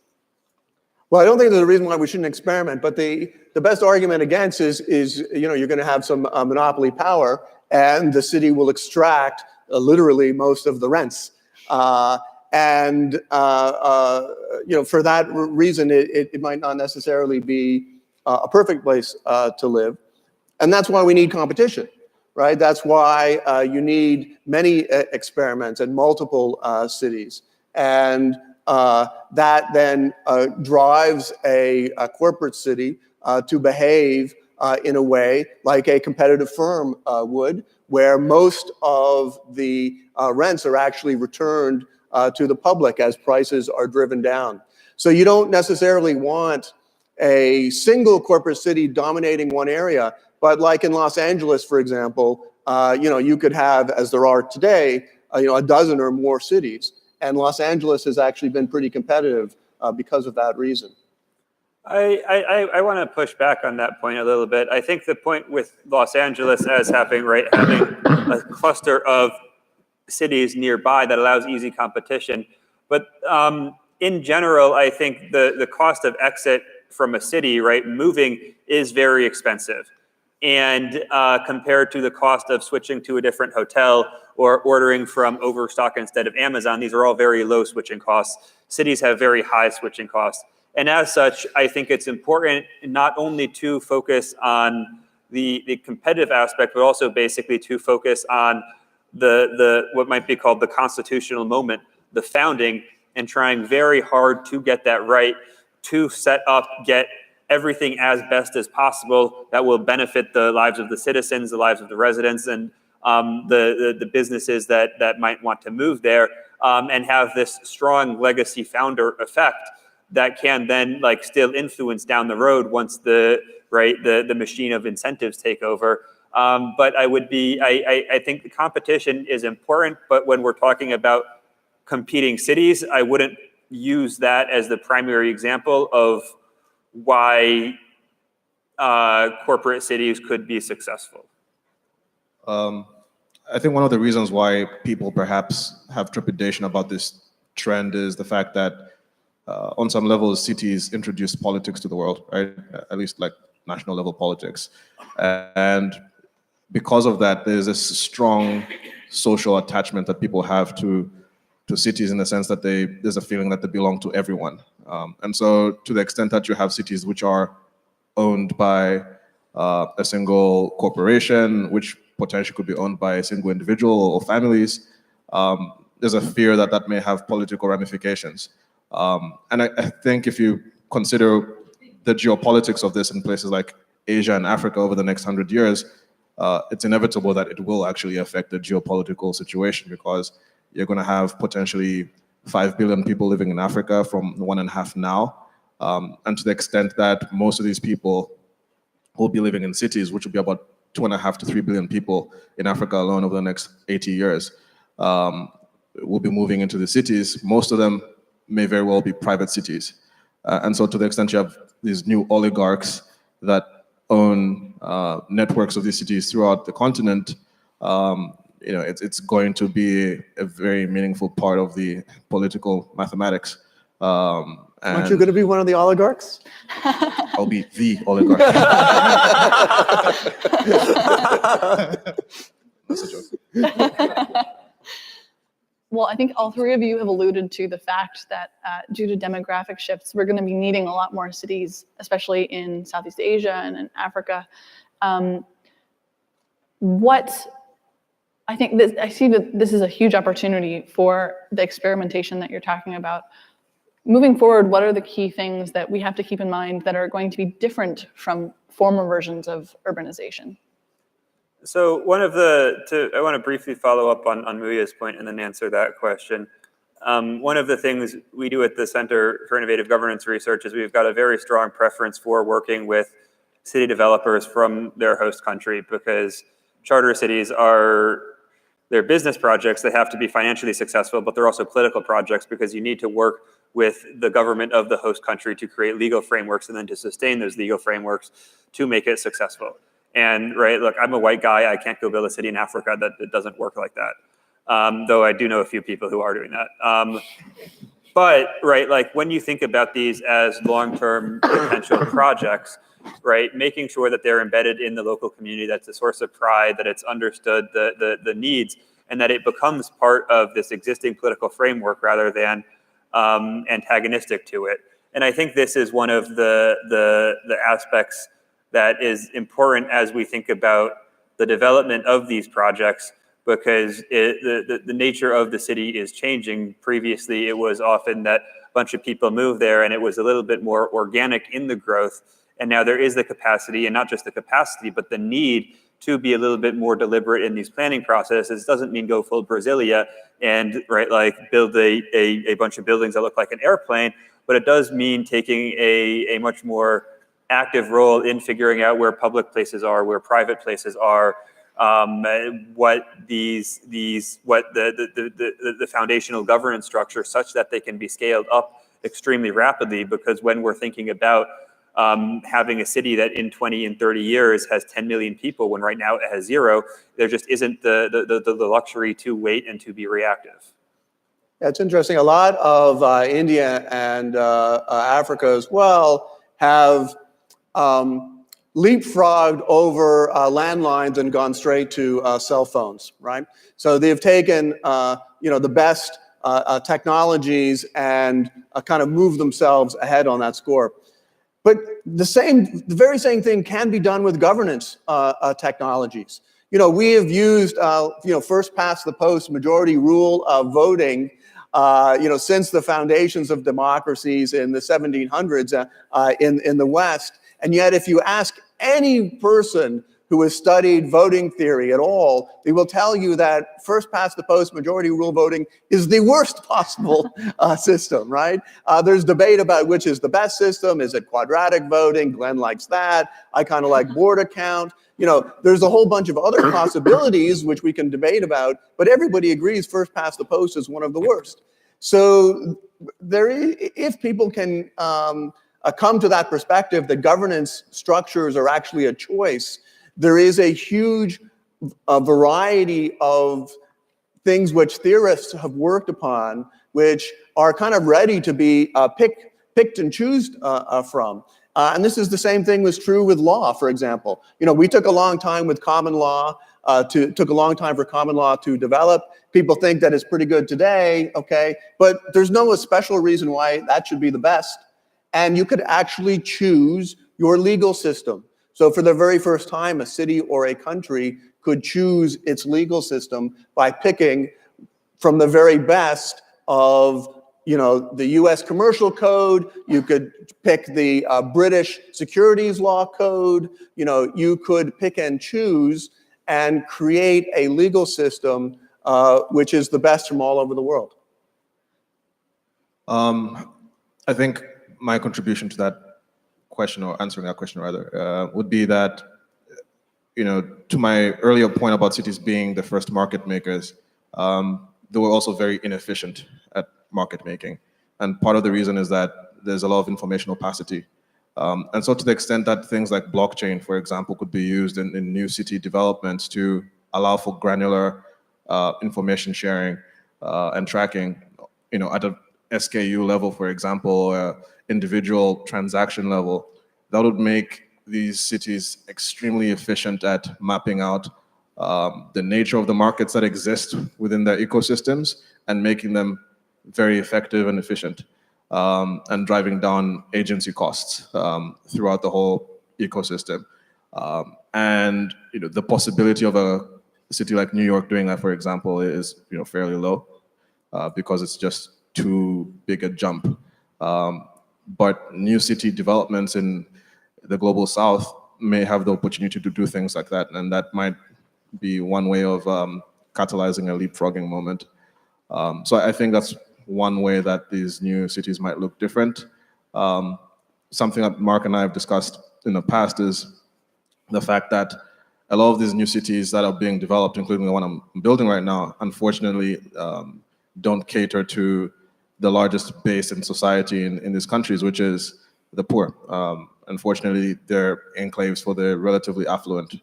Well, I don't think there's a reason why we shouldn't experiment, but the best argument against is you're going to have some monopoly power, and the city will extract literally most of the rents. For that reason, it might not necessarily be a perfect place to live, and that's why we need competition, right? That's why you need many experiments and multiple cities, and that then drives a corporate city to behave in a way like a competitive firm would, where most of the rents are actually returned to the public as prices are driven down. So you don't necessarily want a single corporate city dominating one area, but like in Los Angeles, for example, you could have, as there are today, a dozen or more cities. And Los Angeles has actually been pretty competitive because of that reason. I want to push back on that point a little bit. I think the point with Los Angeles as having a cluster of cities nearby that allows easy competition. But in general, I think the cost of exit from a city, right, moving is very expensive. And compared to the cost of switching to a different hotel or ordering from Overstock instead of Amazon, these are all very low switching costs. Cities have very high switching costs. And as such, I think it's important not only to focus on the competitive aspect, but also basically to focus on the what might be called the constitutional moment, the founding, and trying very hard to get that right, to set up, get everything as best as possible that will benefit the lives of the citizens, the lives of the residents, and the businesses that might want to move there, and have this strong legacy founder effect that can then still influence down the road once the machine of incentives take over. But I think the competition is important, but when we're talking about competing cities, I wouldn't use that as the primary example of why corporate cities could be successful. I think one of the reasons why people perhaps have trepidation about this trend is the fact that on some levels, cities introduce politics to the world, right? At least like national level politics. And because of that, there's this strong social attachment that people have to cities in the sense that there's a feeling that they belong to everyone. And so to the extent that you have cities which are owned by a single corporation, which potentially could be owned by a single individual or families, there's a fear that that may have political ramifications. And I think if you consider the geopolitics of this in places like Asia and Africa over the next 100 years, it's inevitable that it will actually affect the geopolitical situation, because you're going to have potentially 5 billion people living in Africa from 1.5 now. And to the extent that most of these people will be living in cities, which will be about 2.5 to 3 billion people in Africa alone over the next 80 years, will be moving into the cities. Most of them may very well be private cities. And so to the extent you have these new oligarchs that own networks of these cities throughout the continent, it's going to be a very meaningful part of the political mathematics. Aren't you going to be one of the oligarchs? I'll be the oligarch. That's a joke. Well, I think all three of you have alluded to the fact that due to demographic shifts, we're going to be needing a lot more cities, especially in Southeast Asia and in Africa. I see that this is a huge opportunity for the experimentation that you're talking about. Moving forward, what are the key things that we have to keep in mind that are going to be different from former versions of urbanization? So I want to briefly follow up on Muya's point and then answer that question. One of the things we do at the Center for Innovative Governance Research is we've got a very strong preference for working with city developers from their host country, because charter cities they're business projects that have to be financially successful, but they're also political projects, because you need to work with the government of the host country to create legal frameworks and then to sustain those legal frameworks to make it successful. And look, I'm a white guy. I can't go build a city in Africa. It doesn't work like that. though I do know a few people who are doing that. But, right, like when you think about these as long-term potential projects, right, making sure that they're embedded in the local community, that's a source of pride, that it's understood the needs, and that it becomes part of this existing political framework rather than antagonistic to it. And I think this is one of the aspects that is important as we think about the development of these projects, because the nature of the city is changing. Previously, it was often that a bunch of people moved there and it was a little bit more organic in the growth. And now there is the capacity, and not just the capacity, but the need to be a little bit more deliberate in these planning processes. Doesn't mean go full Brasilia and, right, like build a bunch of buildings that look like an airplane, but it does mean taking a much more active role in figuring out where public places are, where private places are, what the foundational governance structure, such that they can be scaled up extremely rapidly. Because when we're thinking about having a city that in 20 and 30 years has 10 million people, when right now it has 0, there just isn't the luxury to wait and to be reactive. Yeah, it's interesting. A lot of India and Africa as well have leapfrogged over landlines and gone straight to cell phones, right? So they've taken the best technologies and kind of moved themselves ahead on that score. But the very same thing can be done with governance technologies. We have used first past the post majority rule of voting since the foundations of democracies in the 1700s in the West. And yet, if you ask any person who has studied voting theory at all, they will tell you that first past the post majority rule voting is the worst possible system, right? There's debate about which is the best system. Is it quadratic voting? Glenn likes that. I kind of like border count. There's a whole bunch of other possibilities which we can debate about, but everybody agrees first past the post is one of the worst. So if people can come to that perspective that governance structures are actually a choice, there is a huge variety of things which theorists have worked upon, which are kind of ready to be picked and chosen from. And this is the same thing was true with law, for example. We took a long time with common law, took a long time for common law to develop. People think that it's pretty good today, okay? But there's no special reason why that should be the best. And you could actually choose your legal system. So for the very first time, a city or a country could choose its legal system by picking from the very best of the US commercial code. You could pick the British securities law code. You could pick and choose and create a legal system which is the best from all over the world. I think my contribution to that question, or answering that question rather, would be that, to my earlier point about cities being the first market makers, they were also very inefficient at market making. And part of the reason is that there's a lot of information opacity. And so to the extent that things like blockchain, for example, could be used in new city developments to allow for granular information sharing and tracking, at a SKU level, for example, individual transaction level, that would make these cities extremely efficient at mapping out the nature of the markets that exist within their ecosystems and making them very effective and efficient, and driving down agency costs throughout the whole ecosystem. And the possibility of a city like New York doing that, for example, is fairly low because it's just too big a jump. But new city developments in the global south may have the opportunity to do things like that, and that might be one way of catalyzing a leapfrogging moment. So I think that's one way that these new cities might look different. Something that Mark and I have discussed in the past is the fact that a lot of these new cities that are being developed, including the one I'm building right now, unfortunately don't cater to the largest base in society in these countries, which is the poor. Unfortunately, they're enclaves for the relatively affluent.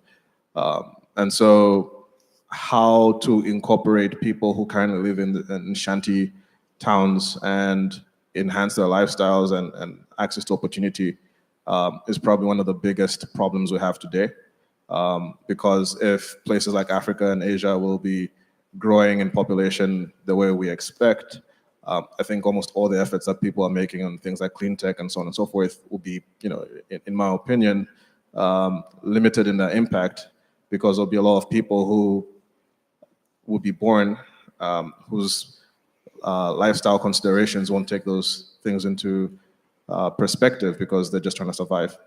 And so how to incorporate people who currently live in shanty towns and enhance their lifestyles and access to opportunity is probably one of the biggest problems we have today. Because if places like Africa and Asia will be growing in population the way we expect, I think almost all the efforts that people are making on things like clean tech and so on and so forth will be, in my opinion, limited in their impact, because there'll be a lot of people who will be born whose lifestyle considerations won't take those things into perspective because they're just trying to survive.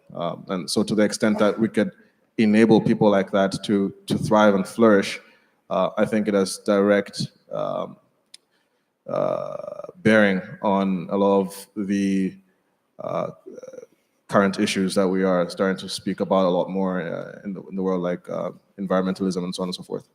And so to the extent that we could enable people like that to thrive and flourish, I think it has direct bearing on a lot of the current issues that we are starting to speak about a lot more in the world, like environmentalism and so on and so forth.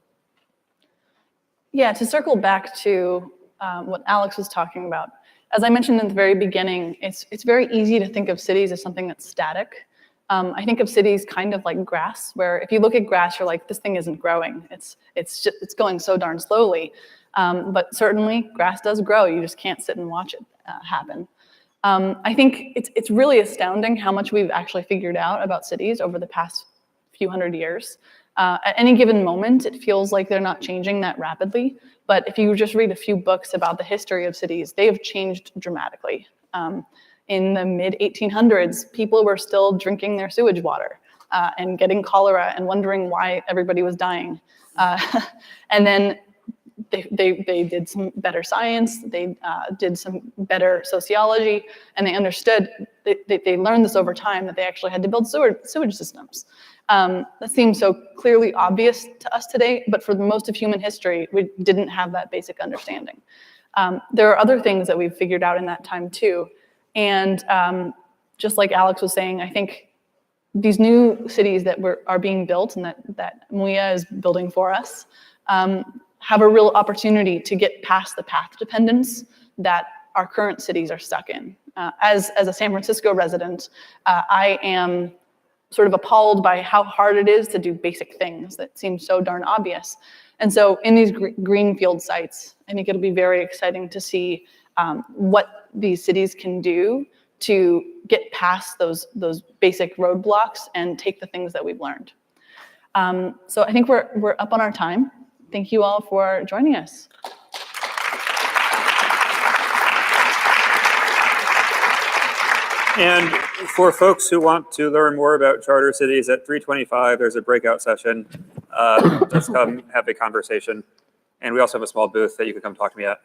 Yeah, to circle back to what Alex was talking about, as I mentioned in the very beginning, it's very easy to think of cities as something that's static. I think of cities kind of like grass, where if you look at grass, you're like, this thing isn't growing. It's going so darn slowly. But certainly grass does grow. You just can't sit and watch it happen. I think it's really astounding how much we've actually figured out about cities over the past few hundred years. At any given moment, it feels like they're not changing that rapidly. But if you just read a few books about the history of cities, they have changed dramatically. In the mid-1800s, people were still drinking their sewage water and getting cholera and wondering why everybody was dying. And then they did some better science, they did some better sociology, and they understood, they learned this over time, that they actually had to build sewage systems. That seems so clearly obvious to us today, but for most of human history, we didn't have that basic understanding. There are other things that we've figured out in that time too. And just like Alex was saying, I think these new cities that are being built and that MUIA is building for us have a real opportunity to get past the path dependence that our current cities are stuck in. As a San Francisco resident, I am sort of appalled by how hard it is to do basic things that seem so darn obvious. And so in these greenfield sites, I think it'll be very exciting to see what these cities can do to get past those basic roadblocks and take the things that we've learned. So I think we're up on our time. Thank you all for joining us. And for folks who want to learn more about charter cities, at 3:25, there's a breakout session. Let's come have a conversation. And we also have a small booth that you can come talk to me at.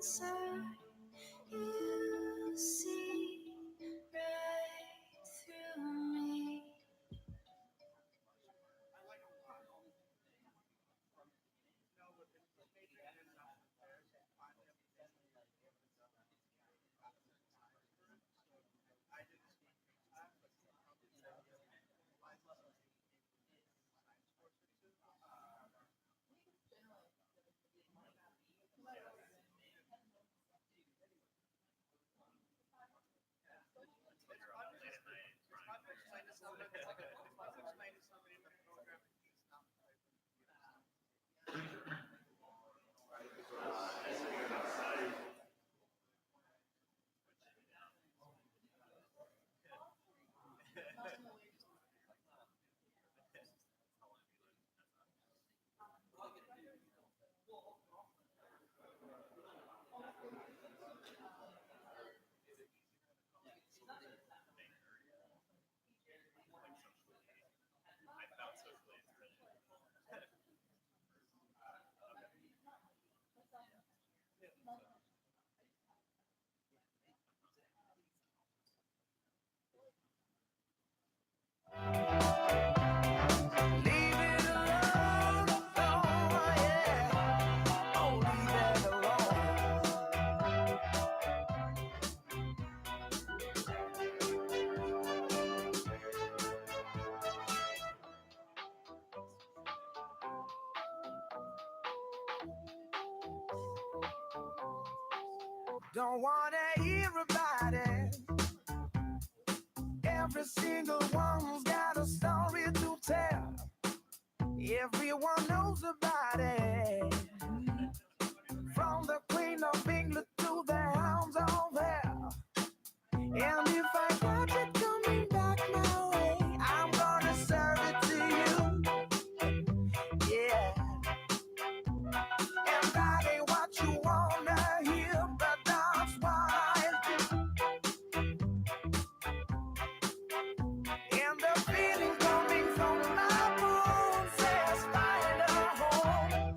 inside. You see right through me. Don't wanna hear about it. Every single one's got a story to tell. Everyone knows about it. From the Queen of England to the hounds of hell. And if I got it coming back my way, I'm gonna serve it to you. Yeah. And that ain't what you wanna hear, but that's what I do. And the feeling coming from my bones says find a home.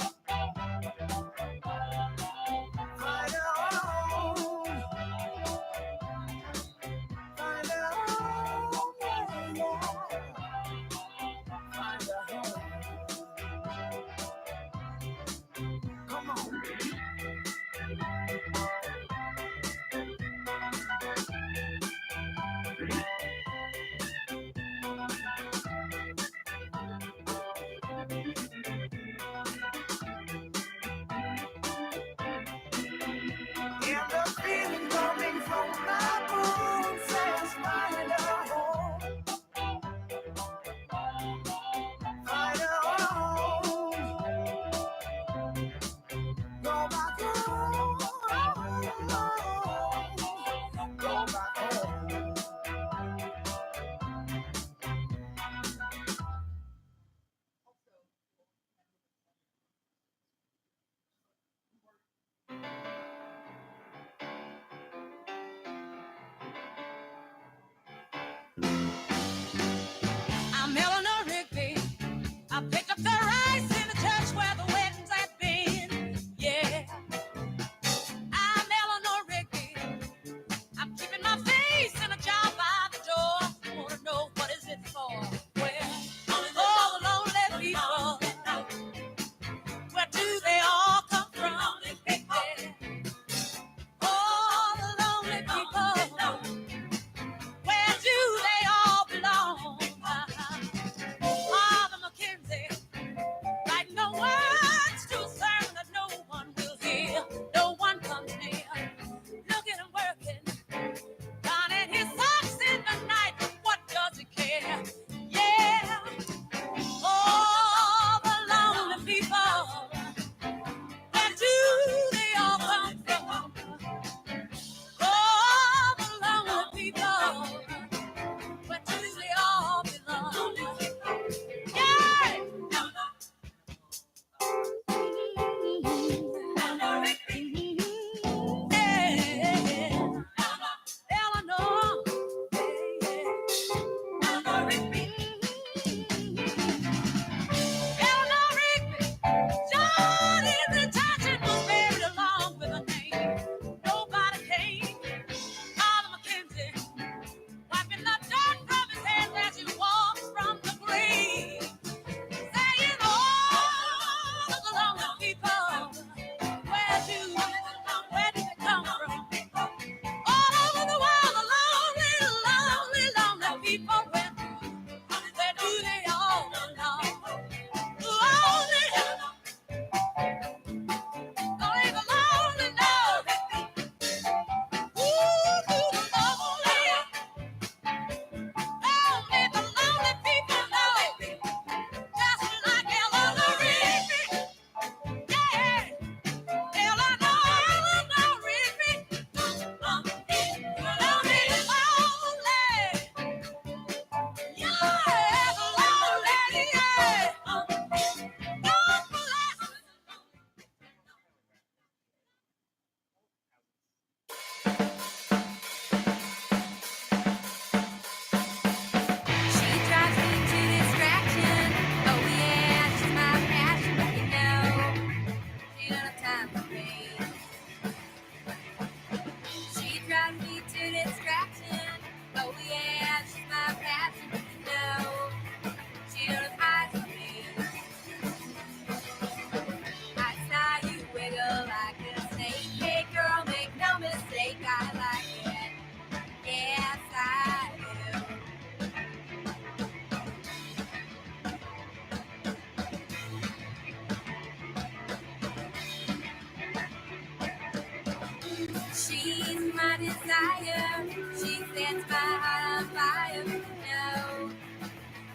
desire. She sets my heart on fire. No,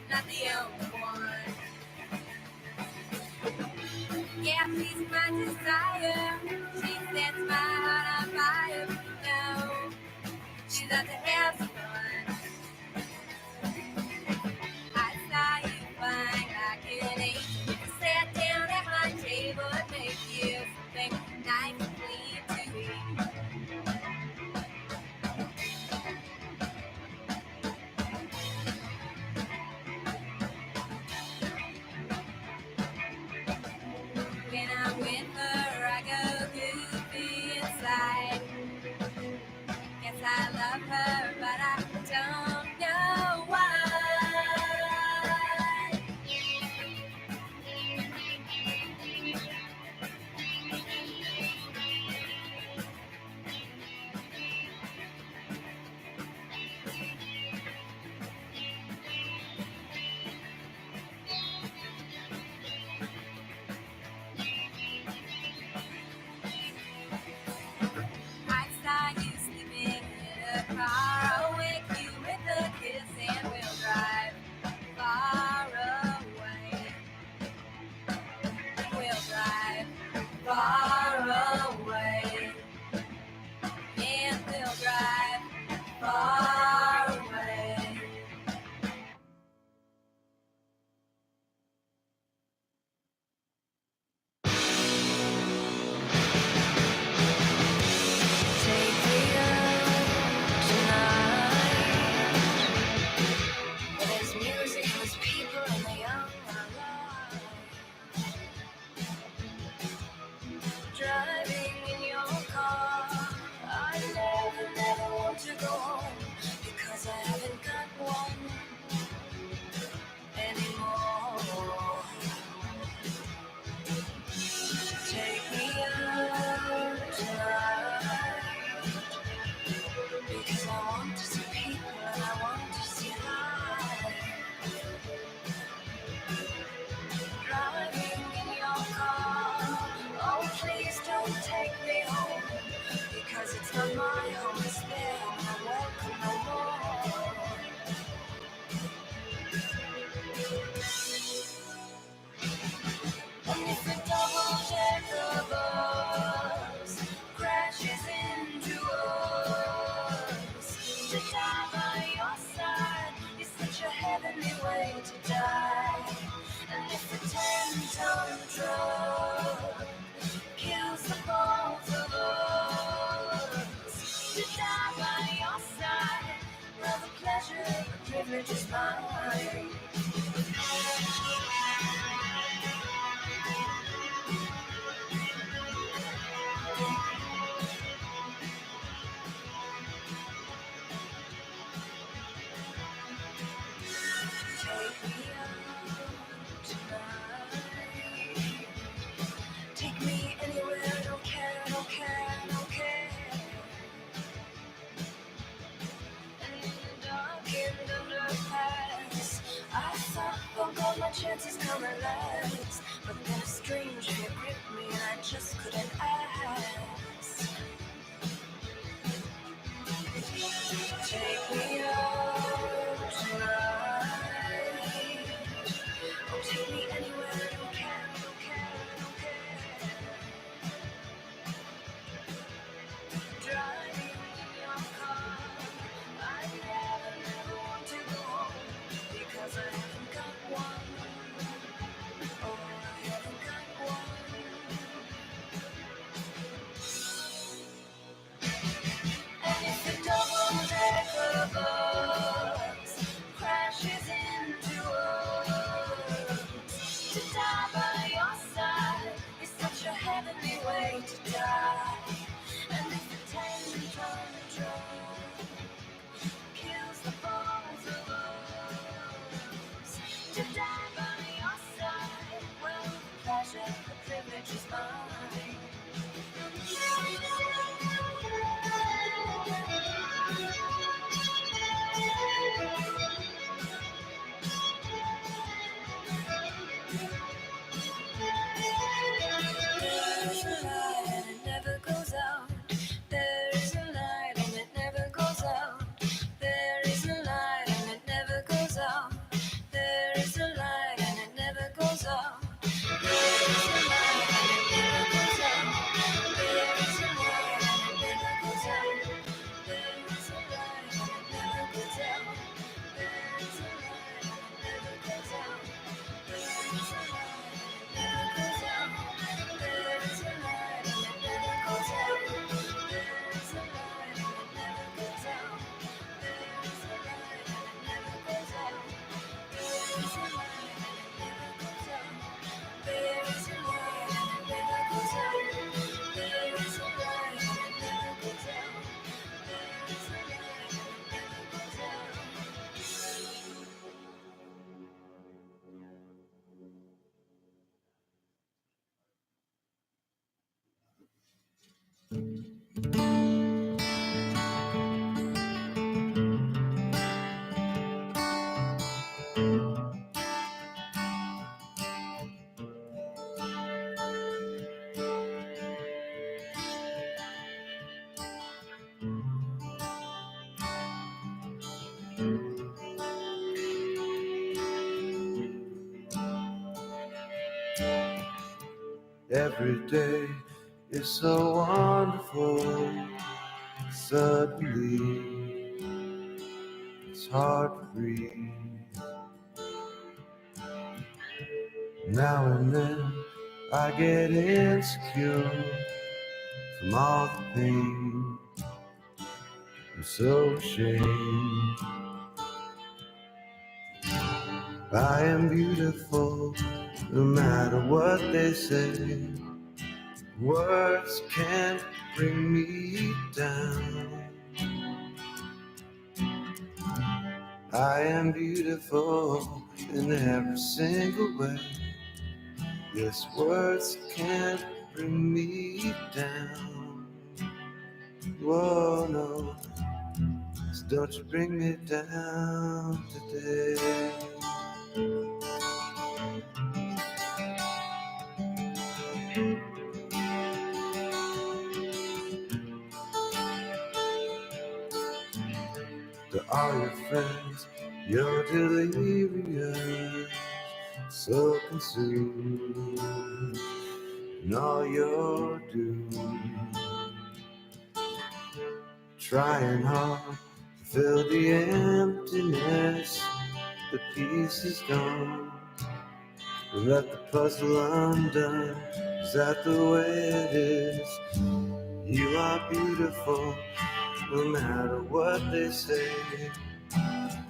not the only one. Yeah, she's my desire. She sets my heart on fire. No, she's out to have some fun. I saw you flying like an angel. You sat down at my table and made you something nice and clean to eat. When I'm with her, I go goofy inside. Guess I love her, but I don't know why. I saw you sleeping in a car. I'll wake you with a kiss and we'll drive far away. We'll drive far away. And we'll drive far away. Take me out tonight. There's music, there's people, and the young are alive. Driving in your car, I never want to go home because I haven't got one anymore. Take me out tonight because I want to see people and I want to see life. Driving in your car, oh please don't take me home because it's not my home, it's there and I won't come no more. And if a double-decker bus crashes into us, to die by your side is such a heavenly way to die. And if a 10-ton truck kills the both of us, to die by your side, well the pleasure, the privilege is mine. Take me out tonight. Take me anywhere, I don't care, I don't care, I don't care. And in the darkened underpass, I thought, oh God, my chances come at last. But then a strange fear gripped me and I just couldn't ask. Take me out tonight. Oh, take me anywhere, I don't care, I don't care, I don't care. Driving in your car, I never want to go home because I haven't got one. Oh, I haven't got one. And if the double-decker bus crashes into us, to die by your side is such a heavenly way to die. And if the 10-ton truck kills the both of us, to die by your side, well, the pleasure, the privilege is mine. There's a light and it never goes Every day is so wonderful. Suddenly, it's hard to breathe. Now and then, I get insecure from all the pain. I'm so ashamed. I am beautiful, no matter what they say. Words can't bring me down. I am beautiful in every single way. Yes, words can't bring me down. Whoa, no, so don't you bring me down today. To all your friends, you're delirious, so consumed in all you're doing, trying hard to fill the emptiness. The piece is gone. We let the puzzle undone. Is that the way it is? You are beautiful, no matter what they say.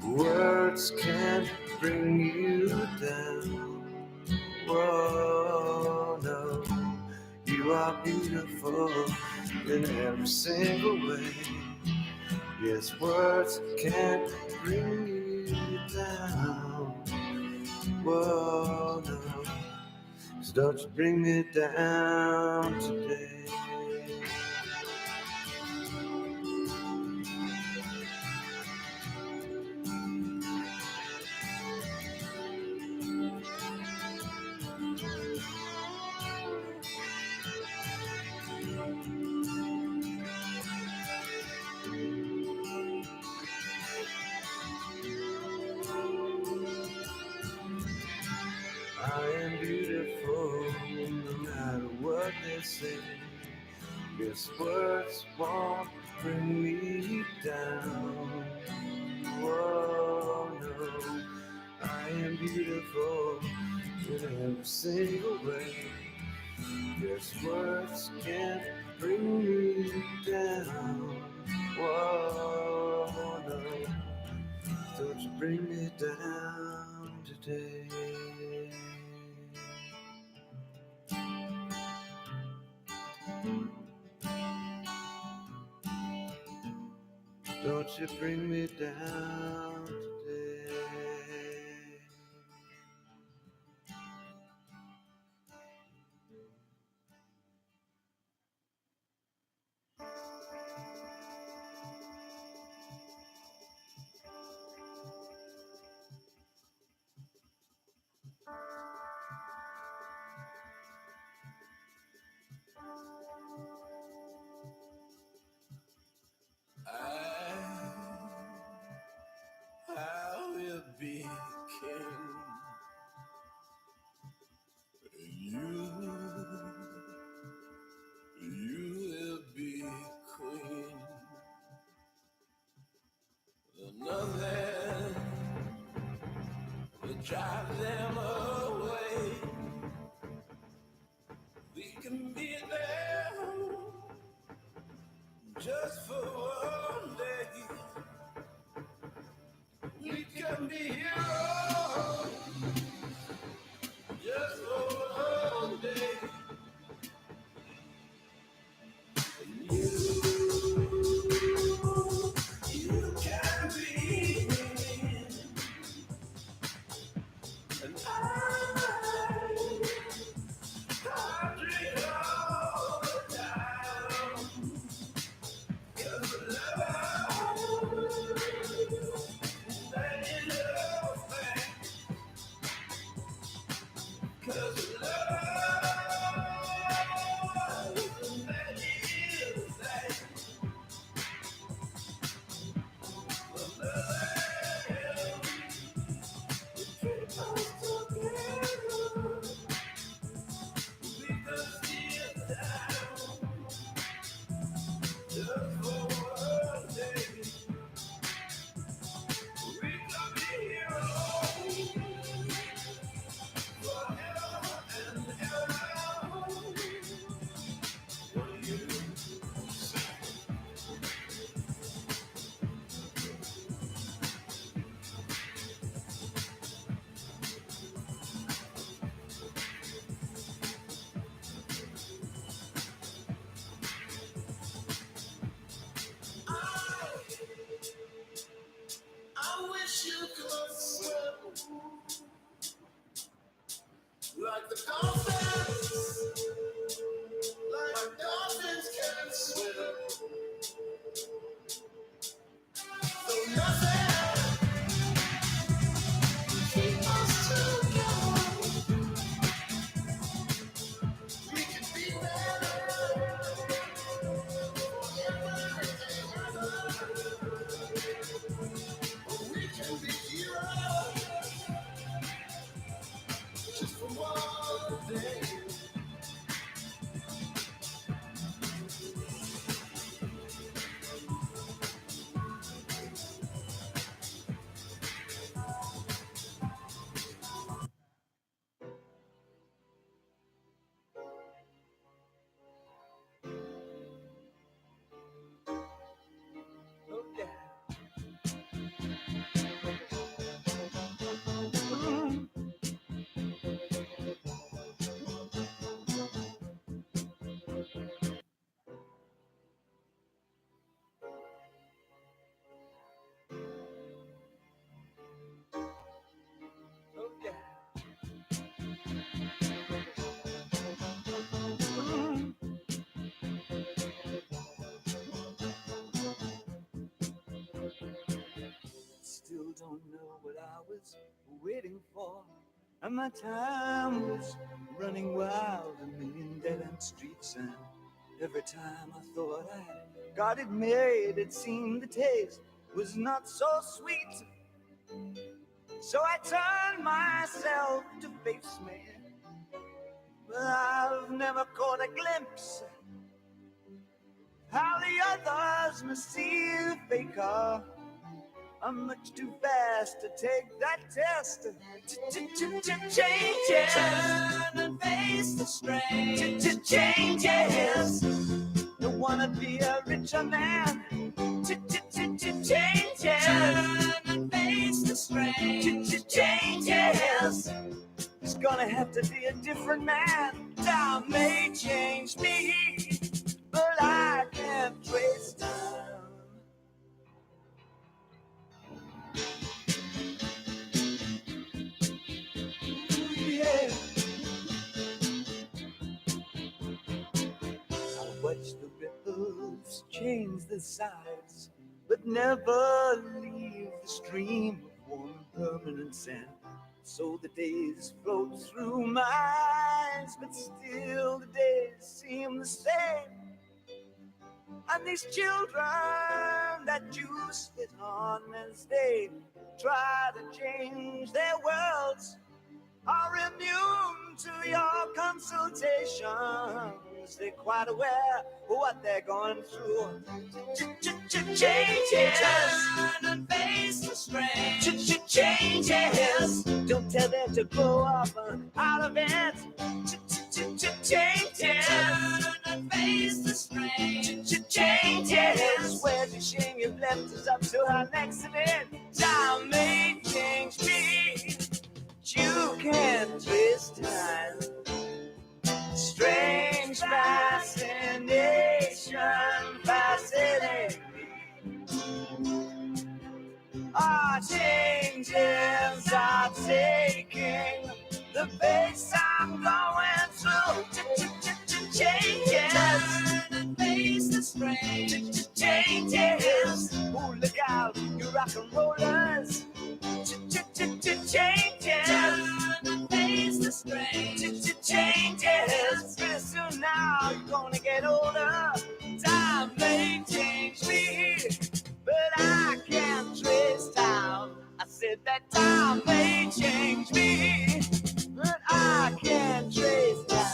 Words can't bring you down. Whoa, no. You are beautiful in every single way. Yes, words can't bring you down. Whoa, no. So don't you bring me down today. I am beautiful, no matter what they say. Yes, words won't bring me down. Whoa, no, I am beautiful in every single way. Yes, words can't bring me down. Whoa, no, don't you bring me down today. Don't you bring me down today. don't know what I was waiting for. And my time was running wild, a million dead-end streets. And every time I thought I got it made, it seemed the taste was not so sweet. So I turned myself to face me, but I've never caught a glimpse how the others must see the faker. I'm much too fast to take that test. Changes. Turn and face the strain. Changes. Don't wanna be a richer man. Changes. Turn and face the strain. Changes. It's gonna have to be a different man. Time may change me, but I can't trace time. Yeah. I watch the ripples change the sides, but never leave the stream of warm permanent sand. So the days float through my eyes, but still the days seem the same. And these children that you spit on as they try to change their worlds are immune to your consultations. They're quite aware of what they're going through. Changes. Turn and face the strain. Changes. Don't tell them to grow up out of it. Changes. Turn and face the strain. Changes. Where's the shame you've left us up to our next event? Time may change me. You can't twist time. Strange fascination, fascinating me. Our changes are taking the pace I'm going through. Changes. Turn and face the strain. Changes. Oh, look out, you rock and rollers. Changes. Turn and face the strain. Changes. Pretty soon now you're gonna get older. Time may change me, but I can't trace time. I said that time may change me, but I can't trace time.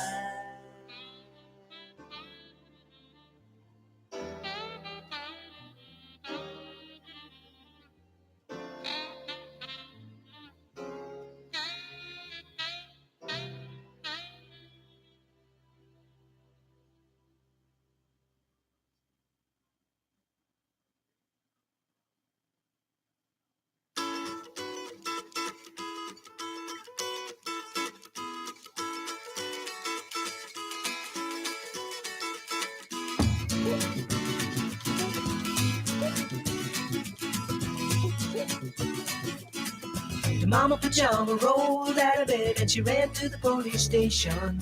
The mama pajama rolled out of bed and she ran to the police station.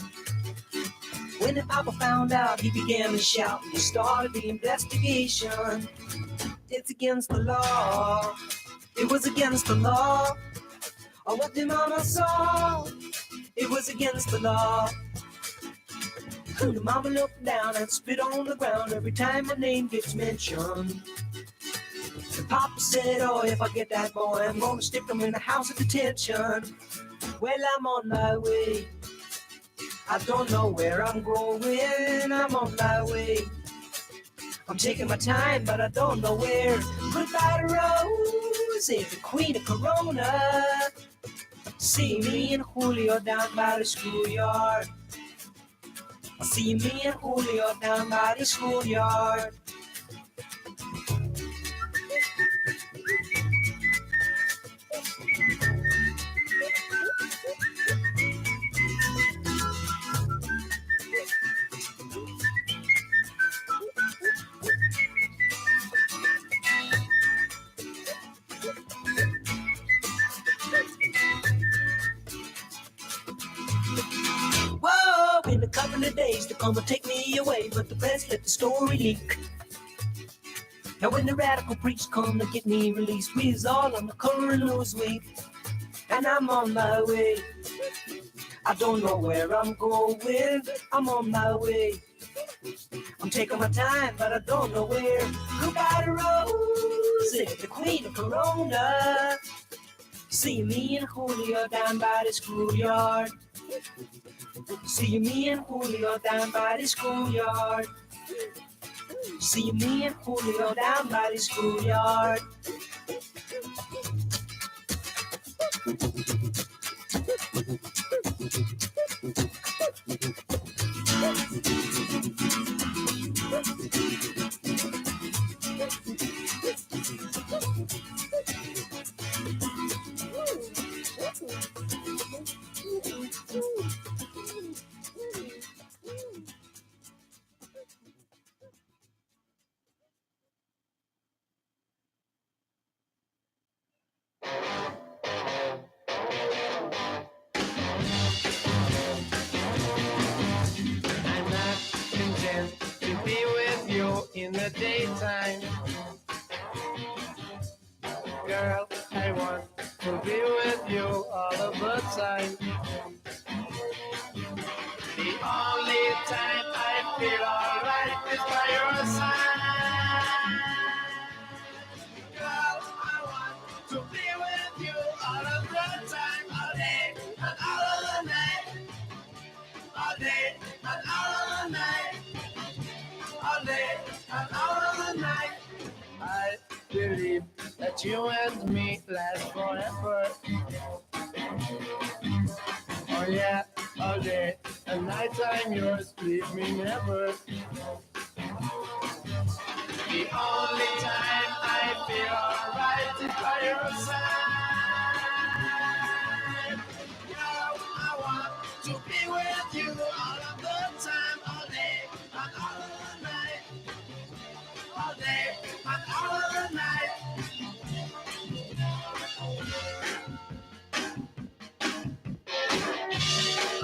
When the papa found out, he began to shout and he started the investigation. It's against the law. It was against the law. Or what the mama saw. It was against the law. The mama looked down and spit on the ground every time my name gets mentioned. The papa said, oh, if I get that boy, I'm gonna stick him in the house of detention. Well, I'm on my way. I don't know where I'm going. I'm on my way. I'm taking my time, but I don't know where. Goodbye, Rose, the queen of Corona. See me and Julio down by the schoolyard. See me and Julio down by the schoolyard. Whoa, in a couple of days they're gonna take me away, but the press let the story leak. And when the radical preach come to get me released, we is all on the coroner's wing, and I'm on my way. I don't know where I'm going, I'm on my way. I'm taking my time, but I don't know where. Goodbye to Rosie, the queen of Corona. See me and Julio down by the schoolyard. See me and Julio down by the schoolyard. See me and Julio down by the schoolyard. I'm not content to be with you in the daytime. Girl, I want to be with you all of the time. The only time I feel alright is by your side. Girl, I want to be with you all of the time, all day and all of the night. All day and all of the night. All day and all of the night. I believe that you and me last forever. Oh yeah, all day and night I'm yours, leave me never. The only time I feel alright is by your side. Girl, I want to be with you all of the time, all day and all of the night. All day and all of the night.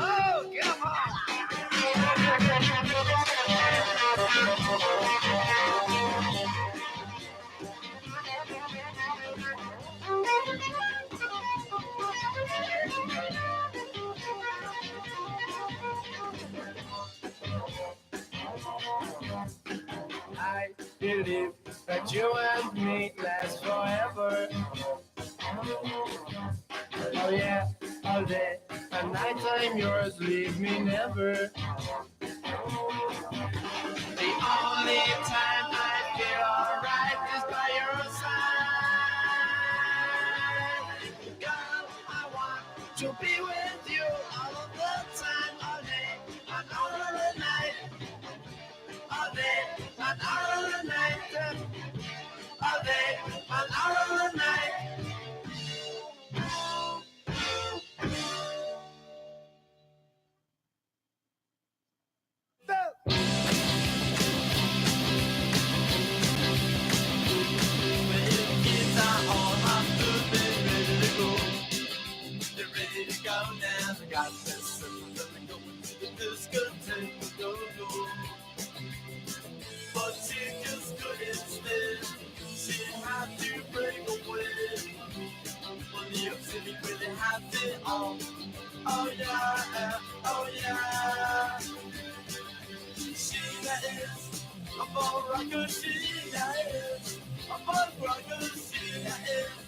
Oh, come on! I believe that you and me last forever. Oh yeah, all day and night I'm yours, leave me never. The only time I feel alright is by your side. Girl, I want to be with you all of the time, all day and all of the night. All day and all of the night. All day and all of the night. Got this and going to the discotheque, go. But she just couldn't stand. She had to break away. Well, New York City really had it all. Oh yeah, oh yeah. She that is a ball rocker, she that is a ball rocker, she that is.